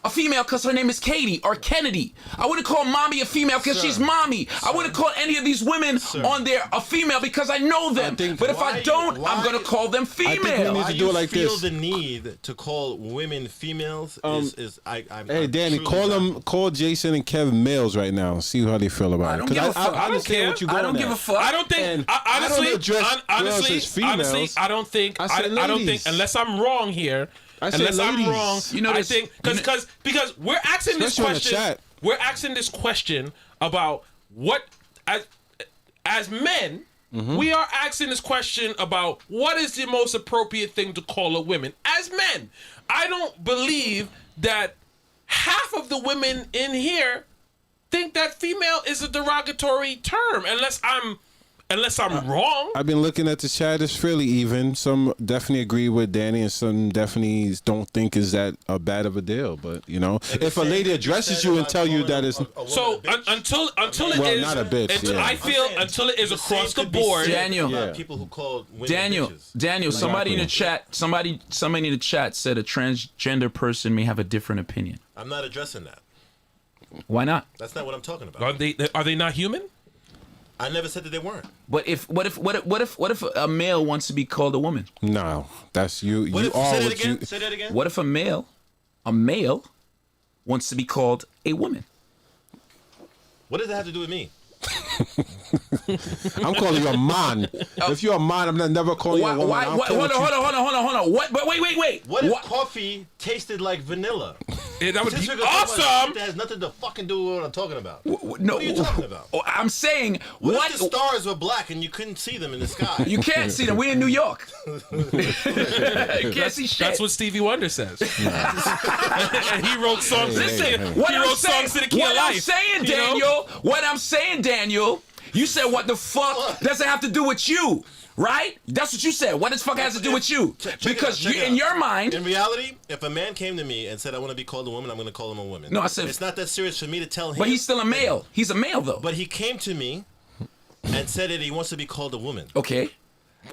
a female because her name is Katie or Kennedy. I wouldn't call mommy a female because Sir. she's mommy. I wouldn't call any of these women on there a female because I know them. think- But if Why I you- don't, I'm why- gonna call them think we female. need why to do you it like feel this. the need to call women females is I'm Hey, Danny, truly call Jason and Kevin males right now. See how they feel about I it. don't 'Cause give a fuck. I don't understand care. what you're I going don't give a at. fuck. I don't think. And honestly, I don't address girls honestly, as females. honestly, I don't think. I I, said I don't think ladies. unless I'm wrong here. I said Unless I'm ladies. wrong, You know I this- think you know- because we're asking this Especially on the question. chat. We're asking this question about what as men. Mm-hmm. We are asking this question about what is the most appropriate thing to call a woman as men. I don't believe that half of the women in here think that female is a derogatory term, unless I'm wrong. I've been looking at the chat. It's fairly even. Some definitely agree with Danny, and some definitely don't think is that a bad of a deal. But if a lady addresses you and tell you that it's So until it Well, is, not a bitch, until yeah. I feel until it is across the board. Daniel. Yeah. people who call women Daniel, bitches. somebody in the Exactly. chat, somebody in the chat said a transgender person may have a different opinion. I'm not addressing that. Why not? That's not what I'm talking about. Are they not human? I never said that they weren't. But what if a male wants to be called a woman? no. That's you. What You if, are say that what again. you. Say that again. What if a male wants to be called a woman? What does that have to do with me? I'm calling you a man. If you're a man, I'm not never calling you a woman. I don't care Hold what on. What? But wait. What if coffee tasted like vanilla? Yeah, that would Since be we're gonna talk about shit awesome. that has nothing to fucking do with what I'm talking about. No, What are you talking about? I'm saying What if the stars were black and you couldn't see them in the sky? You can't see them. We're in New York. You can't see shit. That's what Stevie Wonder says. And he wrote songs. Listen, He what I'm wrote saying, songs to the key of what I'm life, saying, you know? Daniel, what I'm saying, Daniel, you said what the fuck doesn't have to do with you, right? That's what you said. What the fuck has to do with you? Check it Because out, check you, it in out. your mind, In reality, if a man came to me and said, I want to be called a woman, I'm going to call him a woman. No, I said- it's not that serious for me to tell him. but he's still a male. He's a male though. But he came to me and said that he wants to be called a woman. Okay.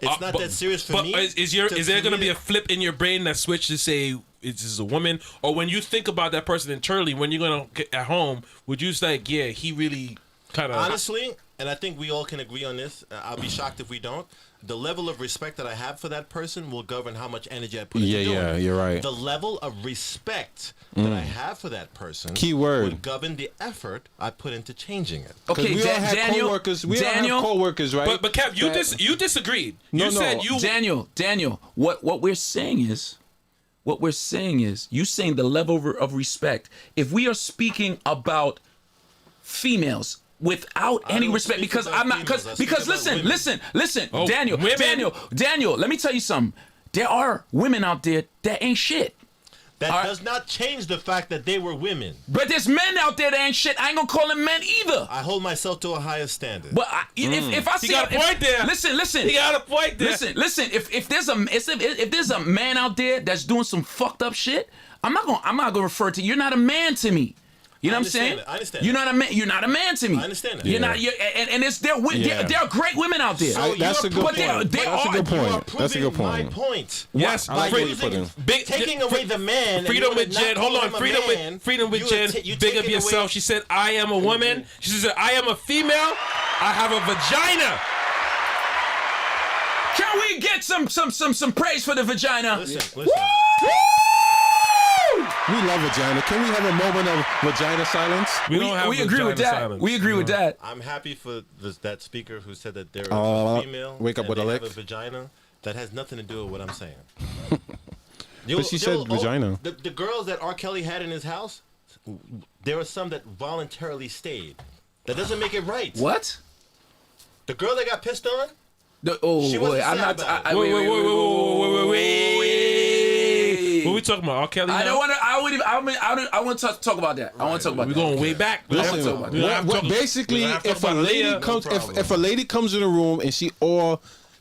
It's not that serious for But me. is there going to be a flip in your brain that switch to say this is a woman, or when you think about that person internally, when you're going to get at home, would you say, yeah, he really kind of Honestly, and I think we all can agree on this, I'll be shocked if we don't, the level of respect that I have for that person will govern how much energy I put into doing it. you're right. The level of respect that I have for that person Key word. would govern the effort I put into changing it. Okay, we all have Daniel. coworkers. We all Daniel. have coworkers, right? But Kev, you disagreed. No, You said no. you Daniel, what we're saying is, you saying the level of respect. If we are speaking about females without any don't respect, speak because about I'm not, females, I speak because about listen, women. Oh, Daniel, women. Daniel, let me tell you something. There are women out there that ain't shit. That All right. does not change the fact that they were women. But there's men out there that ain't shit. I ain't gonna call them men either. I hold myself to a higher standard. But if I see, got a point there. Listen. He got a point there. Listen. If there's a man out there that's doing some fucked up shit, I'm not gonna refer to you. You're not a man to me. You know what I'm saying? understand that. I understand You're that. not a man. You're not a man to me. I understand that. You're Yeah. not. And it's there Yeah. are great women out there. So That's a good but they are- point. they That's a are- good You are point. That's a good proving my point. point. Yes, I like By what you put in. Big, taking away the man. and Freedom you with not Jen. Hold calling on. him a Freedom man, with you Jen. you Big up taking yourself. away- She said, I am a woman. She said, I am a female. I have a vagina. Can we get some praise for the vagina? Listen. We love vagina. Can we have a moment of vagina silence? We don't have we agree with vagina that. silence. We agree with that. I'm happy for that speaker who said that they're Uh, a female. wake up and with a they have lick. a vagina. That has nothing to do with what I'm saying. But she said vagina. The girls that R. Kelly had in his house, there were some that voluntarily stayed. That doesn't make it right. What? The girl that got pissed on, Oh, She boy, wasn't I'm sad not. about it. Wait. we talking about? R. Kelly? I now? don't want to. I want to talk about that. I want to talk about We're that. going way back. Listen, basically, if a lady comes, if a lady comes in the room and she all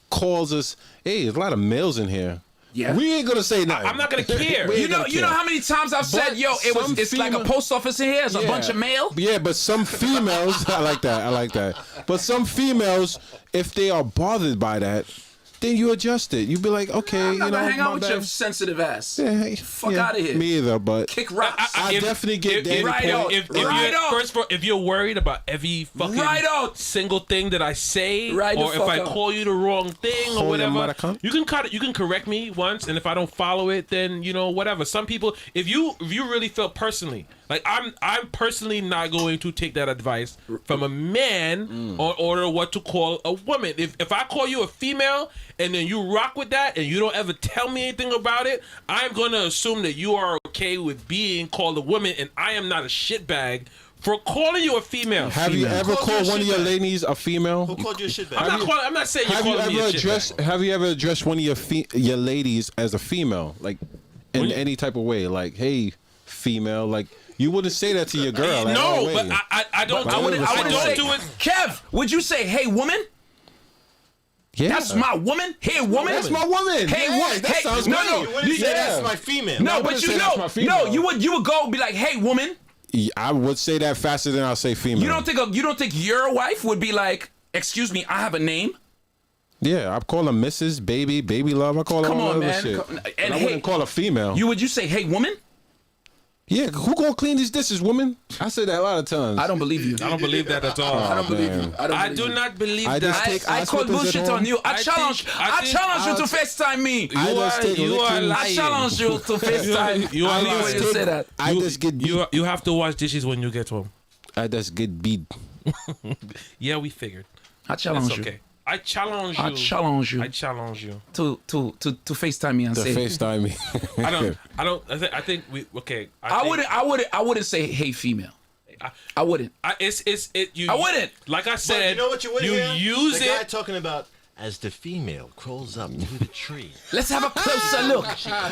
calls us, hey, there's a lot of males in here. Yeah. We ain't gonna say nothing. I'm not gonna care. We ain't You know, gonna you know care. how many times I've said, But "Yo, it's like a female- post office in here. It's a Yeah. bunch of mail." Yeah, but some females, I like that. But some females, if they are bothered by that, then you adjust it. You be like, okay, I'm you not know, gonna hang out my with bad. your sensitive ass. Yeah, Fuck yeah, outta here. Me either, but Kick rocks. I definitely get Danny right point. on. If Right you're, on. first of all, if you're worried about every fucking Right on. single thing that I say, Right the or if fuck I on. call you the wrong thing Call or your whatever, mother cunt? you can cut it. You can correct me once, and if I don't follow it, then you know whatever. Some people, if you really feel personally, like I'm personally not going to take that advice from a man on order what to call a woman. If I call you a female and then you rock with that and you don't ever tell me anything about it, I'm going to assume that you are okay with being called a woman, and I am not a shitbag for calling you a female. Have you ever Called you called a one of your shitbag. ladies a female? Who called you a shitbag? I'm not saying you're Have you calling me a ever shitbag. addressed? Have you ever addressed one of your ladies as a female, like in any type of way, like, hey, female, like you wouldn't say that to your girl. like, No, oh, wait. but I don't. But I I wouldn't. wouldn't I say don't that. do it. Kev, would you say, "Hey, woman"? yeah, That's my woman. Hey, woman. That's my woman. Hey, Yeah, woman. that hey, sounds no, great. no, You wouldn't say Yeah. that's my female. no, I but wouldn't you say that's my know, female. no, you would go be like, "Hey, woman." I would say that faster than I'll say female. You don't think your wife would be like, "Excuse me, I have a name." Yeah, I call her Mrs. Baby, Baby Love. I call her Come all on, that man. other shit. Come- And and I hey, wouldn't call her female. Would you say, "Hey, woman"? Yeah, who gonna clean these dishes, woman? I say that a lot of times. I don't believe you. I don't believe that at all. I don't believe you. man. I do not believe I that. just take I ass call whippings at bullshit home. on you. I I challenge think- you to FaceTime me. I just take you are licking- lying. I challenge you to FaceTime. You are I lying. when you say that. I just get beat. You have to wash dishes when you get home. I just get beat. Yeah, we figured. I It's challenge you okay. I challenge you. I challenge you. I challenge you. to FaceTime me and To say. FaceTime me. I think we okay. I wouldn't say, "Hey, female." I wouldn't. You. I wouldn't. Like I But said, you know what you would you hear? use the guy it. talking about as the female crawls up to the tree. Let's have a closer look.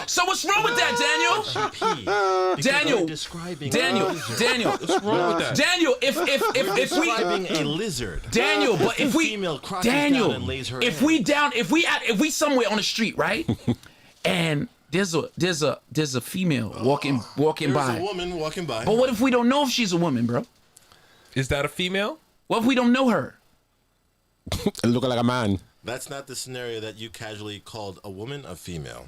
So what's wrong with that, Daniel? Daniel, describing Daniel, What's wrong with that? Daniel. If we, describing a lizard. Daniel, but if we, female crouches Daniel, down and lays her if egg. we somewhere on the street, right, and there's a female walking There's by. a woman walking by. But what if we don't know if she's a woman, bro? Is that a female? What if we don't know her? Looking like a man. That's not the scenario that you casually called a woman a female.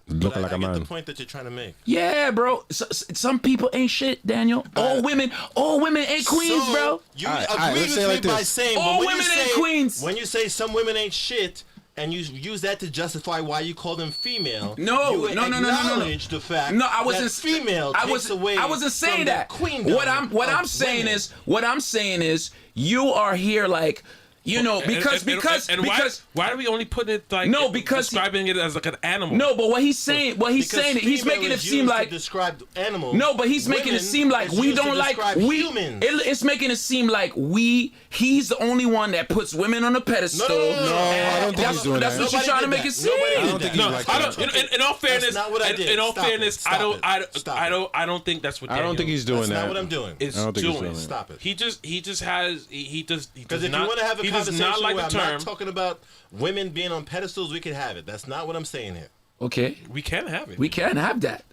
Looking like I a get the man. point that you're trying to make. Yeah, bro. Some people ain't shit, Daniel. All women ain't queens, So, bro. You All right, agreed let's with say it me like by this. saying All but when women you ain't say, queens. When you say some women ain't shit, and you use that to justify why you call them female. No, you would no. acknowledge the fact No, I wasn't. that female I takes away wasn't saying from that. the queendom What I'm of saying women. is, you are here like, because why are we only putting it like No, because describing it as like an animal? no, but he's saying he's Because making it female is seem used like to describe animals. no, but he's making it Women seem like is we used to don't like describe humans. It's making it seem like he's the only one that puts women on a pedestal. No, I don't think he's doing That's that. what you're Nobody trying to did make that. it seem. Nobody did I don't that. think he's like I that. don't. In all fairness, not what I did. in all Stop it. fairness, Stop it. Stop it. I don't think that's what. I don't think he's doing That's that. not what I'm doing. is I don't think he's doing. doing that. Stop it. He just has he does Because if not, you want to have a he does conversation not like where the I'm term. not talking about women being on pedestals, we can have it. That's not what I'm saying here. Okay, We can have it. we can't have that.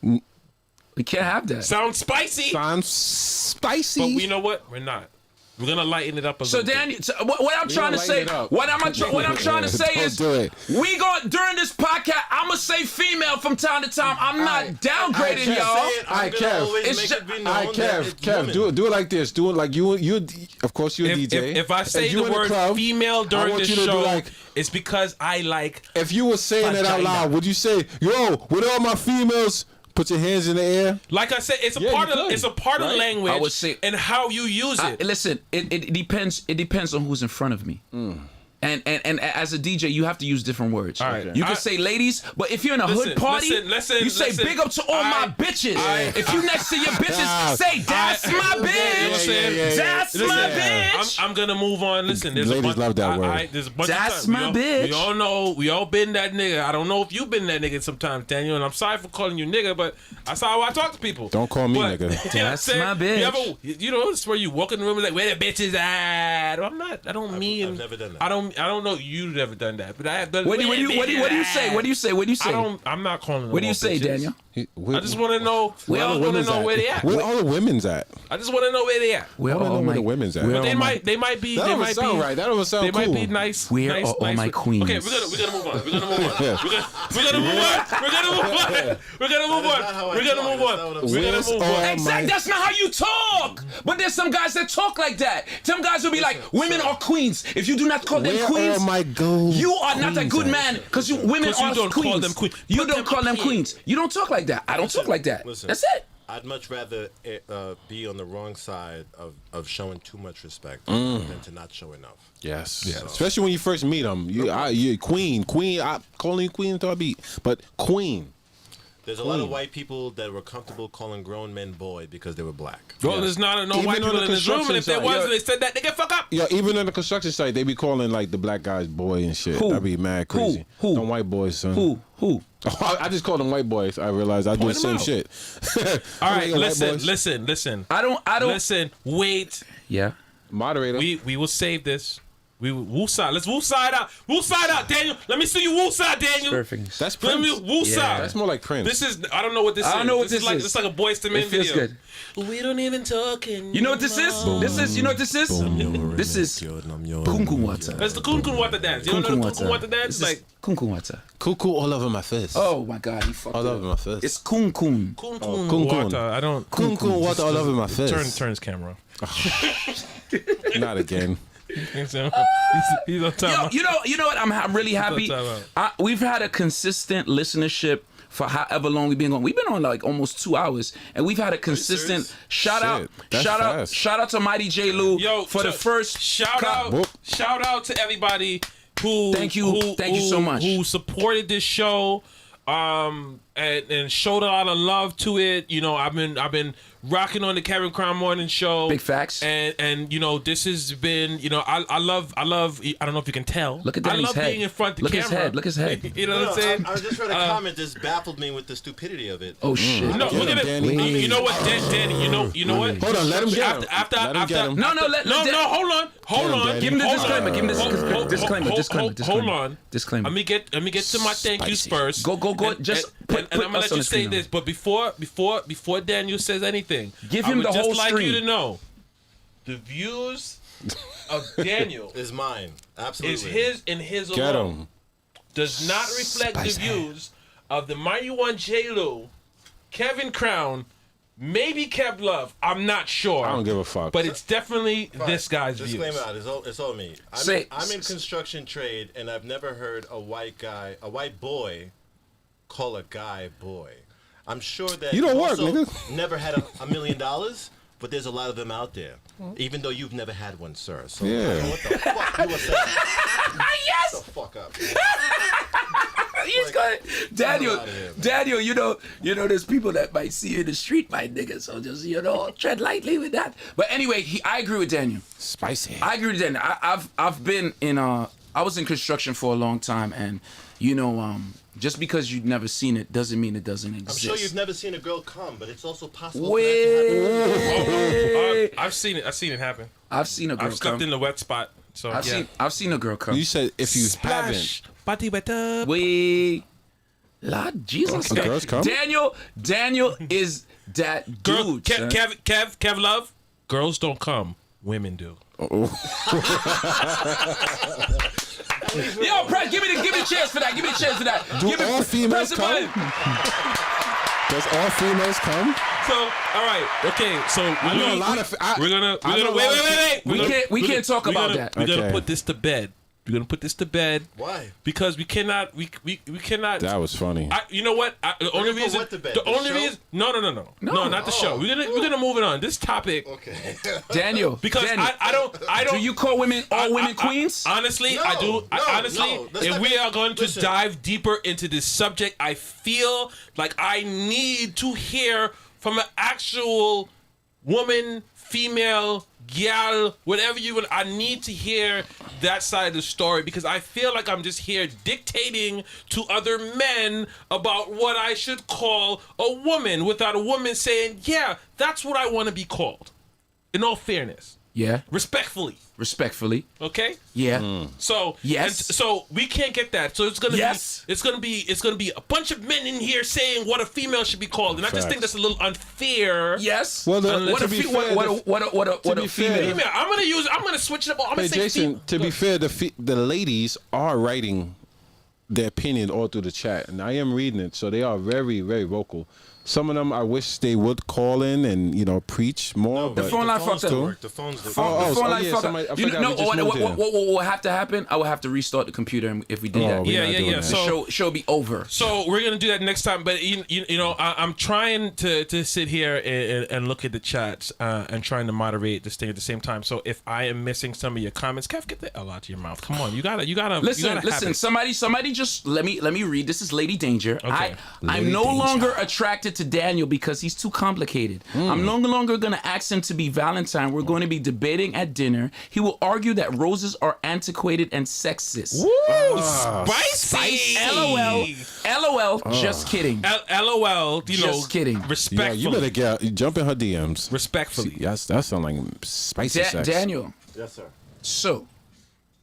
We can't have that. Sounds spicy, Sounds spicy. but you know what? We're not. We're gonna lighten it up a So little bit. Daniel, what I'm trying to lighten say, it up. what I'm trying to say Don't is, do it. we going during this podcast. I'm gonna say female from time to time. I'm not downgrading Kev, y'all. Say it, I'm Alright, gonna Kev. always It's make ju- it be known All right, that Kev, it's Kev, women. do it like this. Do it like you. Of course, you're a DJ. If I say you the in word club, female I during want this you to do show, like- it's because I like. If you were saying it out Vagina. loud, would you say, "Yo, with all my females, put your hands in the air"? Like I said, it's a Yeah, part you of could, it's a part of right? language I would say- and how you use it. Listen, it depends. It depends on who's in front of me. And as a DJ, you have to use different words. All right. You can say ladies, but if you're in a hood Listen, party, listen, you say listen. big up to all my bitches. If you next to your bitches, say that's my bitch. saying? That's Listen, my bitch. I'm gonna move on. Listen, there's Ladies a bunch, love that word. there's a bunch That's of times. my we bitch. We all know. We all been that nigga. I don't know if you've been that nigga sometimes, Daniel. And I'm sorry for calling you nigga, but that's how I talk to people. Don't call me But- nigga. You know what I'm That's saying? my bitch. You ever, you know, it's where you walk in the room and like, where the bitch is at? I'm not. I don't mean. I've never done that. I don't know. You've never done that, but I have done. What do you say? What do you say? What do you say? I don't. I'm not calling them. What do you all say, bitches. Daniel? I just want to know. Where I all just the want to women's know where they at. Where all the women's at? I just want to know where they at. Where I don't know where the women's at. where But But all they my- might. They might be. That They don't might sound be. right. That don't sound They cool. might be nice. Where nice, are all nice my with- queens? Okay, we're gonna move on. We're gonna move on. Yeah. We're gonna move on. We're gonna move on. We're gonna move That is not how on. I We're gonna talk. move That's on. not what I'm We're saying. gonna Where's move all on. Exactly. That's not how you talk. But there's some guys that talk like that. Some guys will be like, women are queens. If you do not call them Where queens, are my gold you are not a queens good at? man because women 'Cause you are don't call queens. them queen. You Put don't them call them up queens. You don't talk like that. I don't talk like that. Listen. That's it. I'd much rather be on the wrong side of showing too much respect Mm. than to not show enough. Yes. Especially when you first meet them. You queen. I calling you queen until I beat. But queen. There's a lot of white people that were comfortable calling grown men boy because they were black. Well, there's no Even white on people the in this room, and if there construction was, site, and they said that, they get fuck up. Yeah, even on the construction site, they be calling like the black guys boy and shit. Who? That'd be mad crazy. Who? Them white boys, son. Who? I just call them white boys. I realized I do the Point 'em same out. shit. All right, White boys. listen. I don't. Listen, wait. Yeah. Moderator. We will save this. We will woo side. Let's woo side out. Woo side out, Daniel. Let me see you woo side, Daniel. Perfect. That's Let me Prince. woo side. That's more like Prince. This is. I don't know what this is. I don't know what this is. Like, is. it's like a Boyz II Men It feels video. good. We don't even talk anymore. You know what this is? This is. You know what this is? This is kunkun water. That's the Kunkun Water dance. You don't know the Kunkun Water dance? This Like is kunkun water. Cuckoo all over my fist. Oh my God, he fucked All it over up. my fist. It's kunkun. Kunkun Kunkun. Water. I don't. Cuckoo water all over my fist. Turn his camera. Not again. He's on time. You know what? I'm really happy. Time out. We've had a consistent listenership for however long we've been going. We've been on like almost 2 hours, and we've had a consistent shout out to Mighty J. Lou Yo, for the first shout out. Whoop. Shout out to everybody who Thank you so much. Who supported this show, and showed a lot of love to it. You know, I've been rocking on the Kevin Crown Morning Show. Big facts. And you know, this has been, you know, I love. I don't know if you can tell. Look at I Danny's love head. being in front of the Look at camera. his head. You know what I'm saying? I just read a comment that baffled me with the stupidity of it. Oh shit. No, Get look him, at it. Danny. You know what, Danny? You know what? Hold on, let him get him. After, Let him get him. No, let no, Dan- hold on. Danny. Give him the Hold disclaimer. on. Give him the disclaimer. Hold on. Disclaimer. Let me get to my thank yous Spicy. first. Go. And, Just and, put and I'm gonna us let on you the say screen this, but before Daniel says anything, Give I him would the just whole like stream. you to know the views of Daniel Is mine. Absolutely. is his and his Get alone. him. Does not reflect Spicy. the views of the Mighty One J. Lou, Kevin Crown, maybe Kev Love. I'm not sure. I don't give a fuck. But it's definitely this guy's Disclaimer views. out. It's all me. I'm in construction trade, and I've never heard a white boy, call a guy boy. I'm sure that You don't work, also nigga. never had $1 million, but there's a lot of them out there. Even though you've never had one, sir. So Yeah. I don't know what the fuck you were saying. Yes. Shut the fuck up. He's going. Daniel, outta here, man. Daniel, you know, there's people that might see you in the street, my nigga. So just, tread lightly with that. But anyway, I agree with Daniel. Spicy. I agree with Daniel. I've been in I was in construction for a long time, and just because you've never seen it doesn't mean it doesn't I'm exist. sure you've never seen a girl come, but it's also possible for that to happen. I've seen it. I've seen it happen. I've seen a girl I've stepped come. in the wet spot. So I've seen a girl come. You said if you Splash. Body wet up. Lord Jesus. Okay. Girls come? Daniel is that Girl, dude. Kev, son. Kev Love. Girls don't come. Women do. Yo, Press, give me the chance for that. Give me a chance for that. Do give me, all females press the come? button. Does all females come? So, all right, okay. So know a lot of- we're gonna I know a wait. lot of- We can't talk about that. We're gonna Okay. put this to bed. We're gonna put this to bed. Why? Because we cannot. We cannot. That was funny. You know what? The only gonna put reason. what to bed? The The only show? reason. No, not the show. We're gonna move it on. This topic. Okay. Daniel. Because Daniel, I don't. do you call women all women queens? Honestly, No, I do. no, Honestly, no. Let's if not we get- are going to listen. dive deeper into this subject, I feel like I need to hear from an actual woman, female, gal, whatever you want. I need to hear that side of the story because I feel like I'm just here dictating to other men about what I should call a woman without a woman saying, yeah, that's what I want to be called. In all fairness. Yeah. Respectfully. Okay? Yeah. So Yes. so we can't get that. So it's gonna Yes. be it's gonna be a bunch of men in here saying what a female should be called, and I just think that's a little unfair. Yes. Well, what a be fair, female. Female, I'm gonna switch it up. I'm gonna Hey, say Jason, to be fair, the ladies are writing their opinion all through the chat, and I am reading it, so they are very, very vocal. Some of them, I wish they would call in and preach more. The but phone line fucked up. The phone's The phone line fucked somebody- I up. You forgot know we just what moved here. would have to happen? I would have to restart the computer, and if we did that, we're Yeah, not yeah, doing yeah. that. So- show be over. So we're gonna do that next time. But I'm trying to sit here and look at the chats and trying to moderate this thing at the same time. So if I am missing some of your comments, Kev, get the L out of your mouth. Come on, you gotta Listen. Somebody just let me read. This is Lady Danger. Okay. I'm no longer attracted to Daniel because he's too complicated. I'm no longer gonna ask him to be Valentine. We're going to be debating at dinner. He will argue that roses are antiquated and sexist. Spicy. LOL. Just kidding. LOL. Just kidding. Yeah, Respectfully. you better jump in her DMs. Respectfully. Yes, that sounds like spicy sex. Daniel. Yes, sir. So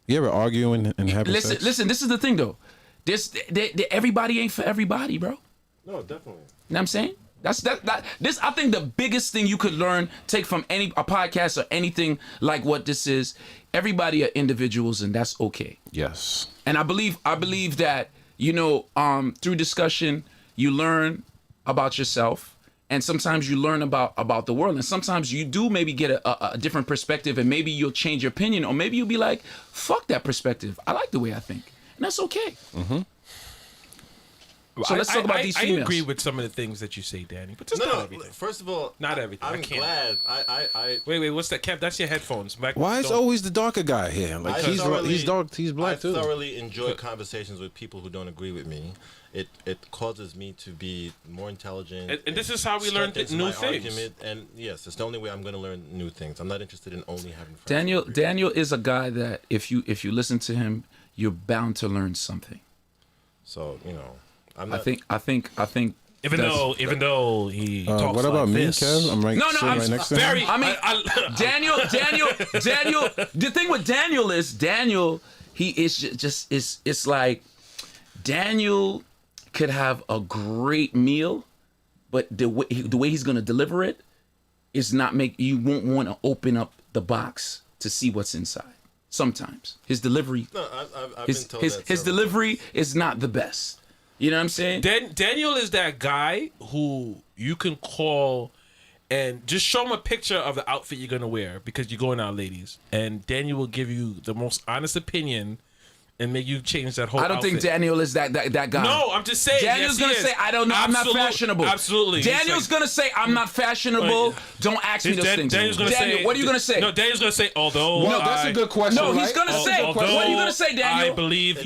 You ever arguing and having sex? listen. This is the thing though. Everybody ain't for everybody, bro. No, definitely. You know what I'm saying? This I think the biggest thing you could take from a podcast or anything like what this is, everybody are individuals and that's okay. Yes. And I believe that, through discussion, you learn about yourself and sometimes you learn about the world and sometimes you do maybe get a different perspective and maybe you'll change your opinion or maybe you'll be like, fuck that perspective. I like the way I think. And that's okay. Mm-hmm. So let's talk about these females. I agree with some of the things that you say, Danny, but just not everything. First of all, Not everything. I'm I can't. glad. I Wait, what's that, Kev? That's your headphones. Why is always the darker guy here? Like he's dark, he's black I too. thoroughly enjoy conversations with people who don't agree with me. It causes me to be more intelligent. And this is how we learn strengthens new my things. argument, and yes, it's the only way I'm going to learn new things. I'm not interested in only having friends. Daniel is a guy that if you listen to him, you're bound to learn something. So I'm not. I think. Even though he talks what about like me, this. Kev? I'm No, sitting I'm right next to him. very. I mean, Daniel. The thing with Daniel is he is just it's like Daniel could have a great meal, but the way he's gonna deliver it is not you won't want to open up the box to see what's inside. Sometimes his delivery, No, I've been told that his several delivery is not the best. You know what I'm saying? Daniel is that guy who you can call and just show him a picture of the outfit you're gonna wear because you're going out, ladies, and Daniel will give you the most honest opinion and make you change that whole I don't outfit. think Daniel is that guy. No, I'm just saying. Daniel's yes, gonna say, I don't know, I'm not fashionable. Absolutely. He's Daniel's like- gonna say, I'm not fashionable. Right. Don't ask me those things. Daniel's gonna Daniel, say. what are you gonna say? No, Daniel's gonna say. Although. Well, that's a good question. No, he's right? gonna say. What are you gonna say, Daniel? I believe What-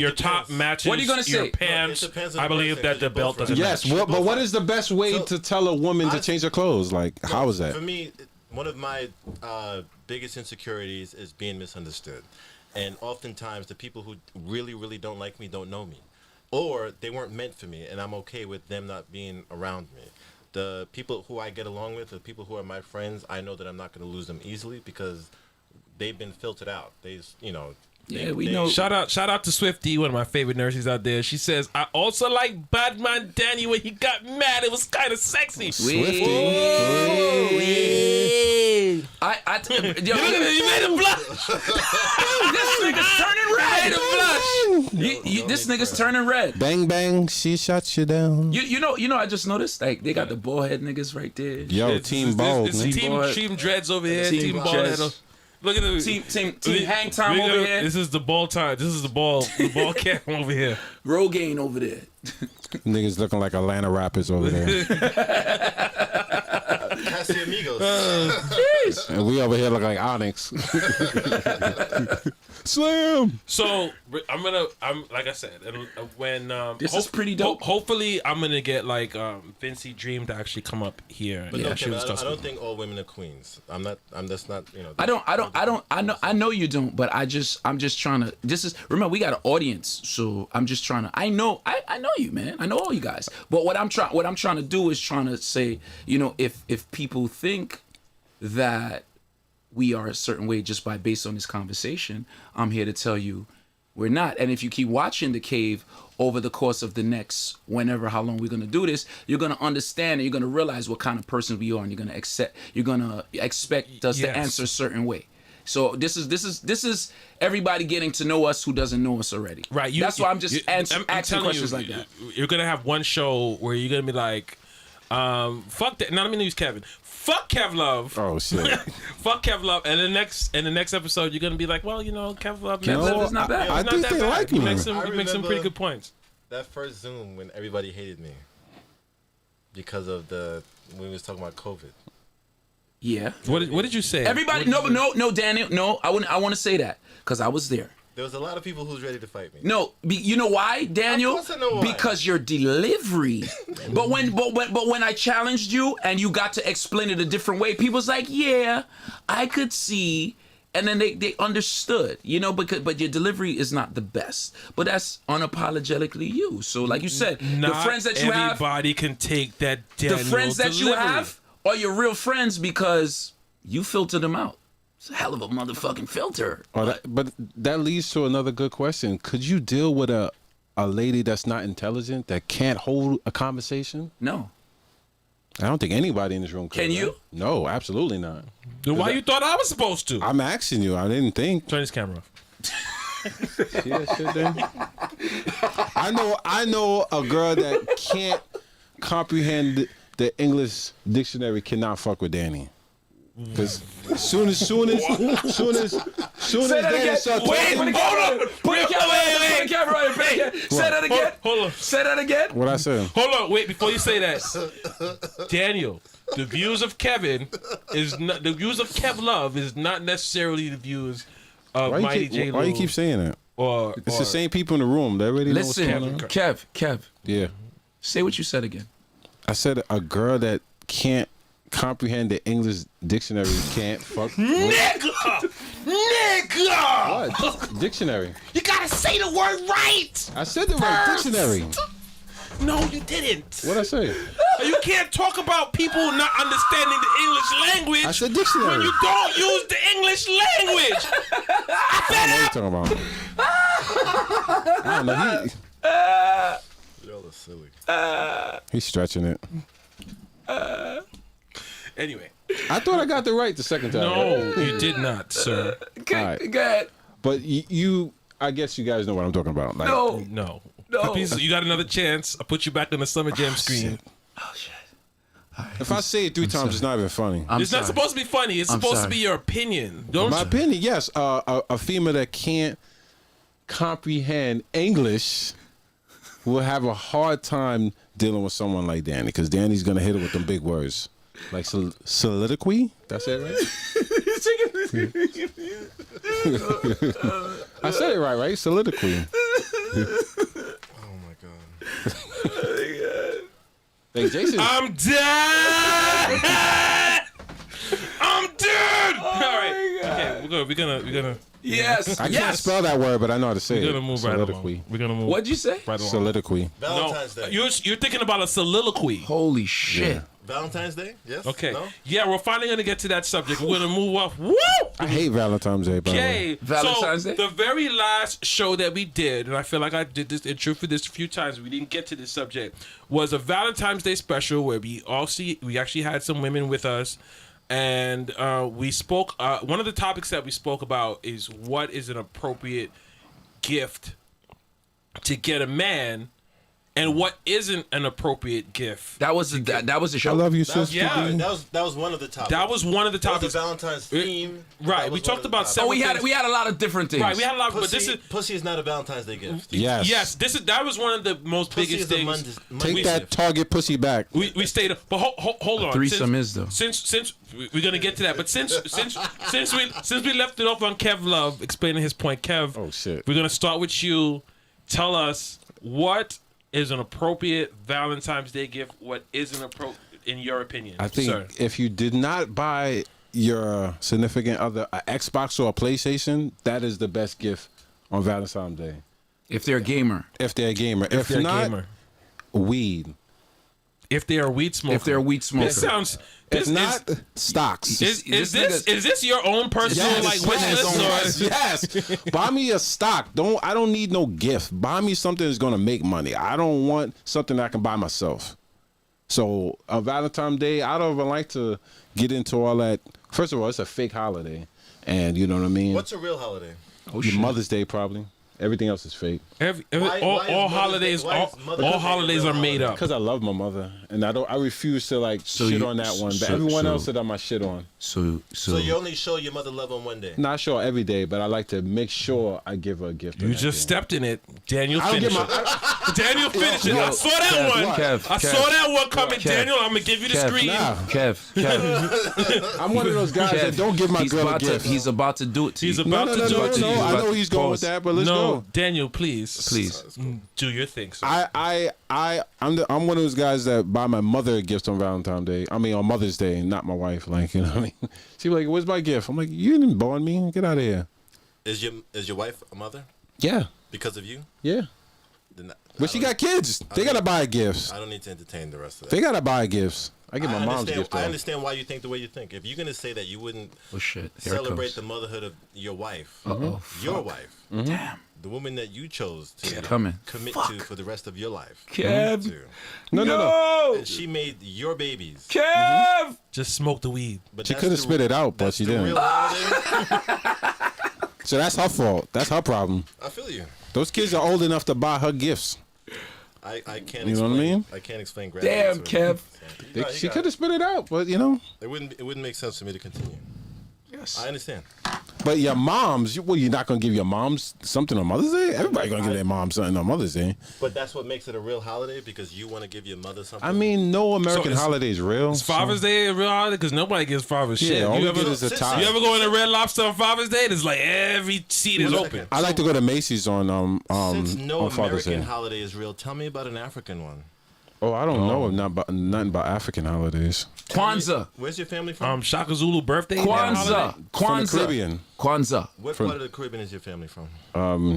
your it top depends. matches. What are you gonna your say? pants. No, it depends on I the believe person, that the because belt you're both doesn't right. Yes, match. but what is the best way to tell a woman to change her clothes? Like, how is that? For me, one of my biggest insecurities is being misunderstood. And oftentimes, the people who really, really don't like me don't know me. Or they weren't meant for me, and I'm okay with them not being around me. The people who I get along with, the people who are my friends, I know that I'm not going to lose them easily because they've been filtered out. We know. Shout out to Swifty, one of my favorite nurses out there. She says, I also like Badman Danny when he got mad. It was kind of sexy. You You made him blush. This nigga's turning red. This nigga's turning red. Bang bang, she shot you down. You know. I just noticed like they got the bald head niggas right there. Yo, team bald. It's man. team dreads over here. Team Team bald dreads. head. Look at the Team hang time over here. This is the ball time. This is the ball cap over here. Rogaine over there. Niggas looking like Atlanta rappers over there. Casamigos. And we over here look like Onyx. Slam. So I'm like I said, and when This is pretty dope. hopefully, I'm gonna get like Vincy Dream to actually come up here. But and no, shoot Kevin, stuff I don't with think all women are queens. I'm just not. I know you don't, but I'm just trying to. Remember, we got an audience, so I'm just trying to. I know you, man. I know all you guys. But what I'm trying to do is trying to say, if people think that we are a certain way just based on this conversation, I'm here to tell you we're not. And if you keep watching The Cave over the course of the next how long we're gonna do this, you're gonna understand and you're gonna realize what kind of person we are, and you're gonna expect us to Yes. answer a certain way. So this is everybody getting to know us who doesn't know us already. Right. That's why I'm just I'm asking telling questions you, like that. You're gonna have one show where you're gonna be like, fuck that. Not let me use Kevin. Fuck Kev Love. Oh shit. Fuck Kev Love. And the next episode, you're gonna be like, well, Kev Love. Kev Love is not bad. I Not think that they bad. like He me. makes some I pretty remember- good points. That first Zoom when everybody hated me because of when we was talking about COVID. Yeah. What did you say? Everybody, no, Daniel, no. I want to say that because I was there. There was a lot of people who's ready to fight me. No, you know why, Daniel? Of course I know why. Because your delivery. but when I challenged you and you got to explain it a different way, people was like, "Yeah, I could see," and then they understood, but your delivery is not the best. But that's unapologetically you. So, like you said, Not the friends that you have, everybody can take that. the Daniel friends that you delivery. have are your real friends because you filter them out. It's a hell of a motherfucking filter. But that leads to another good question. Could you deal with a lady that's not intelligent, that can't hold a conversation? No. I don't think anybody in this room could. Can you? right? No, absolutely not. Then why you thought I was supposed to? I'm asking you. I didn't think. Turn this camera off. See that shit then? I know a girl that can't comprehend the English dictionary cannot fuck with Danny. Because soon as Danny starts Wait, talking, put the camera on. Say that again. Hold on. Say that again. what I said? Hold on, wait, before you say that. Daniel, the views of Kevin the views of Kev Love is not necessarily the views of Mighty J. Why you keep saying that? or It's the same people in the room. They already know what's Listen, going on. Kev, Yeah. say what you said again. I said a girl that can't comprehend the English dictionary can't fuck. Nigga! What? Dictionary. You gotta say the word right! I said the right dictionary. No, you didn't. What I say? You can't talk about people not understanding the English language I said when dictionary. you don't use the English language. I don't know what you're talking about. I don't know. Y'all are silly. He's stretching it. Anyway. I thought I got the right the second time. No, you did not, sir. Go ahead. But you, I guess you guys know what I'm talking about. Like, No. No. No. Please, you got another chance. I'll put you back on the Summer Jam screen. shit. Oh shit. If I say it 3 times, it's not even funny. I'm It's sorry. not supposed to be funny. It's I'm supposed sorry. to be your opinion. Don't My you? opinion, yes. A female that can't comprehend English will have a hard time dealing with someone like Danny, because Danny's gonna hit her with them big words like soliloquy. That's it, right? I said it right? Soliloquy. Oh my god. Hey, Jason. I'm dead. I'm dead. All right. Okay, we're gonna Yes. I can't yes. spell that word, but I know how to say we're it. gonna move right Soliloquy. along. We're gonna move. What'd you say? Right along. Soliloquy. Valentine's No, Day. you're thinking about a soliloquy. Holy shit. Yeah. Valentine's Day? Yes? Okay. No? Yeah, we're finally gonna get to that subject. We're gonna move off. Woo! I hate Valentine's Day, by the way. Okay. Valentine's so Day? the very last show that we did, and I feel like I did this intro for this a few times. We didn't get to this subject. Was a Valentine's Day special where we actually had some women with us, and we spoke. One of the topics that we spoke about is what is an appropriate gift to get a man and what isn't an appropriate gift. That was the show. I love you, That was, sister. Yeah. that was one of the topics. That was one of the That was topics. the Valentine's theme. Right, That we was talked one of the about topics. several we had a lot of different things. Right, we had a lot, but Pussy, this is pussy is not a Valentine's Day gift. Yes. that was one of the most Pussy biggest is a things. Take Monday that gift. Target pussy back. We stayed, but hold on. threesome is, though. Since we're gonna get to that, but since we left it off on Kev Love explaining his point, Kev. Oh, shit. We're gonna start with you. Tell us what is an appropriate Valentine's Day gift. What isn't appropriate in your opinion? I think sir? if you did not buy your significant other an Xbox or a PlayStation, that is the best gift on Valentine's Day. If they're a gamer, If they're a gamer. If they're a not, gamer. weed. If they are weed smoker. if they're a weed smoker, This sounds. If This not, stocks. is this this nigga- is this your own personal Yes, like wish yes, list or? yes. Buy me a stock. I don't need no gift. Buy me something that's gonna make money. I don't want something I can buy myself. So on Valentine's Day, I don't even like to get into all that. First of all, it's a fake holiday, and you know what I mean. What's a real holiday? Your Mother's Day probably. Everything else is fake. All holidays, all holidays are made up. Because I love my mother, and I refuse to like So shit you- on that one. But so- everyone so- else that I'm my shit on. so So you only show your mother love on one day. Not sure every day, but I like to make sure I give her a gift. on You that just day. stepped in it. Daniel I don't finished get my. it. Daniel finished it. yo, I saw that Kev, one. Kev, I Kev, saw that one coming. Kev, Daniel, I'm gonna give you the Kev, screen. Nah. Kev, I'm one of those guys that don't give my he's girl a about gift. He's about to do it to He's you. about no, to no, do no, it to no. you. I know he's going with Pause. that, but let's No, go. Daniel, please, Please. do your thing. Sir. I'm one of those guys that buy my mother a gift on Valentine's Day. I mean on Mother's Day, not my wife. Like, you know what I mean? She be like, "Where's my gift?" I'm like, "You didn't born me. Get out of here." Is your wife a mother Yeah, because of you? yeah. Then But she got kids. They gotta buy gifts. I don't need to entertain the rest of that. They gotta buy gifts. I get my mom's gift. I though. understand why you think the way you think. If you're gonna say that you wouldn't Oh shit! Here it celebrate comes. the motherhood of your wife, Oh, your wife, damn. the woman that you chose to Coming. commit to for the rest of your life, Kev, to, No. and she made your babies. Kev. Just smoke the weed. But She that's could have the- spit it out, but that's she the didn't. real holiday. So that's her fault. That's her problem. I feel you. Those kids are old enough to buy her gifts. I can't. You know explain, what I mean? I can't explain Damn, gratitude. to her. Kev. You She got could have spit it out, but you know. It wouldn't make sense for me to continue. Yes. I understand. But your moms, you're not gonna give your moms something on Mother's Day? Everybody gonna give their mom something on Mother's Day. But that's what makes it a real holiday because you want to give your mother something. I mean, no American it's- holiday is real. Is Father's Day a real holiday? Because nobody gives Father's shit. Yeah, all You we ever, get is a tie. you ever go in a Red Lobster on Father's Day? It's like every seat is Well, open. I like to go to Macy's on since no on Father's American Day. holiday is real, tell me about an African one. Oh, I don't know nothing about African holidays. Kwanzaa. Where's your family from? Shaka Zulu birthday. holiday? Kwanzaa. From the Kwanzaa. Caribbean, Kwanzaa. What part of the Caribbean is your family from?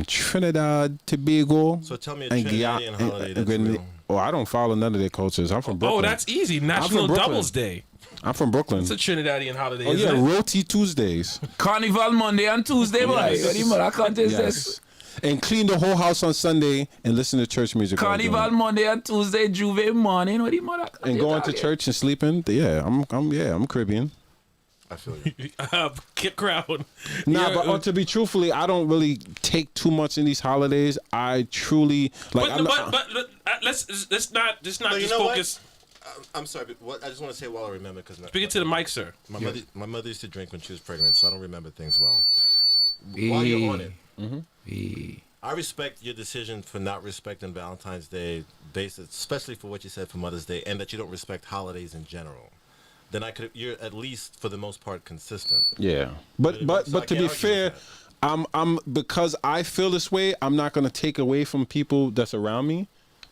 Trinidad, Tobago, So tell me a and Trinidadian holiday that's real. Oh, I don't follow none of their cultures. I'm from Brooklyn. Oh, that's easy. National Brooklyn. Doubles Day. I'm from Brooklyn. It's a Trinidadian holiday. Oh yeah, isn't it? Roti Tuesdays. Carnival Monday and Tuesday, boy. What do you mean? I can't taste Yes. this. And clean the whole house on Sunday and listen to church music. while doing Carnival it. Monday and Tuesday, Juve morning. What do you mean? I can't And taste going that to again. church and sleeping. Yeah, I'm Caribbean. I feel you. Kick crowd. Nah, Yeah, but to be truthfully, I don't really take too much in these holidays. I truly like. but let's not you just know what? focus. I'm sorry, but what I just want to say while I remember because Speak it to the mic, sir. my mother used to drink when she was pregnant, so I don't remember things well. While you're on it, I respect your decision for not respecting Valentine's Day, especially for what you said for Mother's Day, and that you don't respect holidays in general. Then you're at least for the most part consistent. Yeah, but So I to can't be argue fair, with I'm because I feel this way. I'm not gonna take away from people that's around me.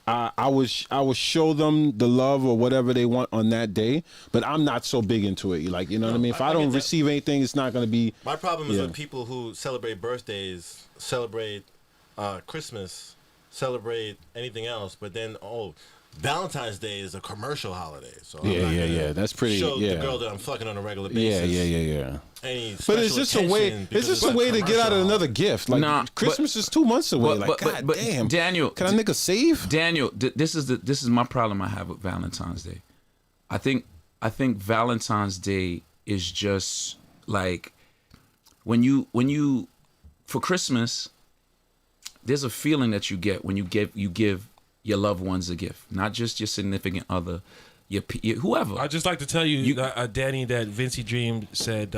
I will show them the love or whatever they want on that day, but I'm not so big into it. Like, you know what I mean? If I I don't get that. receive anything, it's not gonna be. My problem is Yeah. with people who celebrate birthdays, celebrate Christmas, celebrate anything else, but then Valentine's Day is a commercial holiday. So I'm Yeah, not yeah, gonna yeah. That's pretty. Show Yeah, the girl that I'm fucking on a regular yeah, basis. yeah. Any But it's special just a way. attention It's because just a way to get out of commercial another gift. Like Nah, Christmas is 2 months away. Like, God but damn, Daniel, can a nigga save? Daniel, this is my problem I have with Valentine's Day. I think Valentine's Day is just like when you for Christmas. There's a feeling that you get when you give your loved ones a gift, not just your significant other, your whoever. I'd just like to tell you, Danny, that Vincey Dream said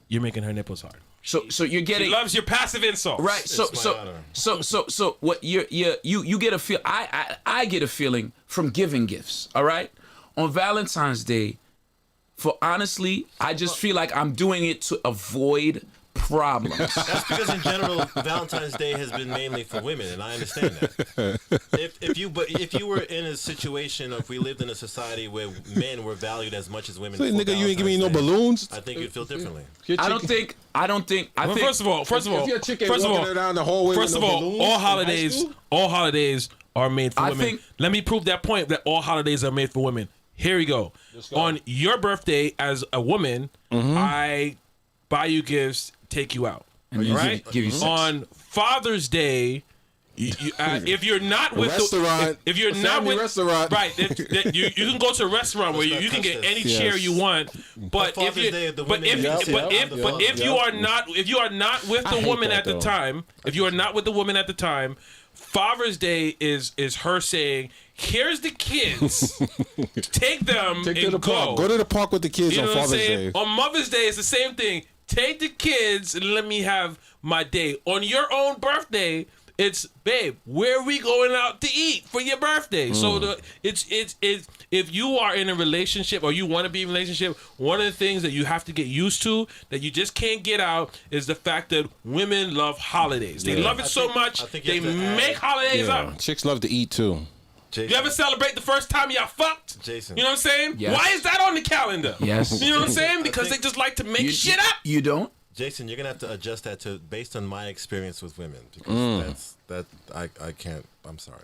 you're making her nipples hard. So you're getting. She loves your passive insults. Right. So what you get a feel. I get a feeling from giving gifts. All right. On Valentine's Day, honestly, I just feel like I'm doing it to avoid problems. That's because in general, Valentine's Day has been mainly for women, and I understand that. If you were in a situation, or if we lived in a society where men were valued as much as women, Say, for nigga, you ain't give me no Valentine's Day, balloons. I think you'd feel differently. I don't think. Well, first of all, if your chick ain't walking down the hallway with no balloons all in high school? holidays are made for I women. think- Let me prove that point that all holidays are made for women. Here we go. On your birthday as a woman, I buy you gifts, take you out. And you right? give you sex. On Father's Day, if you're not with restaurant, if you're a not family with restaurant. right, you can go to a restaurant where you can get any chair you want. But if Father's you Day, the but women if get but to if sit but down if the you father. are not with the woman that, at the though. time, if you are not with the woman at the time, Father's Day is her saying, "Here's the kids, take them Take and to the go." park. Go to the park with the kids You know on what I'm Father's saying? Day. On Mother's Day, it's the same thing. Take the kids and let me have my day. On your own birthday, it's, babe, where are we going out to eat for your birthday? So it's if you are in a relationship or you want to be in a relationship, one of the things that you have to get used to that you just can't get out is the fact that women love holidays. They love it so much I think you they have to add- make holidays up. Chicks love to eat too. Jason, You ever celebrate the first time y'all fucked? Jason. You know what I'm saying? Yes. Why is that on the calendar? Yes. You know what I'm saying? Because think- they just like to make shit up. You don't. Jason, you're gonna have to adjust that to based on my experience with women because I can't. I'm sorry.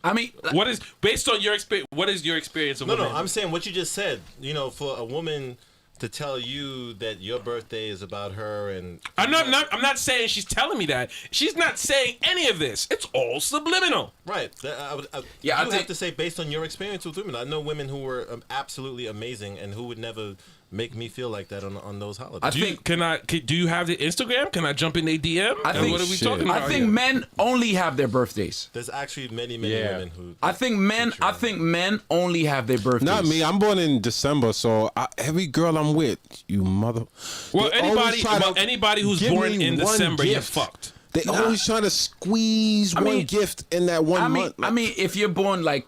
I mean, What is based on your experience? What is your experience of No, women? I'm saying what you just said. You know, for a woman to tell you that your birthday is about her and I'm not saying she's telling me that. She's not saying any of this. It's all subliminal. right. Yeah, I you think- have to say based on your experience with women. I know women who were absolutely amazing and who would never make me feel like that on those holidays. I Do you, think do you have the Instagram? Can I jump in their DM? I think- what are we Shit. talking about? I think here? men only have their birthdays. There's actually many Yeah. women who. I think men only have their birthdays. Not me. I'm born in December, so every girl I'm with, you mother. Well, they always try to anybody who's give born me in one December, you're gift. fucked. They always trying to squeeze one mean- gift in that one month. I mean, if you're born like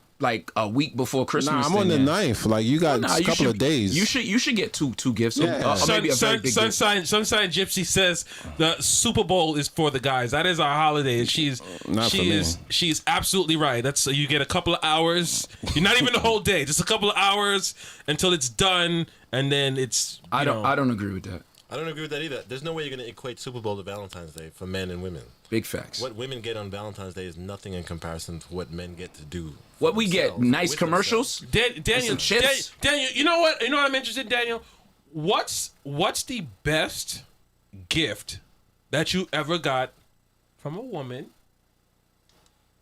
a week before Christmas, nah, I'm then on the yeah. 9th. Like you got Nah, a couple of days. You should get two gifts. Yeah. Or maybe a very big gift. Sunshine Gypsy says the Super Bowl is for the guys. That is our holiday. She's Not for me. she's absolutely right. That's you get a couple of hours. You're not even the whole day, just a couple of hours until it's done, and then it's. I don't agree with that. I don't agree with that either. There's no way you're going to equate Super Bowl to Valentine's Day for men and women. Big facts. What women get on Valentine's Day is nothing in comparison to what men get to do. for What we get? themselves, Nice with commercials. Daniel, some chips. Daniel, you know what? I'm interested in, Daniel. What's the best gift that you ever got from a woman?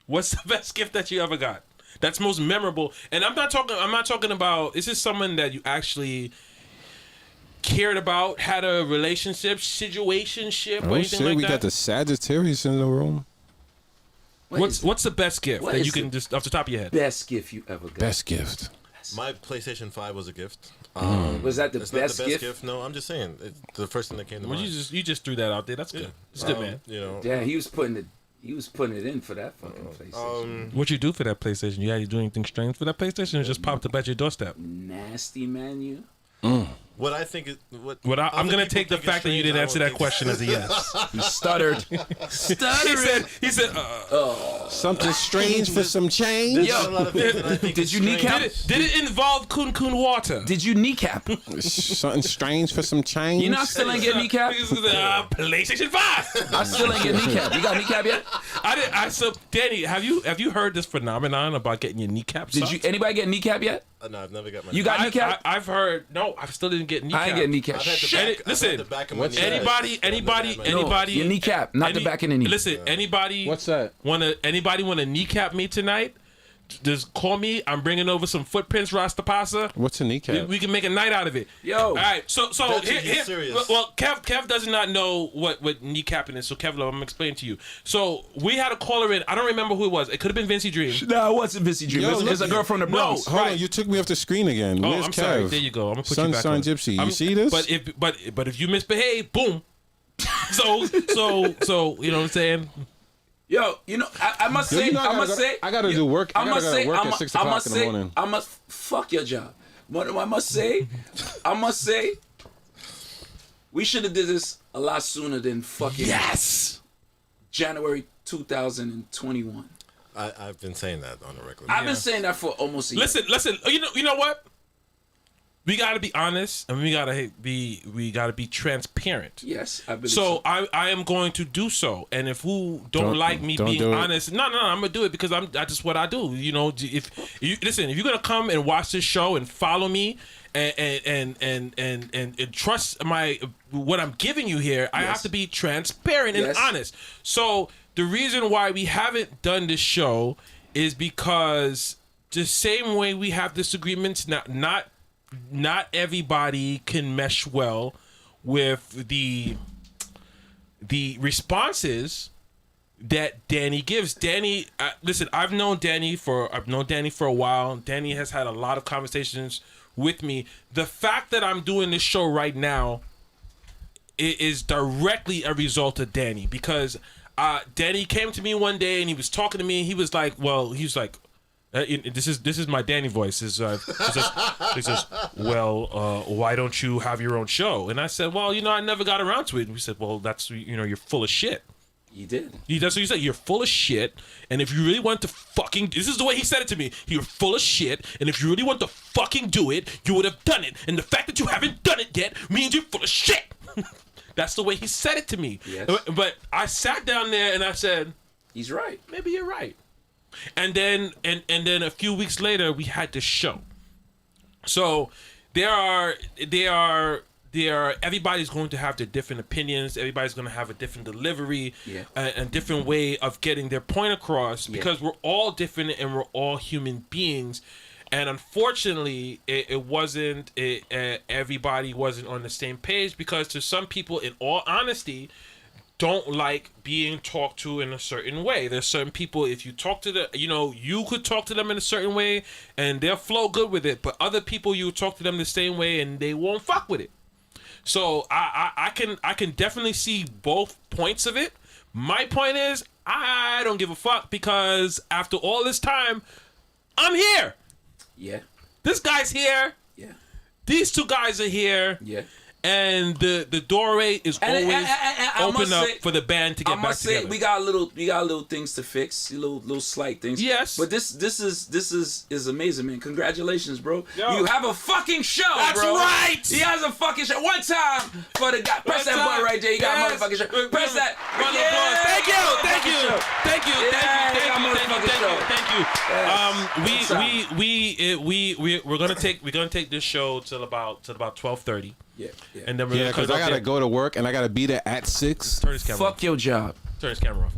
What's the best gift that you ever got? That's most memorable. And I'm not talking about. Is this someone that you actually cared about, had a relationship, situationship, or Oh anything shit, like we that? got the Sagittarius in the room. What's the best gift what that is you can the just off the top of your head? Best gift you ever got? Best gift. My PlayStation 5 was a gift. Was that the It's best not the best gift? gift. No, I'm just saying. It's the first thing that came to Well, mind. you just threw that out there. That's good. It's good, man. You know, Yeah, he was putting it in for that fucking PlayStation. What you do for that PlayStation? You do anything strange for that PlayStation? Or just popped up at your doorstep? Nasty man, you. what I think is What I'm other gonna people take the think is fact that you strange, didn't I answer don't that think question as a yes. He stuttered. he said, Something strange for some change. There's Yo, a lot of things that I think did is you strange. kneecap? did it involve kun water? Did you kneecap? Something strange for some change. You know I still ain't get kneecap? PlayStation 5. I still ain't get kneecap. You got kneecap yet? So Danny, have you heard this phenomenon about getting your kneecap? Did you anybody get kneecap yet? No, I've never got my. You got kneecap? I've heard. No, I still didn't get kneecap. I ain't get kneecap. I've had the Shit. back, Listen, I've had the back of my what's knee. that? Anybody. Your kneecap, not the back of the knee. Listen, anybody. What's that? Anybody want to kneecap me tonight? Just call me. I'm bringing over some footprints, Rastapasa. What's a kneecap? We can make a night out of it. Yo. All right. So Don't you here, get serious. well, Kev does not know what kneecapping is. So Kev, I'm gonna explain to you. So we had a caller in. I don't remember who it was. It could have been Vincey Dream. No, it wasn't Vissy Dream. Yo, It's a girl from the Bronx. Hold right. on, you took me off the screen again. Oh, Where's I'm Kev? sorry. There you go. I'm gonna put you back Son on. Gypsy. You see this? But if you misbehave, boom. So you know what I'm saying? Yo, you know, I must Yo, say, you know I must say, I gotta do work. I gotta go to work at 6 o'clock in the morning. I must fuck your job. But I must say, we should have did this a lot sooner than fucking January 2021. I've been saying that on the regular. I've been saying that for almost a year. Listen. You know what? We gotta be honest, and we gotta be transparent. Yes, I've been. So I am going to do so, and if who don't like me don't being do it. honest, no, I'm gonna do it because that's just what I do. You know, if you listen, if you're gonna come and watch this show and follow me and trust what I'm giving you here, I have to be transparent and Yes. honest. So the reason why we haven't done this show is because the same way we have disagreements, not everybody can mesh well with the responses that Danny gives. Danny, listen, I've known Danny for a while. Danny has had a lot of conversations with me. The fact that I'm doing this show right now is directly a result of Danny, because Danny came to me one day and he was talking to me. He was like, this is my Danny voice. He says, well, why don't you have your own show? And I said, well, I never got around to it. And we said, well, that's, you're full of shit. You did. That's what he said. You're full of shit. And if you really want to fucking, this is the way he said it to me. You're full of shit. And if you really want to fucking do it, you would have done it. And the fact that you haven't done it yet means you're full of shit. That's the way he said it to me. Yes. But I sat down there and I said, He's right. maybe you're right. And then a few weeks later we had this show. So there are everybody's going to have their different opinions. Everybody's going to have a different delivery, a different way of getting their point across, because we're all different and we're all human beings. And unfortunately, everybody wasn't on the same page, because to some people, in all honesty, don't like being talked to in a certain way. There's certain people, if you talk to them, you could talk to them in a certain way and they'll flow good with it. But other people, you talk to them the same way and they won't fuck with it. So I can definitely see both points of it. My point is, I don't give a fuck, because after all this time, I'm here. Yeah. This guy's here. Yeah. These two guys are here. Yeah. And the doorway is always open up say, for the band to get back together. we got little things to fix, little slight things. Yes. But this is amazing, man. Congratulations, bro. Yo. You have a fucking show, That's bro. right. He has a fucking show. One time for the guy. Press that button right there. You got a motherfucking show. Press that. Round of applause. Thank you. We're gonna take this show till about 12:30. Yeah. And then we're Yeah, gonna because cut I it off gotta there. go to work and I gotta be there at 6. Turn his camera Fuck your job. off. Turn his camera off.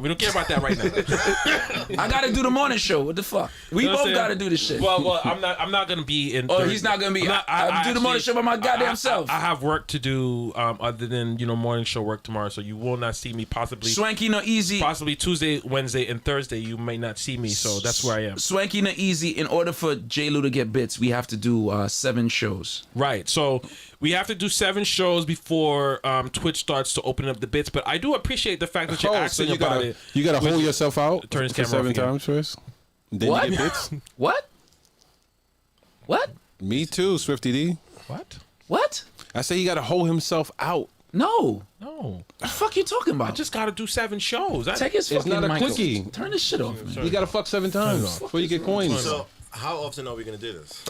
We don't care about that right now. I gotta do the morning show. What the fuck? We You know what both I'm gotta saying? do this shit. Well, I'm not gonna be in. Oh, he's not gonna be. I do the morning show by my goddamn self. I have work to do other than morning show work tomorrow, so you will not see me possibly. Swanky no easy. Possibly Tuesday, Wednesday, and Thursday. You may not see me, so that's where I am. Swanky no easy. In order for J. Lou to get bits, we have to do 7 shows. Right. So we have to do 7 shows before Twitch starts to open up the bits. But I do appreciate the fact that you're asking about it. You gotta hold yourself out Turn his for camera off 7 again. times first. Then What? you get bits. What? What? Me too, Swifty D. What? What? I say he gotta hold himself out. No. No. The fuck you talking about? I just got to do 7 shows. take his It's fucking not a mic quickie. off. Turn this shit off, man. You gotta fuck 7 times before you get coins. So how often are we gonna do this?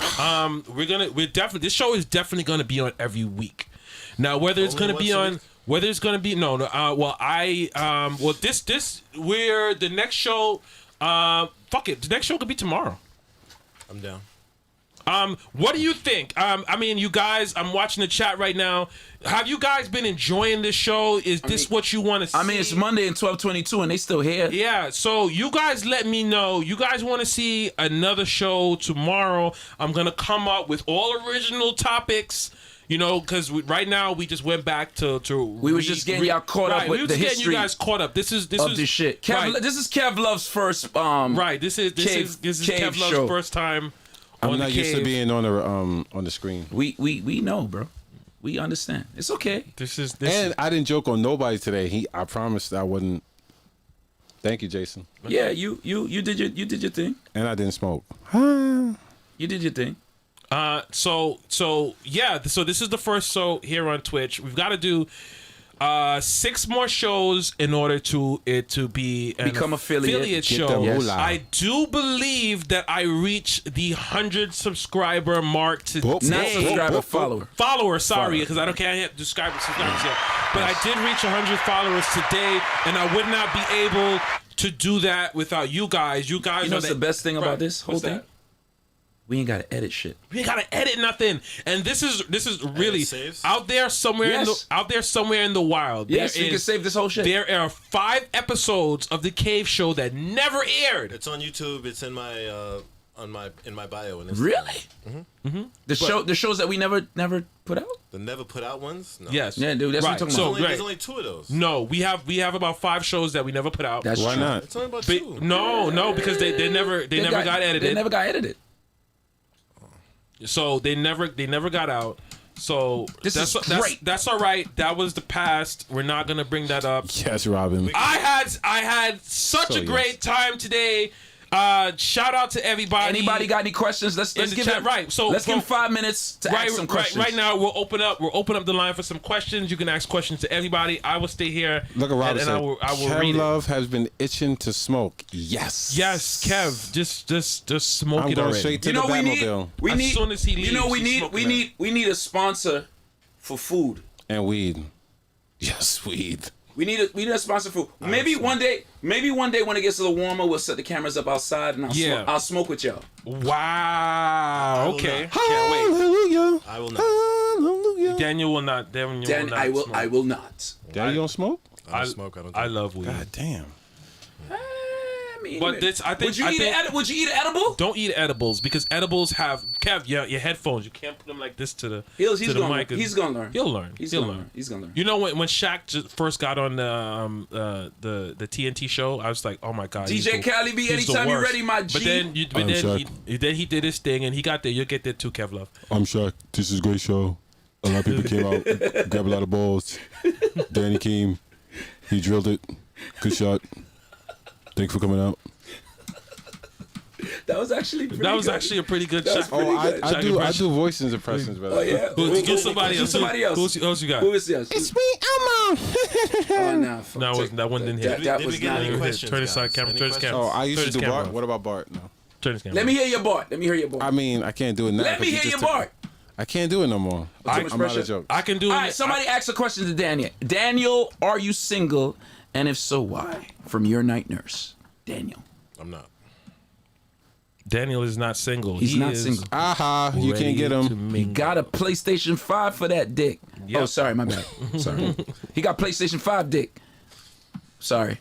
This show is definitely gonna be on every week. Now, whether it's Only gonna be once a on, week? whether it's gonna be the next show, fuck it, the next show could be tomorrow. I'm down. What do you think? I mean, you guys, I'm watching the chat right now. Have you guys been enjoying this show? Is this what you want to see? I mean, it's Monday in 12:22, and they still here. Yeah, so you guys let me know. You guys want to see another show tomorrow? I'm gonna come up with all original topics. You know, because right now we just went back to We was just getting y'all caught up with we was the getting history you guys caught up. This of was this shit. Kev, right. This is Kev Love's first. Right. This is Cave Kev Love's show. first time. I'm on not the used to Cave. being on the screen. We know, bro. We understand. It's okay. This is And I didn't joke on nobody today. I promised I wouldn't. Thank you, Jason. Yeah, you did your thing. And I didn't smoke. You did your thing. So this is the first show here on Twitch. We've got to do 6 more shows in order to it to be an Become affiliate. Get show. the Yes. moolah. I do believe that I reached the 100 subscriber mark today. Whoop, Not Hey. subscriber, Whoop, whoop. follower. Follower, sorry, because I can't describe subscribers yet. But I did reach 100 followers today, and I would not be able to do that without you guys. You guys You know are what's the best thing about this whole What's thing? that? We ain't gotta edit shit. We ain't gotta edit nothing, and this is really saves? out there somewhere Yes. in the wild. Yes, there we can is- save this whole shit. There are 5 episodes of the Cave Show that never aired. It's on YouTube. It's in my in my bio. And Really? The shows that we never put out. the never put out ones. No. Yes, Yeah, dude, that's what I'm talking So, about. right. There's only 2 of those. No, we have about 5 shows that we never put out. That's Why true. not? It's only about But- 2. no, because they never got edited. They never got edited. So they never got out. So This is that's great. that's all right. That was the past. We're not gonna bring that up. Yes, Robin. I had such So a great time today. Shout out to everybody. Anybody got any questions? Let's the give chat, it right, so let's give from- him 5 minutes to ask some questions. Right now, we'll open up the line for some questions. You can ask questions to everybody. I will stay here. Look at Robin. and I will Kev read it. Love has been itching to smoke. Yes. Yes, Kev, just smoke I'm it going already. straight to You know the we need Batmobile. As soon as he leaves, you know we he's need smoking we need a sponsor for food. And weed. Yes, weed. We need a sponsor for food. Maybe one day when it gets a little warmer, we'll set the cameras up outside and I'll smoke with y'all. Wow. will Okay. not. Can't wait. Hallelujah. I will not. Hallelujah. Daniel will not. Daniel Then will not I will smoke. I will not. Daddy, you don't smoke? I don't smoke. I don't. I drink. love weed. God damn. I mean, But this, I think, would you I eat think, an would you eat an edible? don't eat edibles because edibles have Kev. Your headphones. You can't put them like this to the He's to the gonna mic. he's gonna learn. He'll learn. He's He'll gonna learn. learn. He's gonna learn. You know when Shaq just first got on the TNT show, I was like, oh my god. he's DJ the- Cali B, he's the anytime you're worst. ready, my G. But then, I'm then he did his thing and he got there. You'll get there too, Kev Love. I'm Shaq. This is a great show. A lot of people came out, grabbed a lot of balls. Danny came. He drilled it. Good shot. Thanks for coming out. That was actually pretty That was good. actually a pretty good That was Shaq. pretty good. I do impression. voices impressions, brother. Oh yeah. Who's somebody else? Somebody else. Who else you got? Who is this? me, Elmo. Oh no. fuck. No, it wasn't- that one didn't hit. That Did was we get not any even. questions? Turn his guys? side camera. Any Turn his questions? camera. Oh, I used Turn to his do camera Bart. on. What about Bart? No. Turn his camera. Let me hear your Bart. Let me hear your Bart. I mean, I can't do it now. Let me 'cause you hear just your took- Bart. I can't do it no more. Too much I'm out pressure? of jokes. I can do it. All right, somebody ask a question to Daniel. Daniel, are you single? And if so, why? From your night nurse, Daniel. I'm not. Daniel is not single. He's He not is single. Aha, you ready can't get to him. mingle. Got a PlayStation 5 for that dick. Yep. Oh, sorry, my bad. Sorry. He got PlayStation 5 dick. Sorry.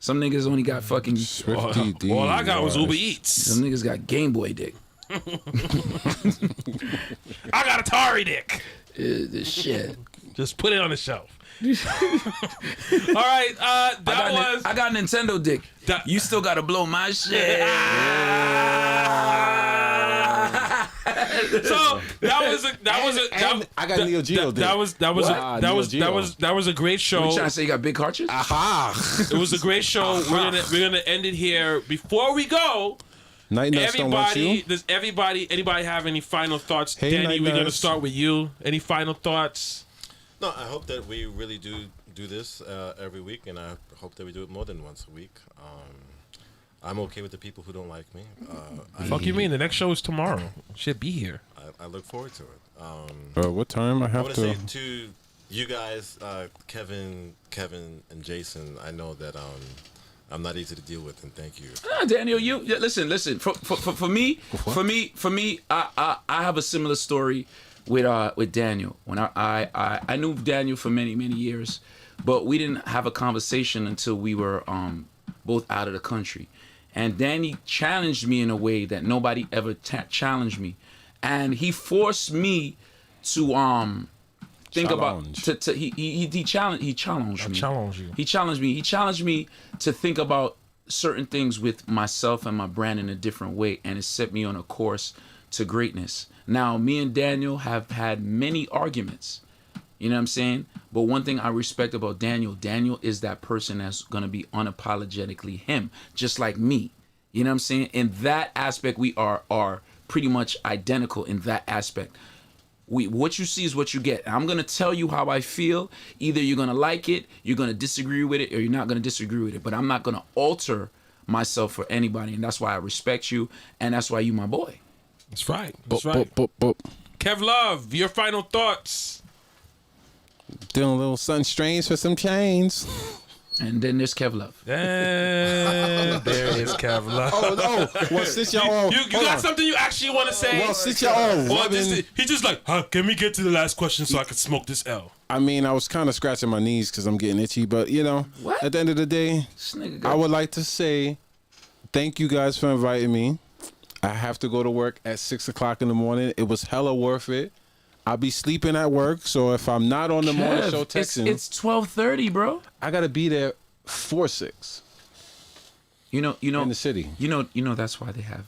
Some niggas only got fucking. Swifty D. All I got was Rush. Uber Eats. Some niggas got Game Boy dick. I got Atari dick. This shit. Just put it on the shelf. All right, I got Nintendo dick. That- You still gotta blow my shit. So I got Neo Geo dick. that was Wow, Neo Geo. that was a great show. You trying to say you got big cartridge? Aha. It was a great show. We're gonna end it here. Before we go, Night Nuts don't want you. anybody have any final thoughts? Hey, Danny, Night we're gonna Nuts. start with you. Any final thoughts? No, I hope that we really do this every week, and I hope that we do it more than once a week. I'm okay with the people who don't like me. Fuck you mean? The next show is tomorrow. Should be here. I look forward to it. What time I I have want to say to? to you guys, Kevin, and Jason. I know that I'm not easy to deal with, and thank you. Nah, Daniel, listen. For me, I have a similar story with Daniel. When I knew Daniel for many years, but we didn't have a conversation until we were both out of the country. And Danny challenged me in a way that nobody ever challenged me, and he forced me to think Challenge. about he challenged me. I challenge you. He challenged me to think about certain things with myself and my brand in a different way, and it set me on a course to greatness. Now, me and Daniel have had many arguments. You know what I'm saying? But one thing I respect about Daniel is that person that's going to be unapologetically him, just like me. You know what I'm saying? In that aspect, we are pretty much identical in that aspect. What you see is what you get. I'm going to tell you how I feel. Either you're going to like it, you're going to disagree with it, or you're not going to disagree with it. But I'm not going to alter myself for anybody. And that's why I respect you. And that's why you my boy. That's right. That's right. Kev Love, your final thoughts. Doing a little something strange for some chains. And then there's Kev Love. And there is Kev Love. Oh, well, since y'all all... You got something you actually want to say? Well, since y'all all Or rubbing... he just like, can we get to the last question so I can smoke this L? I mean, I was kind of scratching my knees because I'm getting itchy, but, you know, What? at the end of the day, This nigga I would like to say thank you guys for inviting me. I have to go to work at 6 o'clock in the morning. It was hella worth it. I'll be sleeping at work, so if I'm not on the morning show texting, it's 12:30, bro. I gotta be there 4-6 You know in the city. You know that's why they have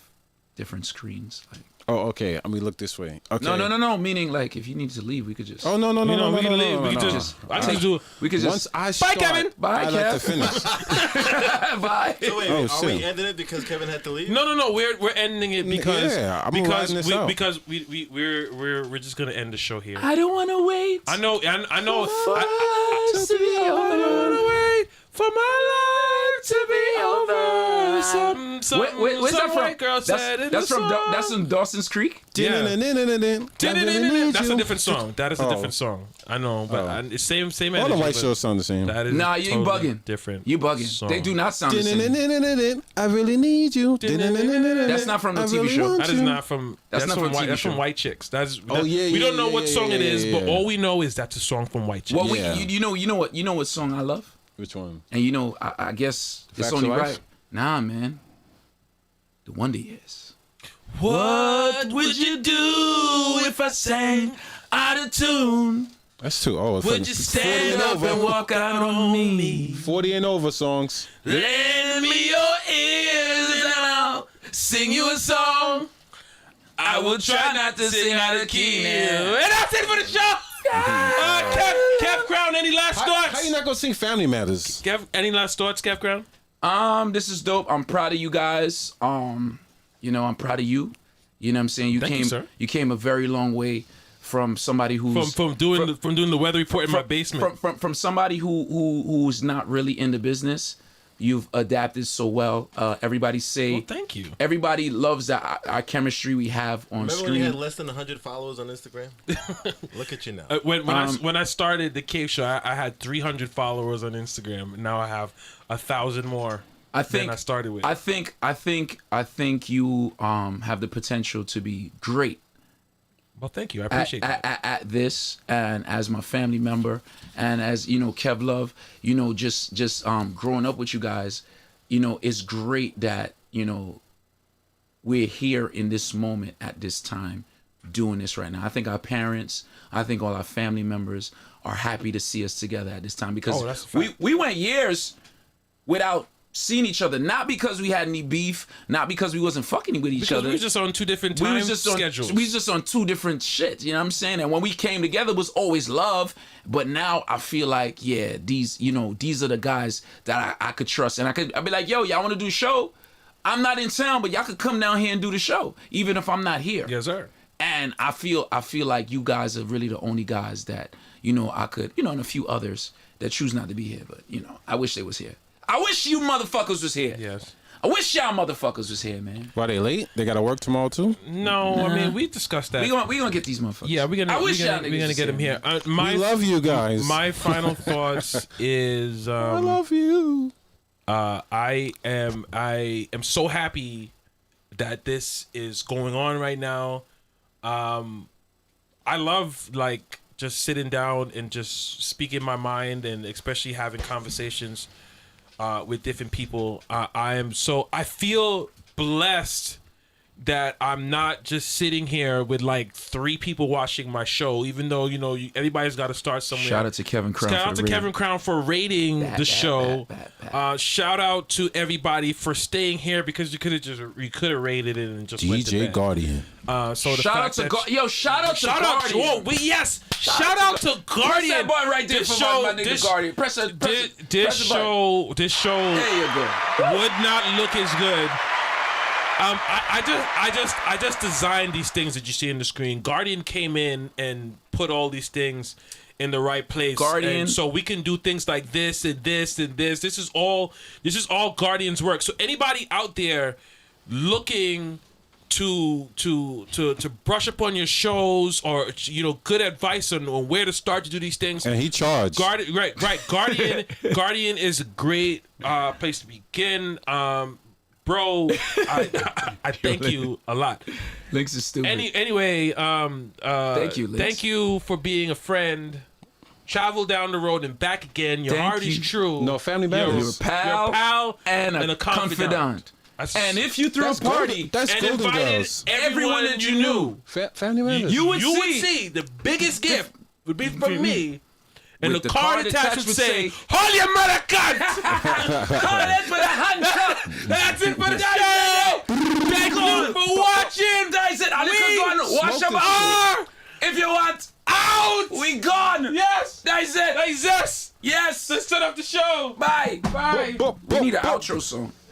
different screens. Like, Oh, okay. I mean, look this way. Okay. no. Meaning, like, if you need to leave, we could just. Oh no, We can leave. We can just. I can just do. We could just. Once I Bye, start, Kevin. Bye, I like to Kev. finish. Bye. So wait, Oh, are shit. we ending it because Kevin had to leave? No. We're ending it because Yeah, I'm because riding this out. we're just gonna end the show here. I don't want to wait. I know. For us to be over. Wait for my life to be over. Where's that from? White girl said in That's the from song. that's from Dawson's Creek. Yeah. That's a different. different song. That is a Oh. different song. I know, but it's same All energy. the white but shows sound the same. That is Nah, you totally bugging. Different. You bugging. song. They do not sound the same. I really need you. That's not from the I TV really show. want That is you. not from. That's not from white. TV That's from show. White Chicks. That's. yeah, We don't yeah, know what yeah, song it is, yeah, but yeah. all we know is that's a song from White Chicks. Well, Yeah. you know what song I love, Which one? and you know I guess it's Facts only of Life? right. Nah, man. The Wonder Years. What would you do if I sang out of tune? That's too old. Would you stand up and walk out on me? 40 and over songs. Lend me your ears and I'll sing you a song. I will try not to sing out of key now. And that's it for the show. Kev Crown, any last How thoughts? you not gonna sing Family Matters? Kev, any last thoughts, Kev Crown? This is dope. I'm proud of you guys. You know, I'm proud of you. You know what I'm saying? Thank you, sir. You came a very long way from somebody who's From doing the weather report in my basement. From somebody who's not really in the business. You've adapted so well. Everybody say Well, thank you. Everybody loves our chemistry we have on Remember when screen. you had less than 100 followers on Instagram? Look at you now. When I started the Cave Show, I had 300 followers on Instagram. Now I have 1,000 more. Than I started with. I think you have the potential to be great Well, thank you. I appreciate that. at this, and as my family member, and as you know, Kev Love, you know, just growing up with you guys, you know, it's great that, you know, we're here in this moment at this time doing this right now. I think our parents, I think all our family members are happy to see us together at this time, because that's a fact. we went years without seeing each other, not because we had any beef, not because we wasn't fucking with each Because other. we were just on two different We time was just on, schedules. we was just on two different shit, you know what I'm saying? And when we came together, it was always love. But now I feel like, yeah, these are the guys that I could trust. And I'd be like, yo, y'all want to do a show? I'm not in town, but y'all could come down here and do the show, even if I'm not here. Yes, sir. And I feel like you guys are really the only guys that, you know, I could, you know, and a few others that choose not to be here. But, you know, I wish they was here. I wish you motherfuckers was here. Yes. I wish y'all motherfuckers was here, man. Why they late? They gotta work tomorrow too? No, I mean, we discussed that. We gonna get these motherfuckers. Yeah, we're I wish y'all gonna niggas get him was here. We love you guys. My final thoughts is I love you. I am so happy that this is going on right now. I love like just sitting down and just speaking my mind, and especially having conversations with different people. I feel blessed that I'm not just sitting here with like 3 people watching my show, even though, you know, everybody's got to start somewhere. Shout out to Kevin Crown. Shout out to Kevin Crown for rating the show. Shout out to everybody for staying here, because you could have rated it and just went to DJ bed. Guardian. So the Shout out fact to that shout out to Guardian. Shout out to Guardian. Press that button right there This for my nigga Guardian. Press the this show There you go. would not look as good. I just designed these things that you see on the screen. Guardian came in and put all these things in the right place. Guardian. And so we can do things like this and this and this. This is all Guardian's work. So anybody out there looking to brush up on your shows, or, you know, good advice on where to start to do these things. And he charged. Guardian, right. Guardian is a great place to begin. Bro, I thank you a lot. Links is stupid. Anyway, thank you, Links. Thank you for being a friend. Travel down the road and back again. Your Thank heart is you. true. No, family You're matters. a pal and a confidant. And if you threw a party That's and Golden invited Girls. everyone that you knew, Family matters. you would you would see see the biggest gift would be from me. And With the the card card attached would attached say, would say, Holy American! that's for the handshake. That's it for the show! Thank you for watching! I said, We wash smoke up this are. If you want out! we gone. Yes! That's it. Yes! Yes. Let's set up the show! Bye. Bye! We need an outro song.